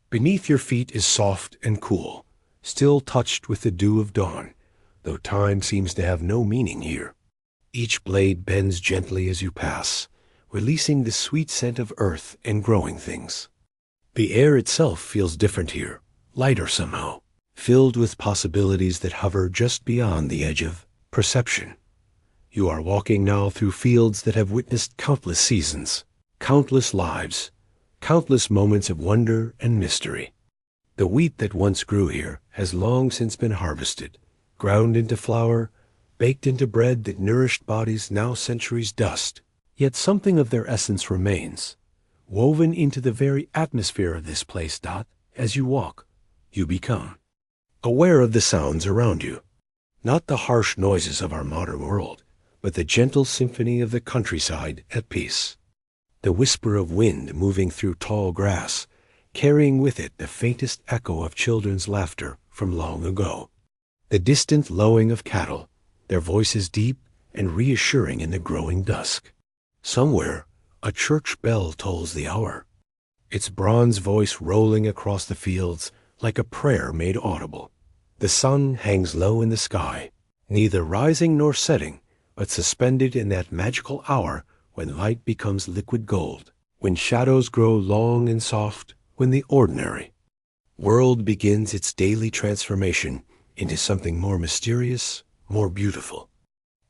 beneath your feet is soft and cool, still touched with the dew of dawn, though time seems to have no meaning here. Each blade bends gently as you pass, releasing the sweet scent of earth and growing things. The air itself feels different here, lighter somehow, filled with possibilities that hover just beyond the edge of perception. You are walking now through fields that have witnessed countless seasons, countless lives, countless moments of wonder and mystery. The wheat that once grew here has long since been harvested, ground into flour, baked into bread that nourished bodies now centuries dust. Yet something of their essence remains, woven into the very atmosphere of this place. As you walk, you become aware of the sounds around you, not the harsh noises of our modern world, but the gentle symphony of the countryside at peace. The whisper of wind moving through tall grass, carrying with it the faintest echo of children's laughter from long ago. The distant lowing of cattle, their voices deep and reassuring in the growing dusk. Somewhere, a church bell tolls the hour, its bronze voice rolling across the fields like a prayer made audible. The sun hangs low in the sky, neither rising nor setting, but suspended in that magical hour when light becomes liquid gold, when shadows grow long and soft, when the ordinary world begins its daily transformation into something more mysterious, more beautiful.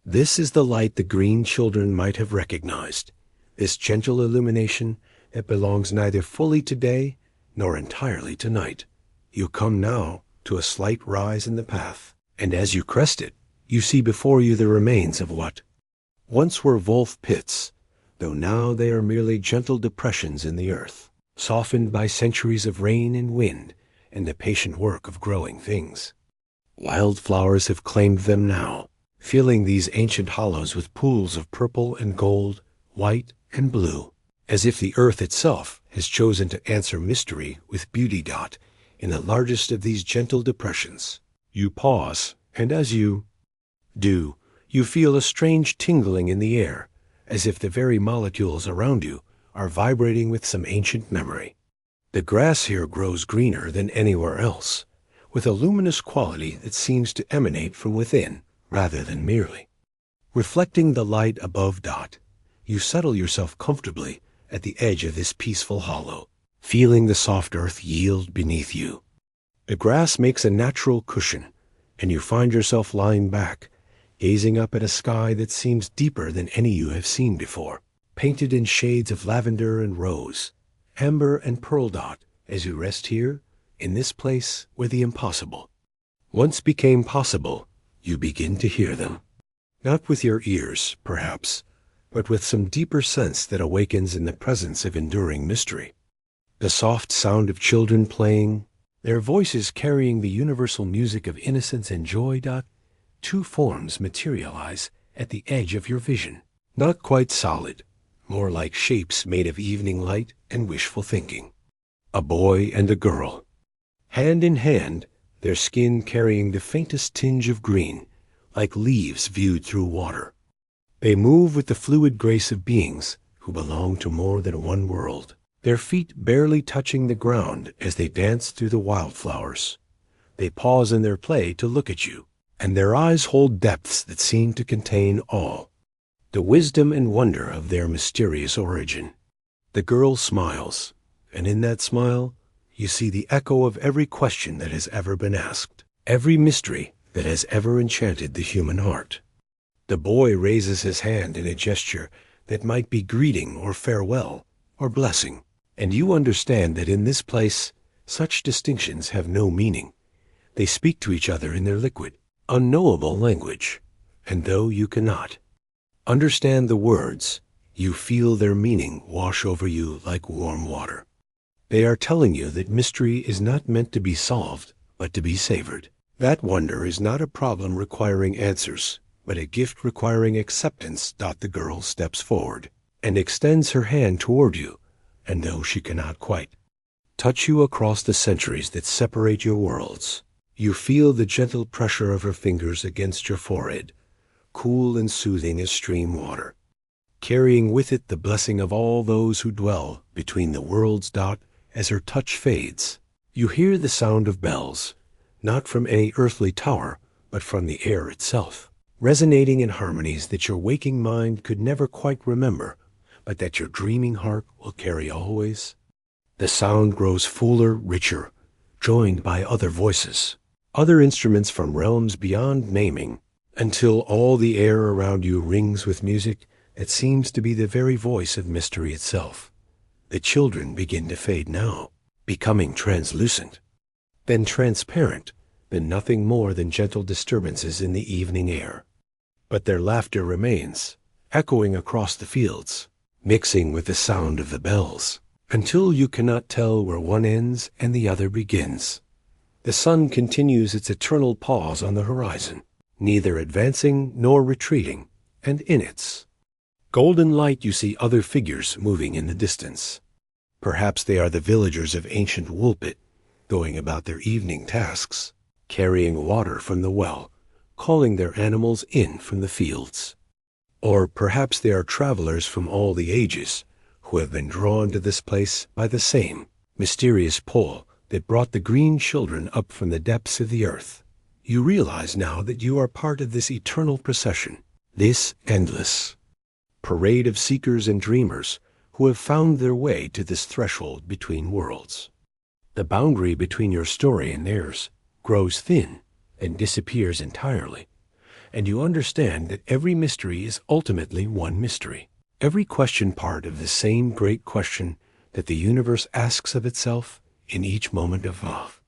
This is the light the green children might have recognized, this gentle illumination that belongs neither fully to day nor entirely to night. You come now to a slight rise in the path, and as you crest it, you see before you the remains of what once were wolf pits, though now they are merely gentle depressions in the earth, softened by centuries of rain and wind and the patient work of growing things. Wildflowers have claimed them now, filling these ancient hollows with pools of purple and gold, white and blue, as if the earth itself has chosen to answer mystery with beauty. In the largest of these gentle depressions, you pause, and as you do, you feel a strange tingling in the air, as if the very molecules around you are vibrating with some ancient memory. The grass here grows greener than anywhere else, with a luminous quality that seems to emanate from within rather than merely reflecting the light above. You settle yourself comfortably at the edge of this peaceful hollow, feeling the soft earth yield beneath you. The grass makes a natural cushion, and you find yourself lying back, gazing up at a sky that seems deeper than any you have seen before, painted in shades of lavender and rose, amber and pearl. As you rest here, in this place where the impossible once became possible, you begin to hear them. Not with your ears, perhaps, but with some deeper sense that awakens in the presence of enduring mystery. The soft sound of children playing, their voices carrying the universal music of innocence and joy. Two forms materialize at the edge of your vision, not quite solid, more like shapes made of evening light and wishful thinking. A boy and a girl, hand in hand, their skin carrying the faintest tinge of green, like leaves viewed through water. They move with the fluid grace of beings who belong to more than one world, their feet barely touching the ground as they dance through the wildflowers. They pause in their play to look at you, and their eyes hold depths that seem to contain all the wisdom and wonder of their mysterious origin. The girl smiles, and in that smile, you see the echo of every question that has ever been asked, every mystery that has ever enchanted the human heart. The boy raises his hand in a gesture that might be greeting or farewell or blessing, and you understand that in this place such distinctions have no meaning. They speak to each other in their liquid, unknowable language, and though you cannot understand the words, you feel their meaning wash over you like warm water. They are telling you that mystery is not meant to be solved, but to be savored. That wonder is not a problem requiring answers, but a gift requiring acceptance. The girl steps forward and extends her hand toward you, and though she cannot quite touch you across the centuries that separate your worlds, you feel the gentle pressure of her fingers against your forehead, cool and soothing as stream water, carrying with it the blessing of all those who dwell between the worlds. As her touch fades, you hear the sound of bells, not from any earthly tower, but from the air itself, resonating in harmonies that your waking mind could never quite remember, but that your dreaming heart will carry always. The sound grows fuller, richer, joined by other voices, other instruments from realms beyond naming, until all the air around you rings with music that seems to be the very voice of mystery itself. The children begin to fade now, becoming translucent, then transparent, then nothing more than gentle disturbances in the evening air. But their laughter remains, echoing across the fields, mixing with the sound of the bells, until you cannot tell where one ends and the other begins. The sun continues its eternal pause on the horizon, neither advancing nor retreating, and in its golden light you see other figures moving in the distance. Perhaps they are the villagers of ancient Woolpit, going about their evening tasks, carrying water from the well, calling their animals in from the fields. Or perhaps they are travelers from all the ages, who have been drawn to this place by the same mysterious pull that brought the green children up from the depths of the earth. You realize now that you are part of this eternal procession, this endless parade of seekers and dreamers who have found their way to this threshold between worlds. The boundary between your story and theirs grows thin and disappears entirely, and you understand that every mystery is ultimately one mystery, every question part of the same great question that the universe asks of itself in each moment of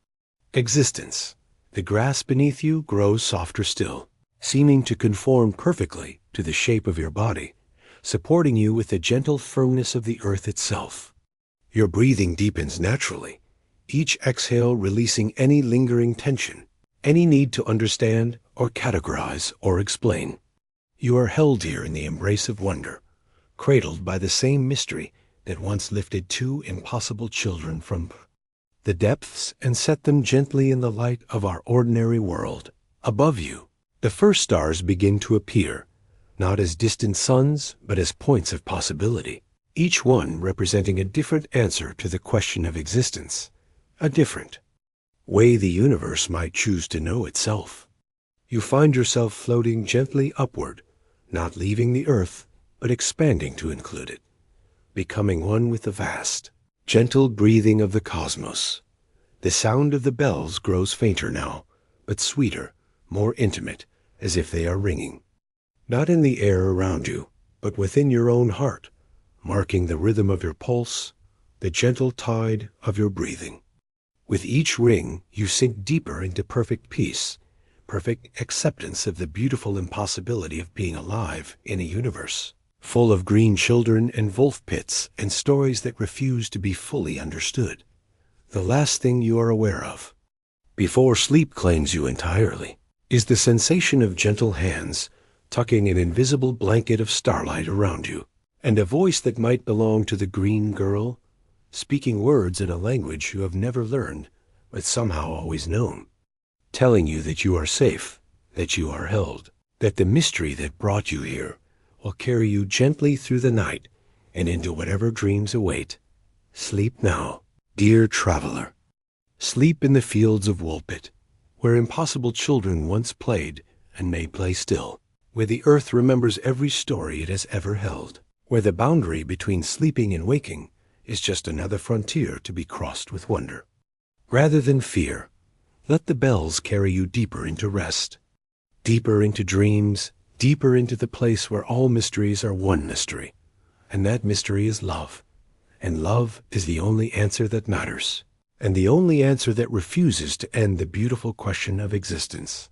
existence. The grass beneath you grows softer still, seeming to conform perfectly to the shape of your body, supporting you with the gentle firmness of the earth itself. Your breathing deepens naturally, each exhale releasing any lingering tension, any need to understand or categorize or explain. You are held here in the embrace of wonder, cradled by the same mystery that once lifted two impossible children from the depths and set them gently in the light of our ordinary world. Above you, the first stars begin to appear, not as distant suns, but as points of possibility, each one representing a different answer to the question of existence, a different way the universe might choose to know itself. You find yourself floating gently upward, not leaving the earth, but expanding to include it, becoming one with the vast, gentle breathing of the cosmos. The sound of the bells grows fainter now, but sweeter, more intimate, as if they are ringing, not in the air around you, but within your own heart, marking the rhythm of your pulse, the gentle tide of your breathing. With each ring, you sink deeper into perfect peace, perfect acceptance of the beautiful impossibility of being alive in a universe full of green children and wolf pits and stories that refuse to be fully understood. The last thing you are aware of, before sleep claims you entirely, is the sensation of gentle hands tucking an invisible blanket of starlight around you, and a voice that might belong to the green girl, speaking words in a language you have never learned, but somehow always known, telling you that you are safe, that you are held, that the mystery that brought you here will carry you gently through the night and into whatever dreams await. Sleep now, dear traveler. Sleep in the fields of Woolpit, where impossible children once played and may play still, where the earth remembers every story it has ever held, where the boundary between sleeping and waking is just another frontier to be crossed with wonder. Rather than fear, Let the bells carry you deeper into rest, deeper into dreams, deeper into the place where all mysteries are one mystery. And that mystery is love. And love is the only answer that matters, and the only answer that refuses to end the beautiful question of existence.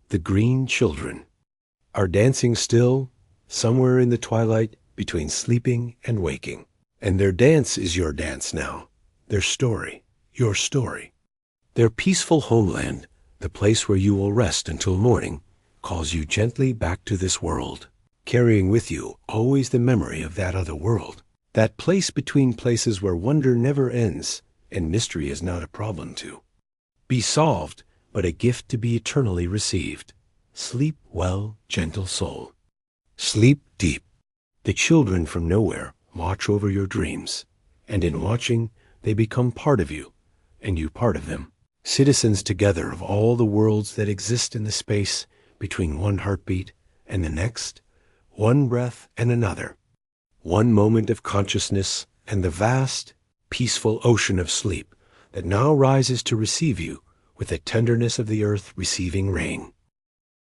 The green children are dancing still, somewhere in the twilight between sleeping and waking. And their dance is your dance now, their story, your story. Their peaceful homeland, the place where you will rest until morning, calls you gently back to this world, carrying with you always the memory of that other world, that place between places where wonder never ends and mystery is not a problem to be solved, but a gift to be eternally received. Sleep well, gentle soul. Sleep deep. The children from nowhere watch over your dreams, and in watching, they become part of you, and you part of them. Citizens together of all the worlds that exist in the space between one heartbeat and the next, one breath and another, one moment of consciousness and the vast, peaceful ocean of sleep that now rises to receive you with the tenderness of the earth receiving rain.